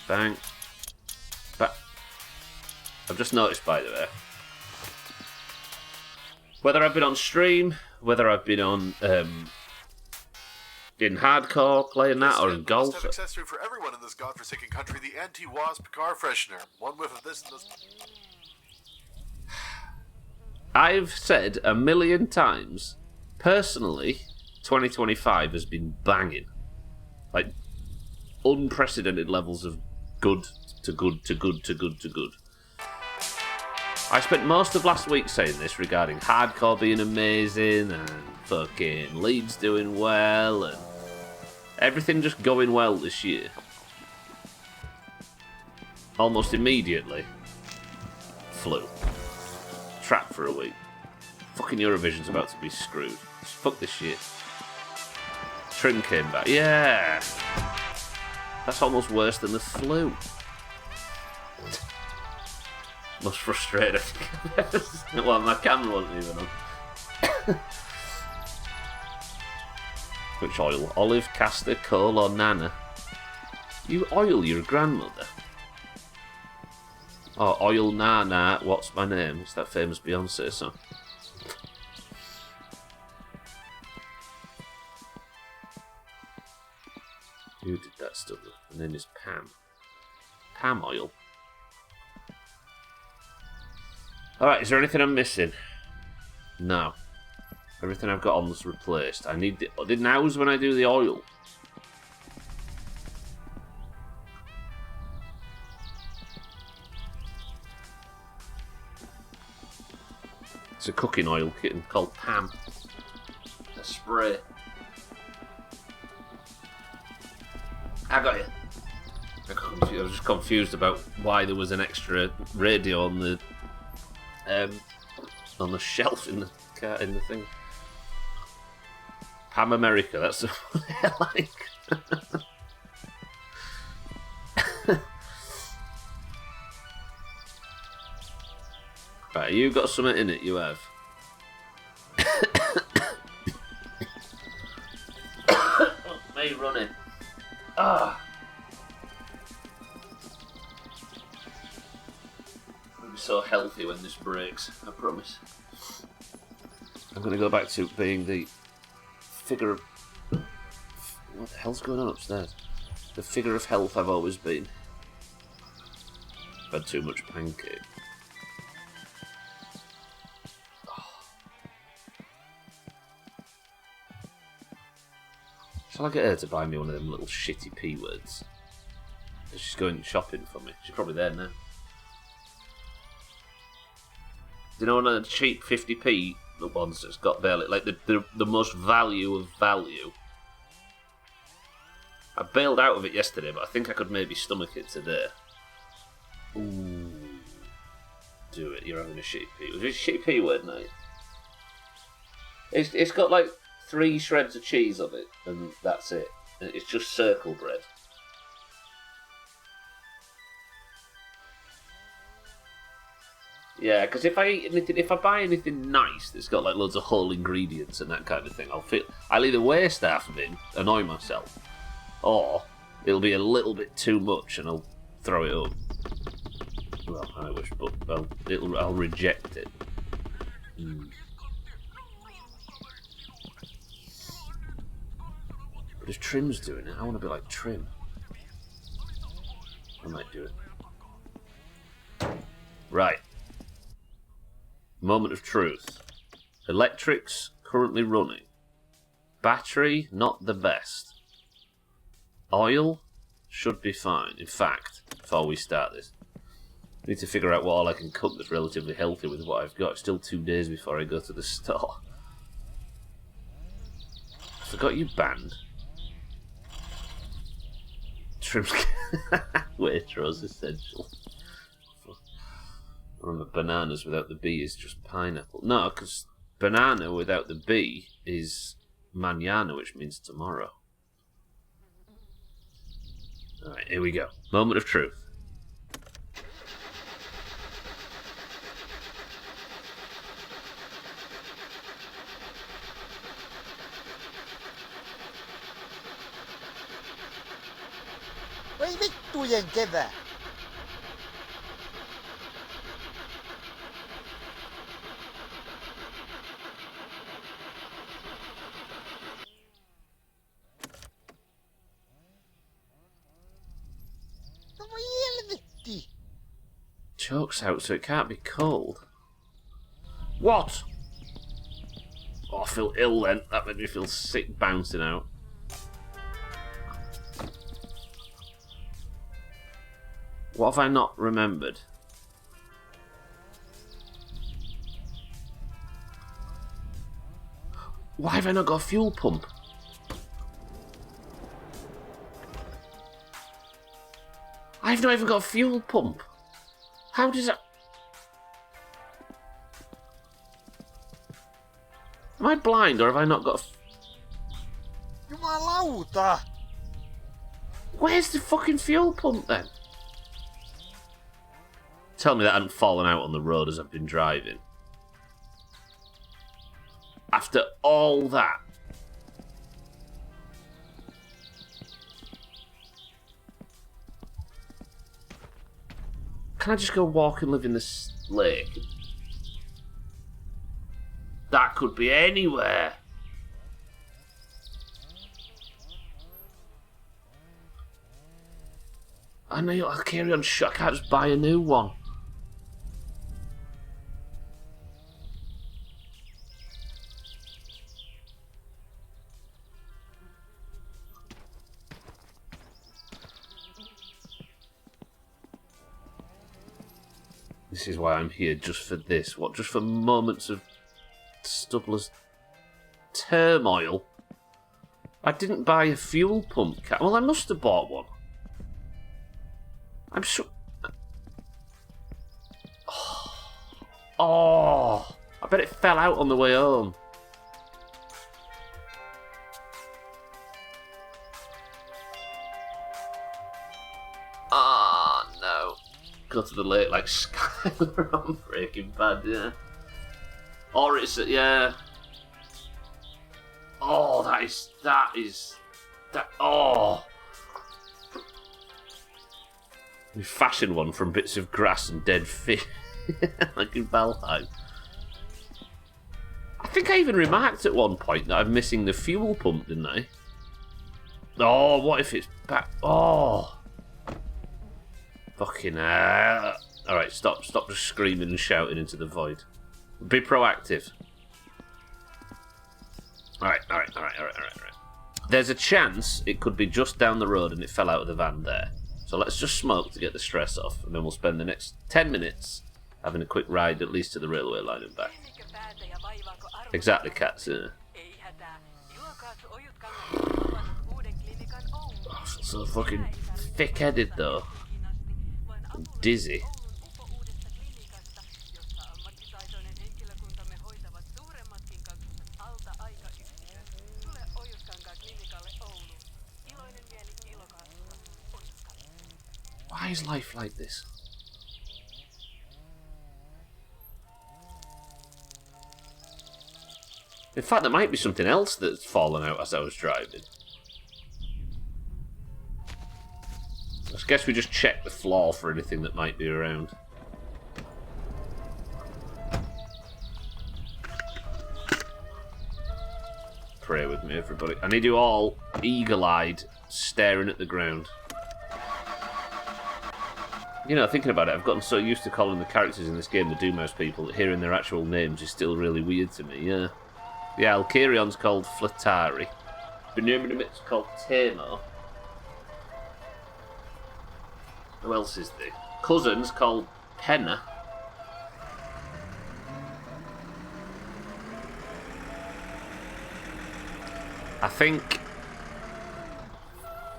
Bang. But I've just noticed, by the way, whether I've been on stream, whether I've been on in hardcore playing that or in golf. Must have accessory for everyone in this godforsaken country, the anti-wasp car freshener. One whiff of this and this. I've said a million times, personally, 2025 has been banging. Like, unprecedented levels of good to good to good to good to good. I spent most of last week saying this regarding hardcore being amazing and fucking Leeds doing well and everything just going well this year. Almost immediately, flu. Trapped for a week. Fucking Eurovision's about to be screwed. Fuck this shit. Trim came back. Yeah! That's almost worse than the flu. Most frustrated I think I've ever seen. Well, my camera wasn't even on. Which oil? Olive, castor, coal or nana? You oil your grandmother? Oh, oil nana, what's my name? It's that famous Beyonce song. Who did that stuff? Her name is Pam. Pam oil. Alright, is there anything I'm missing? No. Everything I've got on was replaced. I need the now's when I do the oil. It's a cooking oil kitten called Pam. A spray. I got you. I was just confused about why there was an extra radio on the shelf in the thing. Pam America, that's what I like. Right, you got something in it, you have. Me running. Ah. I'll be so healthy when this breaks, I promise. I'm going to go back to being the figure of... What the hell's going on upstairs? The figure of health I've always been. I've had too much pancake. Shall I get her to buy me one of them little shitty P words? She's going shopping for me. She's probably there now. Do you know one of the cheap 50p ones that's got barely, like the most value of value? I bailed out of it yesterday, but I think I could maybe stomach it today. Ooh. Do it, you're having a shitty P. Was it a shitty P word night? It's got like 3 shreds of cheese on it, and that's it. It's just circle bread. Yeah, because if I buy anything nice that's got like loads of whole ingredients and that kind of thing, I'll either waste half of it, annoy myself, or it'll be a little bit too much and I'll throw it up. Well, I wish, but I'll reject it. But if Trim's doing it, I want to be like Trim. I might do it. Right. Moment of truth. Electrics currently running. Battery not the best. Oil should be fine. In fact, before we start this, I need to figure out what all I can cook that's relatively healthy with what I've got. It's still 2 days before I go to the store. I forgot you banned. Trim's Waitrose essential. Remember, bananas without the B is just pineapple. No, because banana without the B is mañana, which means tomorrow. Alright, here we go. Moment of truth. Voi vittujen kevää. No voi helvetti. Choke's out, so it can't be cold. What? Oh, I feel ill then. That made me feel sick bouncing out. What have I not remembered? Why have I not got a fuel pump? I've not even got a fuel pump. How does that... Am I blind or have I not got a... Jumalauta. Where's the fucking fuel pump then? Tell me that hadn't fallen out on the road as I've been driving. After all that. Can I just go walk and live in this lake? That could be anywhere. I know I'll carry on. I can't just buy a new one. This is why I'm here, just for this. What, just for moments of Stubbler's turmoil? I didn't buy a fuel pump. Well, I must have bought one. I'm sure... Oh, I bet it fell out on the way home. Ah, no. Go to the lake like Skyler on Breaking Bad, yeah. Or it's, yeah. Oh, oh. We fashion one from bits of grass and dead fish, like in Valheim. I think I even remarked at one point that I'm missing the fuel pump, didn't I? Oh, what if it's back? Oh. Fucking hell. Alright, stop just screaming and shouting into the void. Be proactive. Alright. There's a chance it could be just down the road and it fell out of the van there. So let's just smoke to get the stress off, and then we'll spend the next 10 minutes having a quick ride at least to the railway line and back. Exactly, cats, yeah. Oh, I feel so fucking thick-headed though. I'm dizzy. Why is life like this? In fact, there might be something else that's fallen out as I was driving. I guess we just check the floor for anything that might be around. Pray with me, everybody. I need you all eagle-eyed, staring at the ground. You know, thinking about it, I've gotten so used to calling the characters in this game the Doomhaus people that hearing their actual names is still really weird to me, yeah. Yeah, Alcarion's called Flatari. Benuminim's called Tamar. Who else is there? Cousin's called Penna. I think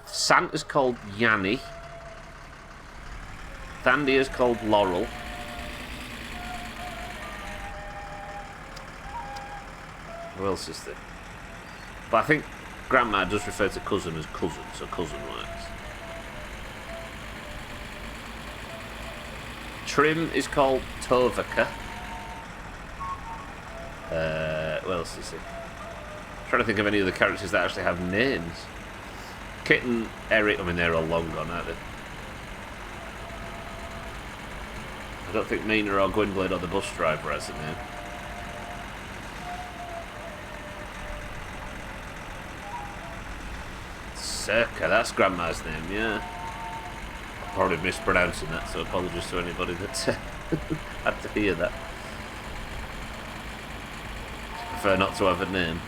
Santa's called Yanni. Thandia's called Laurel. Who else is there? But I think Grandma does refer to cousin as cousin, so cousin works. Trim is called Tovaka. What else is there? I'm trying to think of any other characters that actually have names. Kitten, Eric, I mean they're all long gone, aren't they? I don't think Mina or Gwynblade or the bus driver has a name. Circa, that's Grandma's name, yeah. I'm probably mispronouncing that, so apologies to anybody that had to hear that. Prefer not to have a name.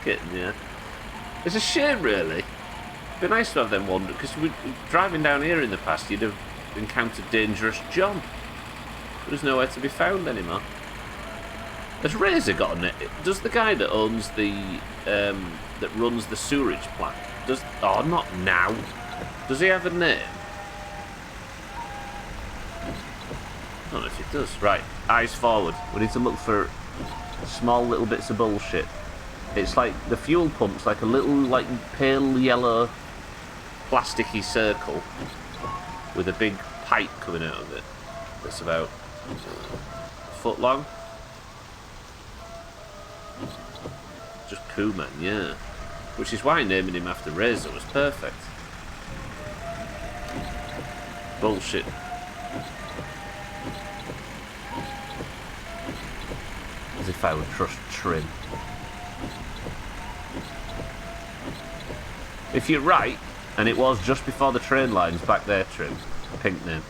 Kitten, yeah. It's a shame, really. It'd be nice to have them wander, because driving down here in the past, you'd have encountered Dangerous John. There's nowhere to be found anymore. Has Razor got a name? Does the guy that owns the that runs the sewerage plant? Oh, not now. Does he have a name? I don't know if he does. Right, eyes forward. We need to look for small little bits of bullshit. It's like the fuel pump's like a little, like, pale yellow plasticky circle with a big pipe coming out of it. That's about a foot long. Just Poohman, yeah. Which is why naming him after Razor was perfect. Bullshit. As if I would trust Trim. If you're right, and it was just before the train lines back there, Trim. Pink name.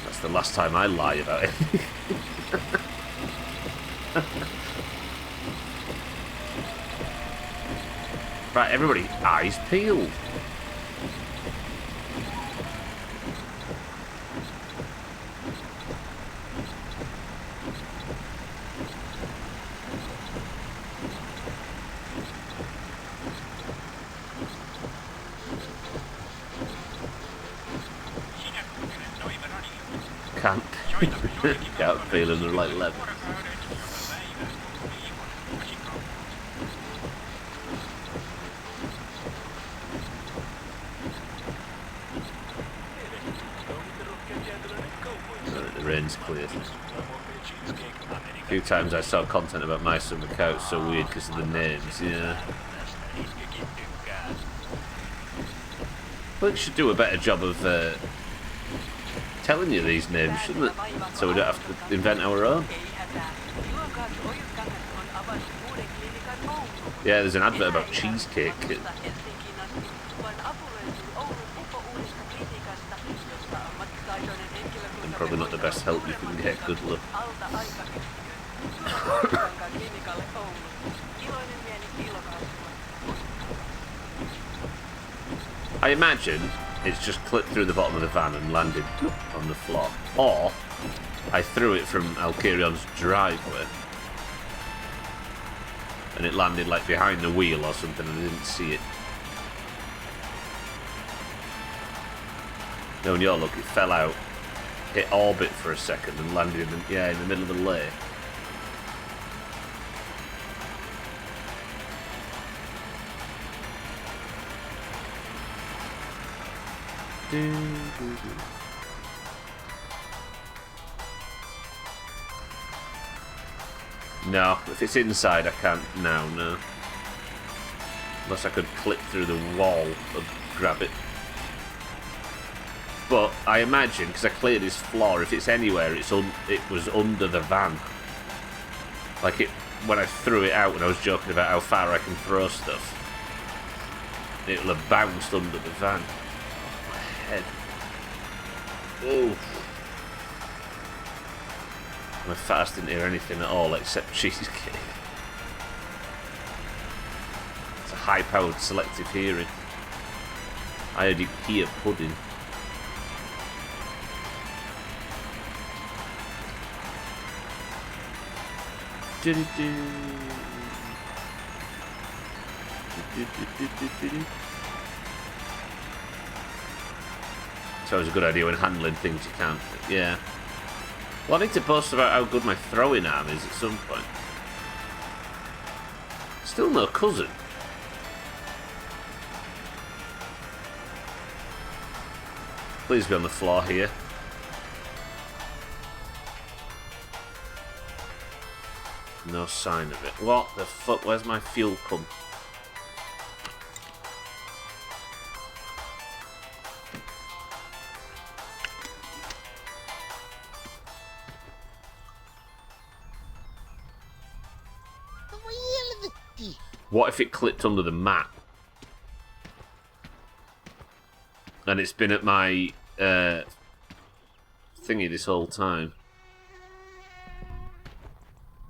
That's the last time I lie about it. Right, everybody, eyes peeled. Can't feel them, they're like leather. The rain's cleared. A few times I saw content about my summer couch, so weird because of the names, yeah. Well, it should do a better job of telling you these names, shouldn't it? So we don't have to invent our own. Yeah, there's an advert about cheesecake. And probably not the best help you can get, good luck. I imagine it's just clipped through the bottom of the van and landed on the floor. Or I threw it from Alcarion's driveway and it landed like behind the wheel or something and I didn't see it. No, in your look, it fell out, hit orbit for a second and landed in the middle of the lake. No, if it's inside, I can't now, no. Unless I could clip through the wall and grab it. But I imagine, because I cleared his floor, if it's anywhere, it was under the van. Like it when I threw it out when I was joking about how far I can throw stuff. It'll have bounced under the van. Oh, my head. Oh. My fast didn't hear anything at all except cheesecake. It's a high-powered selective hearing. I heard you hear pudding. It's always a good idea when handling things you can't. Yeah. Well, I need to boast about how good my throwing arm is at some point. Still no cousin. Please be on the floor here. No sign of it. What the fuck? Where's my fuel pump? What if it clipped under the mat? And it's been at my thingy this whole time.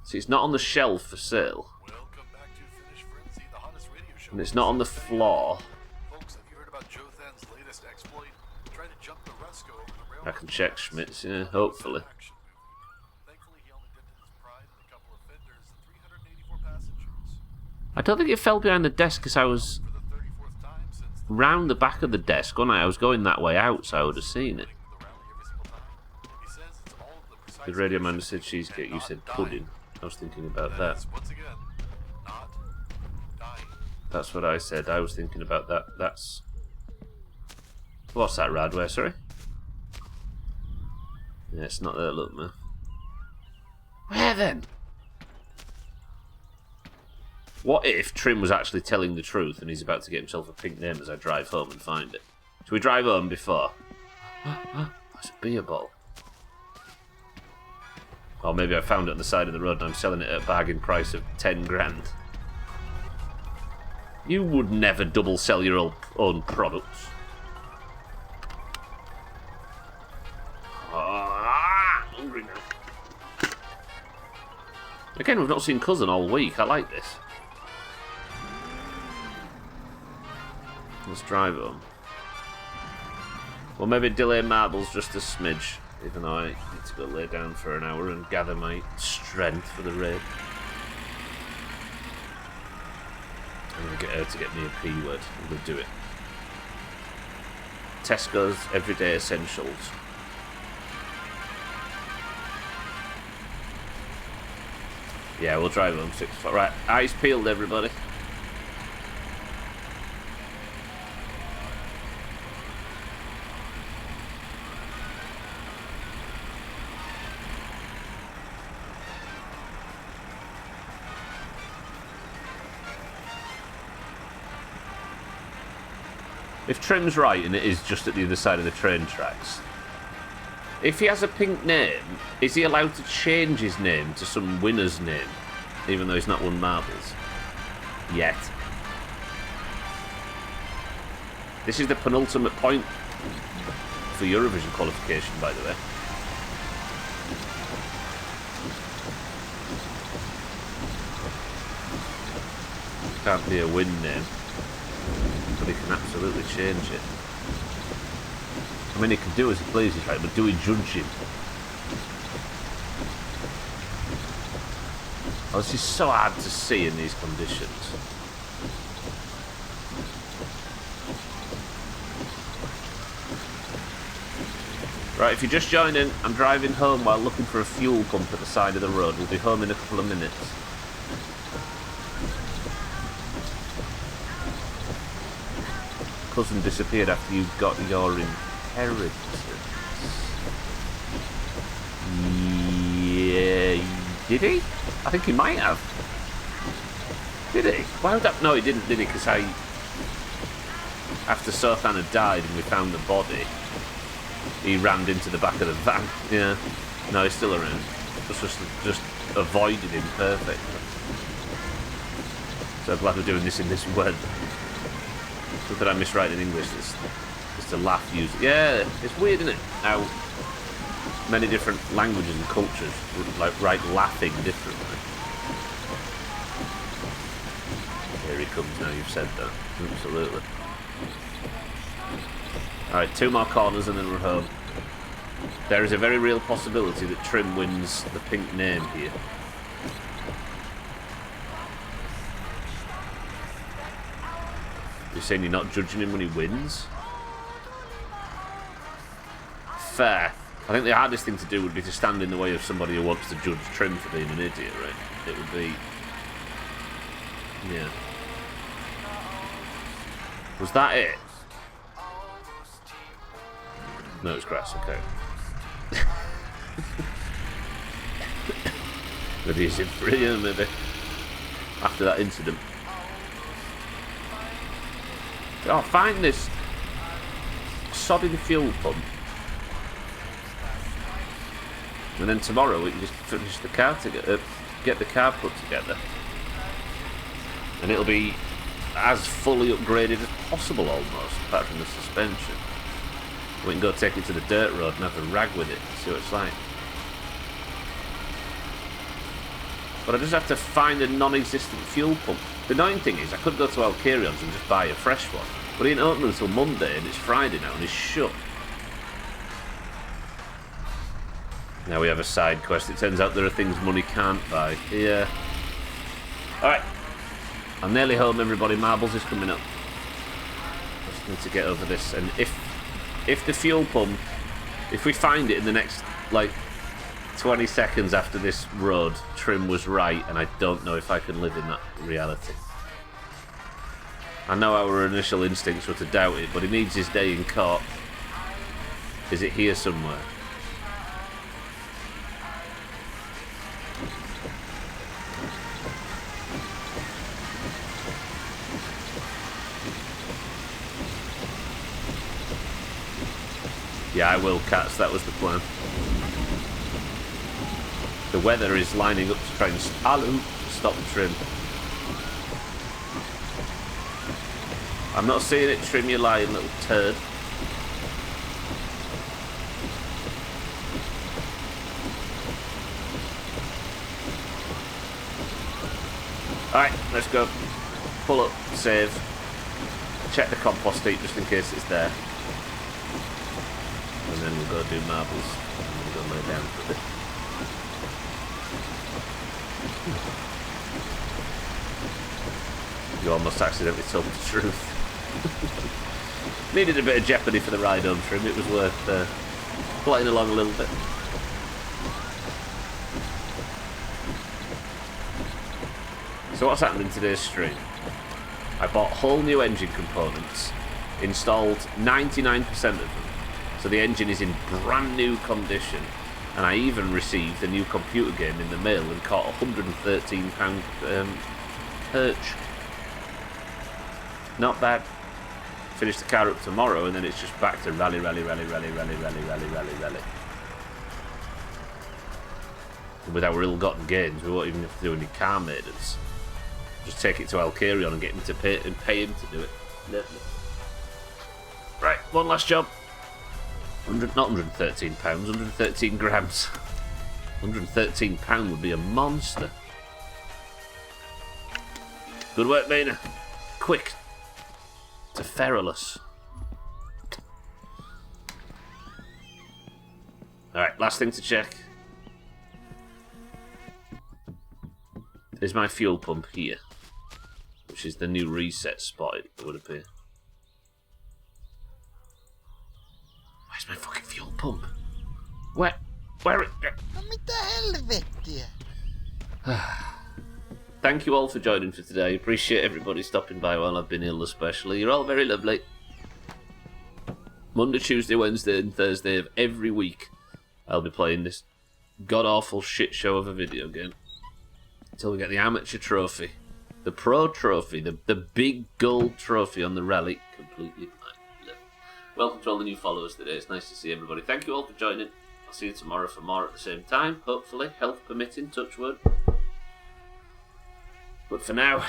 See, it's not on the shelf for sale. Welcome back to Finish Frenzy, the hottest radio show. And it's not on the floor. Folks, have you heard about Jothan's latest exploit? Trying to jump the Resco over the I railroad. can check Schmitz, yeah, hopefully. Thankfully, he only dented his pride and a couple of fenders and 384 passengers. I don't think it fell behind the desk because I was For the 34th time since round the back of the desk, wasn't I? I was going that way out, so I would have seen it. the rally every single time. He says it's all the precise The radio man conditions said cheesecake, and you not said dying. pudding. I was thinking about That that. is, once again, not dying. That's what I said. I was thinking about that. That's... What's that, Radware, sorry? Yeah, it's not there, look, man. Where then? What if Trim was actually telling the truth and he's about to get himself a pink name as I drive home and find it? Should we drive home before? That's a beer bottle. Or maybe I found it on the side of the road and I'm selling it at a bargain price of 10 grand. You would never double sell your own products. Hungry now. Again, we've not seen Cousin all week. I like this. Let's drive home. Well, maybe delay marbles just a smidge, even though I need to go lay down for an hour and gather my strength for the raid. I'm going to get her to get me a P word. I'm going to do it. Tesco's Everyday Essentials. Yeah, we'll drive home 6 o'clock. Right, eyes peeled, everybody. If Trim's right and it is just at the other side of the train tracks, if he has a pink name, is he allowed to change his name to some winner's name, even though he's not won marbles? Yet. This is the penultimate point for Eurovision qualification, by the way. Can't be a win name. But he can absolutely change it. I mean, he can do as he pleases, right? But do we judge him? Oh, this is so hard to see in these conditions. Right, if you're just joining, I'm driving home while looking for a fuel pump at the side of the road. We'll be home in a couple of minutes. Cousin disappeared after you got your in. inheritance. Yeah, did he? I think he might have. Did he? Why would that? No, he didn't, did he? Because after Sothan had died and we found the body, he rammed into the back of the van. Yeah. No, he's still around. Just avoided him perfectly. So glad we're doing this in this word. Something I miswrite in English. It's to laugh using. Yeah, it's weird, isn't it? How many different languages and cultures like write laughing differently. Here he comes now. You've said that. Absolutely. All right, 2 more corners and then we're home. There is a very real possibility that Trim wins the pink name here. You're saying you're not judging him when he wins? Fair. I think the hardest thing to do would be to stand in the way of somebody who wants to judge Trim for being an idiot, right? It would be... Yeah. Was that it? No, it's grass, okay. Maybe he's in for it, maybe. After that incident. Oh, find this sodding fuel pump. And then tomorrow we can just finish the car together, get the car put together. And it'll be as fully upgraded as possible almost, apart from the suspension. We can go take it to the dirt road and have a rag with it, see what it's like. But I just have to find a non-existent fuel pump. The annoying thing is I could go to Alcarion's and just buy a fresh one, but he ain't open until Monday and it's Friday now and it's shut. Now we have a side quest. It turns out there are things money can't buy. Yeah. Alright. I'm nearly home, everybody. Marbles is coming up. Just need to get over this. And if the fuel pump, if we find it in the next, like, 20 seconds after this road, Trim was right, and I don't know if I can live in that reality. I know our initial instincts were to doubt it, but he needs his day in court. Is it here somewhere? Yeah, I will, Cats. That was the plan. The weather is lining up to try and stop Trim. I'm not seeing it, Trim, you lying little turd. Alright, let's go. Pull up, save. Check the compost heap just in case it's there. And then we'll go do marbles. And we'll go lay down for a bit. You almost accidentally told the truth. Needed a bit of jeopardy for the ride home, Trim. It was worth playing along a little bit. So what's happened in today's stream? I bought whole new engine components, installed 99% of them, so the engine is in brand new condition, and I even received a new computer game in the mail and caught £113 perch. Not bad. Finish the car up tomorrow and then it's just back to rally. And with our ill-gotten gains, we won't even have to do any car maintenance. Just take it to Alcarion and get him to pay him to do it. Right, one last job. Not £113, 113 grams. £113 would be a monster. Good work, Mina. Quick. To Feralus. Alright, last thing to check. Is my fuel pump here? Which is the new reset spot, it would appear. Where's my fucking fuel pump? Where? No mitä helvettiä? Thank you all for joining for today. Appreciate everybody stopping by while I've been ill especially. You're all very lovely. Monday, Tuesday, Wednesday, and Thursday of every week, I'll be playing this god-awful shit show of a video game. Until we get the amateur trophy. The pro trophy. The big gold trophy on the rally. Completely level. Welcome to all the new followers today. It's nice to see everybody. Thank you all for joining. I'll see you tomorrow for more at the same time. Hopefully, health permitting, touch wood. But for now,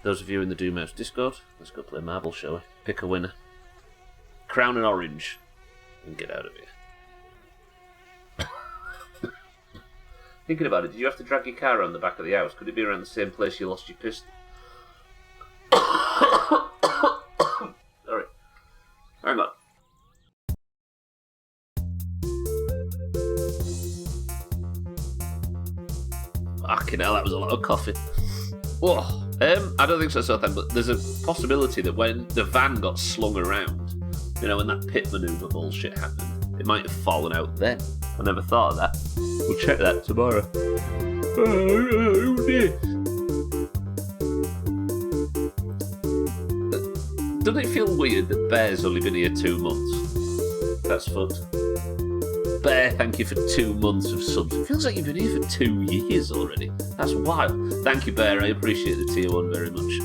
those of you in the Doomhaus Discord, let's go play marble, shall we? Pick a winner. Crown an orange. And get out of here. Thinking about it, did you have to drag your car around the back of the house? Could it be around the same place you lost your piston? Sorry. Hang on. Fucking hell, that was a lot of coffee. Whoa. I don't think so, but there's a possibility that when the van got slung around, you know, when that pit manoeuvre bullshit happened, it might have fallen out then. I never thought of that. We'll check that tomorrow. Doesn't it feel weird that Bear's only been here 2 months? That's fucked. Bear, thank you for 2 months of subs. It feels like you've been here for 2 years already. That's wild. Thank you, Bear. I appreciate the tier 1 very much.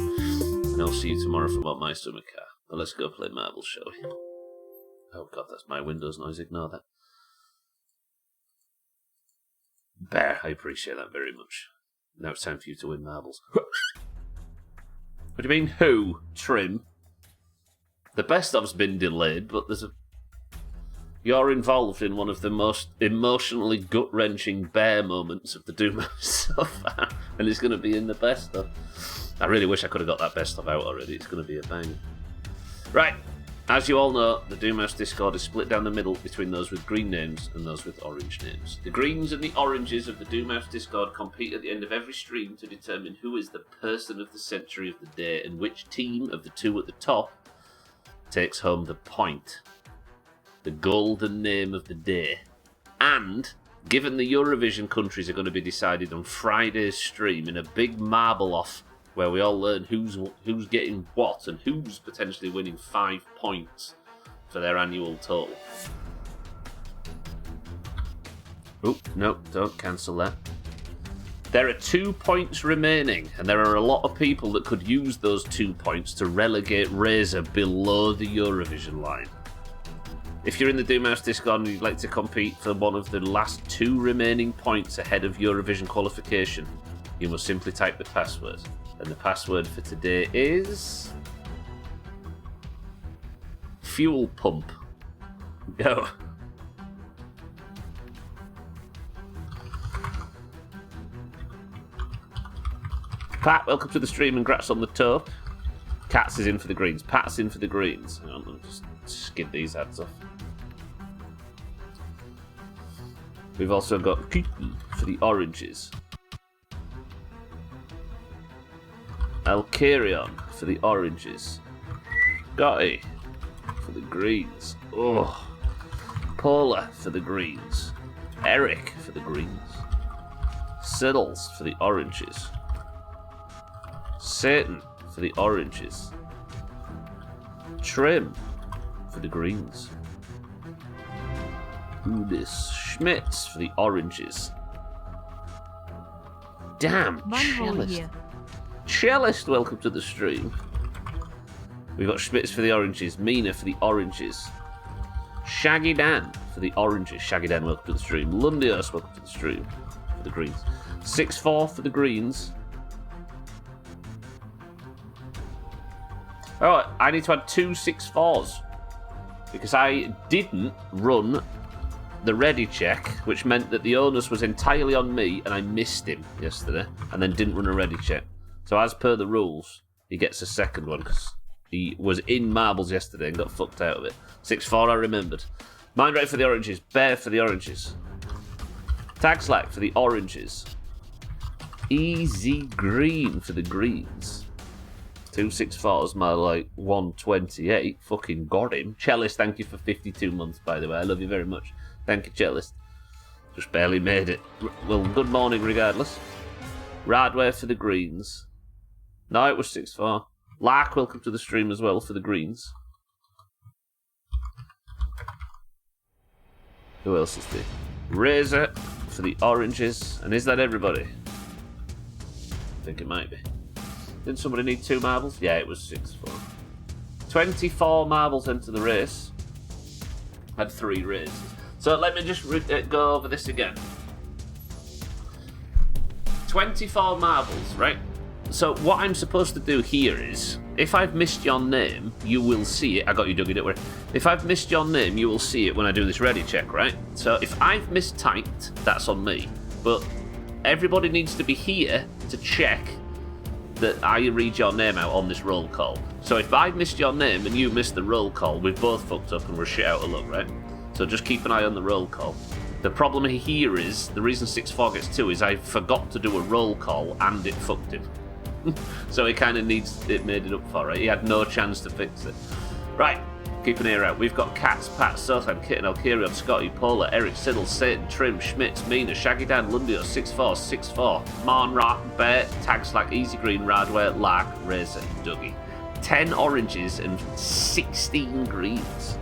And I'll see you tomorrow for What My Stomach Car. Well, let's go play marbles, shall we? Oh god, that's my Windows noise. Ignore that. Bear, I appreciate that very much. Now it's time for you to win marbles. What do you mean, who? Trim? The best of's been delayed, but there's a... You're involved in one of the most emotionally gut-wrenching Bear moments of the Doomhaus so far, and it's going to be in the best of. I really wish I could have got that best of out already. It's going to be a bang. Right. As you all know, the Doomhaus Discord is split down the middle between those with green names and those with orange names. The greens and the oranges of the Doomhaus Discord compete at the end of every stream to determine who is the person of the century of the day and which team of the two at the top takes home the point. The golden name of the day. And, given the Eurovision countries are going to be decided on Friday's stream in a big marble off where we all learn who's getting what and who's potentially winning 5 points for their annual total. Oh, no, don't cancel that. There are 2 points remaining, and there are a lot of people that could use those 2 points to relegate Razor below the Eurovision line. If you're in the Doomhaus Discord and you'd like to compete for one of the last 2 remaining points ahead of Eurovision qualification, you must simply type the password. And the password for today is... fuel pump. Go. Pat, welcome to the stream and congrats on the toe. Cats is in for the greens. Pat's in for the greens. Hang on, let me just skid these ads off. We've also got Keaton for the oranges. Alcarion for the oranges. Gotti for the greens. Oh. Paula for the greens. Eric for the greens. Siddles for the oranges. Satan for the oranges. Trim for the greens. Udis Schmitz for the oranges. Damn, Cellist. Cellist, welcome to the stream. We've got Schmitz for the oranges. Mina for the oranges. Shaggy Dan for the oranges. Shaggy Dan, welcome to the stream. Lundios, welcome to the stream for the greens. 6-4 for the greens. Oh, I need to add 2 6-4s because I didn't run the ready check, which meant that the onus was entirely on me and I missed him yesterday and then didn't run a ready check. So as per the rules, he gets a second one because he was in marbles yesterday and got fucked out of it. 6-4, I remembered. Mind Right for the oranges. Bear for the oranges. Tag Slack for the oranges. Easy Green for the greens. 2 6-4s, my like 128. Fucking got him. Cellist, thank you for 52 months, by the way. I love you very much. Thank you, Cellist. Just barely made it. Well, good morning regardless. Radware for the greens. No, it was 6-4. Lark, welcome to the stream as well for the greens. Who else is there? Razor for the oranges. And is that everybody? I think it might be. Didn't somebody need 2 marbles? Yeah, it was 6-4. 24 marbles into the race. Had 3 races. So let me just go over this again. 24 marbles, right? So what I'm supposed to do here is, if I've missed your name, you will see it. I got you, Dougie, don't worry. If I've missed your name, you will see it when I do this ready check, right? So if I've mistyped, that's on me. But everybody needs to be here to check that I read your name out on this roll call. So if I've missed your name and you missed the roll call, we've both fucked up and we're shit out of luck, right? So just keep an eye on the roll call. The problem here is, the reason 6-4 gets 2 is I forgot to do a roll call and it fucked him. So he kind of needs it made it up for, right? He had no chance to fix it. Right, keep an ear out. We've got Katz, Pat, Sothan, Kitten, Alkirion, Scotty, Polar, Eric, Siddle, Satan, Trim, Schmitz, Mina, Shaggy Dan, Lundio, 6-4, 6-4, Marn, Rat, Bear, Tag Slack, Easy Green, Radware, Lark, Razor, Dougie. 10 oranges and 16 greens.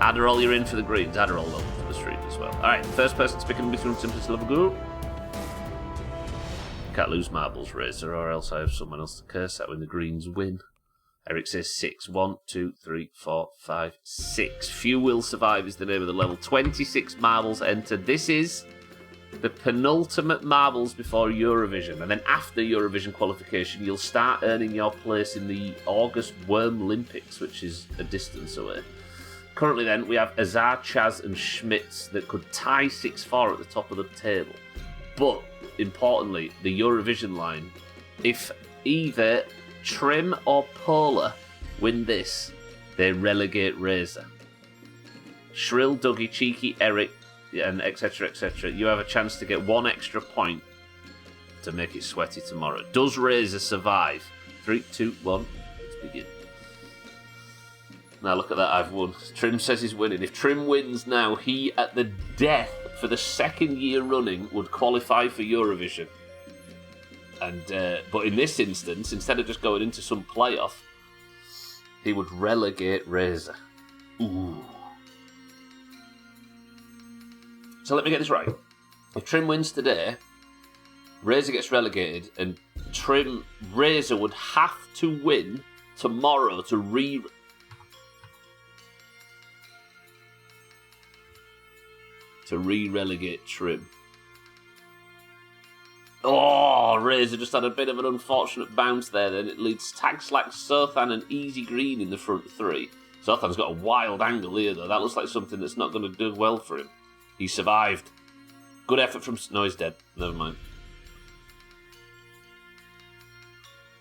Adderall, you're in for the greens. Adderall, though, for the street as well. Alright, first person to pick in between Simplest Love a Go. Can't lose marbles, Razor, or else I have someone else to curse at when the greens win. Eric says 6. 1, 2, 3, 4, 5, 6. Few will survive is the name of the level. 26 marbles entered. This is the penultimate marbles before Eurovision. And then after Eurovision qualification, you'll start earning your place in the August Worm Olympics, which is a distance away. Currently then, we have Azar, Chaz and Schmitz that could tie 6-4 at the top of the table. But, importantly, the Eurovision line, if either Trim or Polar win this, they relegate Razor. Shrill, Dougie, Cheeky, Eric, and etc, etc, you have a chance to get 1 extra point to make it sweaty tomorrow. Does Razor survive? 3, 2, 1, let's begin. Now look at that, I've won. Trim says he's winning. If Trim wins now, he, at the death for the 2nd year running, would qualify for Eurovision. And but in this instance, instead of just going into some playoff, he would relegate Razor. Ooh. So let me get this right. If Trim wins today, Razor gets relegated, and Razor would have to win tomorrow to re-relegate Trim. Oh, Razor just had a bit of an unfortunate bounce there. Then it leads Tag Slack, Sothan and Easy Green in the front 3. Sothan's got a wild angle here, though. That looks like something that's not going to do well for him. He survived. Good effort from... No, he's dead. Never mind.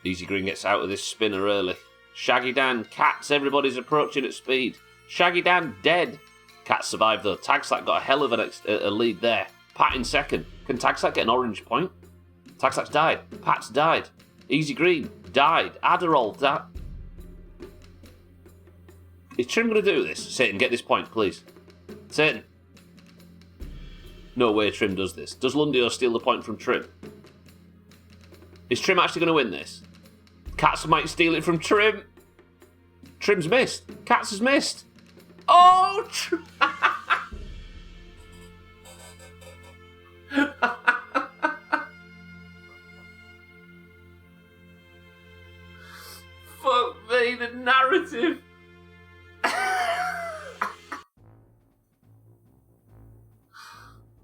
Easy Green gets out of this spinner early. Shaggy Dan, Cats, everybody's approaching at speed. Shaggy Dan, dead. Cats survived, though. Tag Slack got a hell of a lead there. Pat in 2nd. Can Tag Slack get an orange point? Tag Slack's died. Pat's died. Easy Green died. Adderall died. Is Trim going to do this? Satan, get this point, please. Satan. No way Trim does this. Does Lundio steal the point from Trim? Is Trim actually going to win this? Cats might steal it from Trim. Trim's missed. Cats has missed. Oh, fuck me, the narrative.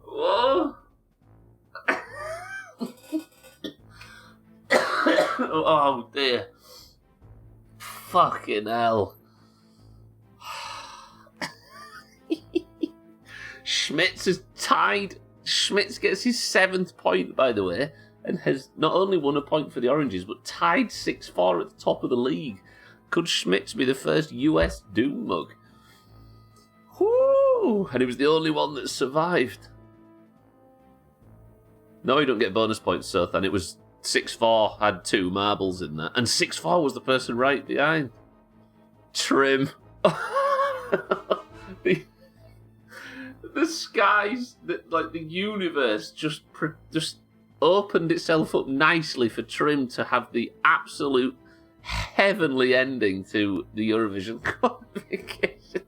Whoa. Oh dear. Fucking hell. Schmitz is tied. Schmitz gets his 7th point, by the way, and has not only won a point for the Oranges, but tied 6-4 at the top of the league. Could Schmitz be the first US Doom mug? Whoo! And he was the only one that survived. No, he don't get bonus points, Sothan. It was 6-4, had 2 marbles in that. And 6-4 was the person right behind. Trim. The skies, like the universe, just opened itself up nicely for Trim to have the absolute heavenly ending to the Eurovision qualification.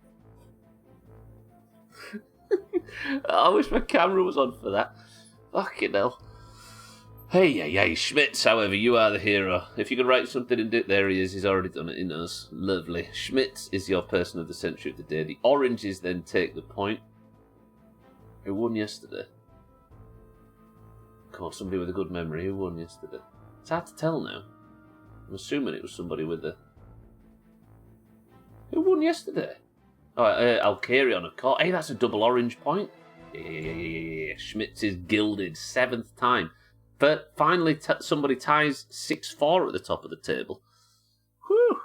I wish my camera was on for that. Fucking hell. Hey, Schmitz, however, you are the hero. If you can write something in it, there he is. He's already done it, he knows. Lovely. Schmitz is your person of the century of the day. The oranges then take the point. Who won yesterday? Come on, somebody with a good memory. Who won yesterday? It's hard to tell now. I'm assuming it was somebody with a... Who won yesterday? Oh, Alcarion, of course. Hey, that's a double orange point. Yeah. Schmitz is gilded, 7th time. But finally, somebody ties 6-4 at the top of the table. Whew.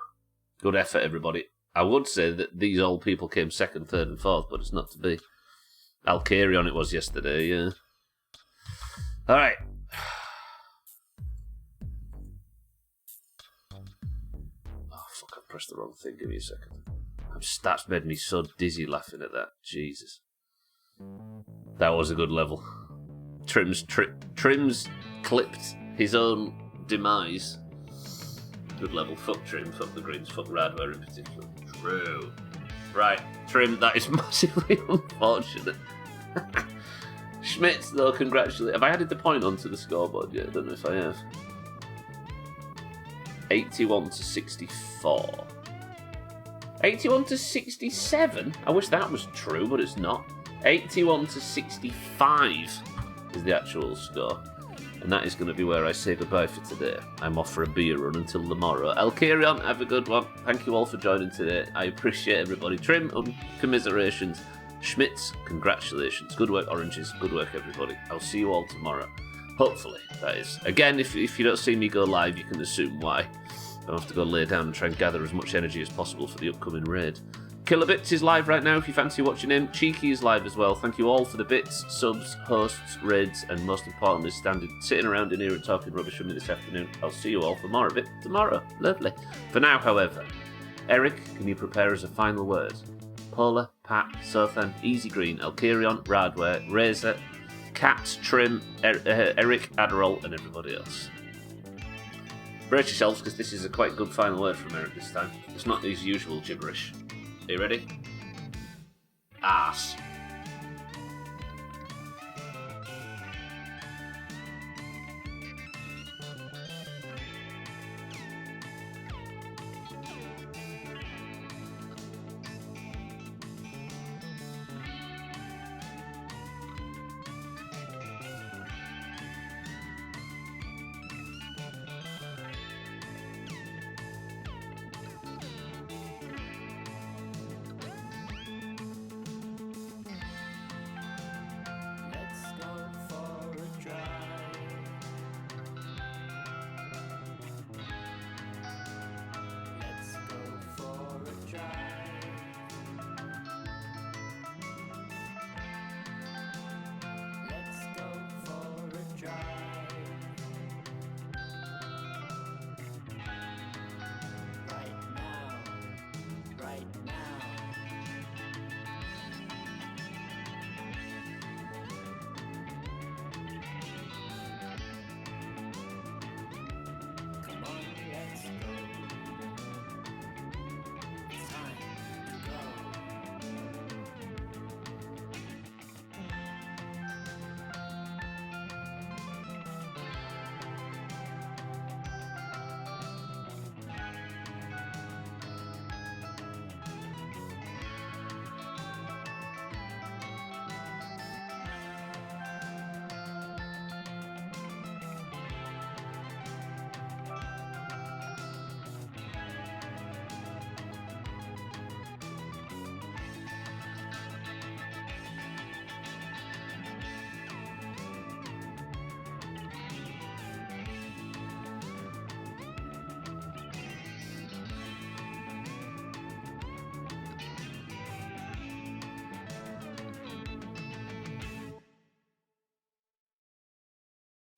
Good effort, everybody. I would say that these old people came 2nd, 3rd, and 4th, but it's not to be. Alcarion it was yesterday, yeah. All right. Oh, fuck, I pressed the wrong thing. Give me a second. That's made me so dizzy laughing at that. Jesus. That was a good level. Trims clipped his own demise. Good level. Fuck Trim, fuck the Greens, fuck Radware in particular. True. Right, Trim, that is massively unfortunate. Schmitz, though, congratulations. Have I added the point onto the scoreboard yet? I don't know if I have. 81 to 64. 81 to 67? I wish that was true, but it's not. 81 to 65 is the actual score. And that is going to be where I say goodbye for today. I'm off for a beer run until tomorrow. Alcarion, have a good one. Thank you all for joining today. I appreciate everybody. Trim, commiserations. Schmitz, congratulations. Good work, Oranges. Good work, everybody. I'll see you all tomorrow. Hopefully, that is. Again, if you don't see me go live, you can assume why. I'll have to go lay down and try and gather as much energy as possible for the upcoming raid. Kilobits is live right now if you fancy watching him. Cheeky is live as well. Thank you all for the bits, subs, hosts, raids, and most importantly, sitting around in here and talking rubbish with me this afternoon. I'll see you all for more of it tomorrow. Lovely. For now, however, Eric, can you prepare us a final word? Paula, Pat, Sothan, Easy Green, Alcarion, Radware, Razor, Cat, Trim, Eric, Adderall, and everybody else. Brace yourselves, because this is a quite good final word from Eric this time. It's not his usual gibberish. Are you ready? Ass.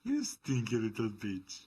You stinky little bitch.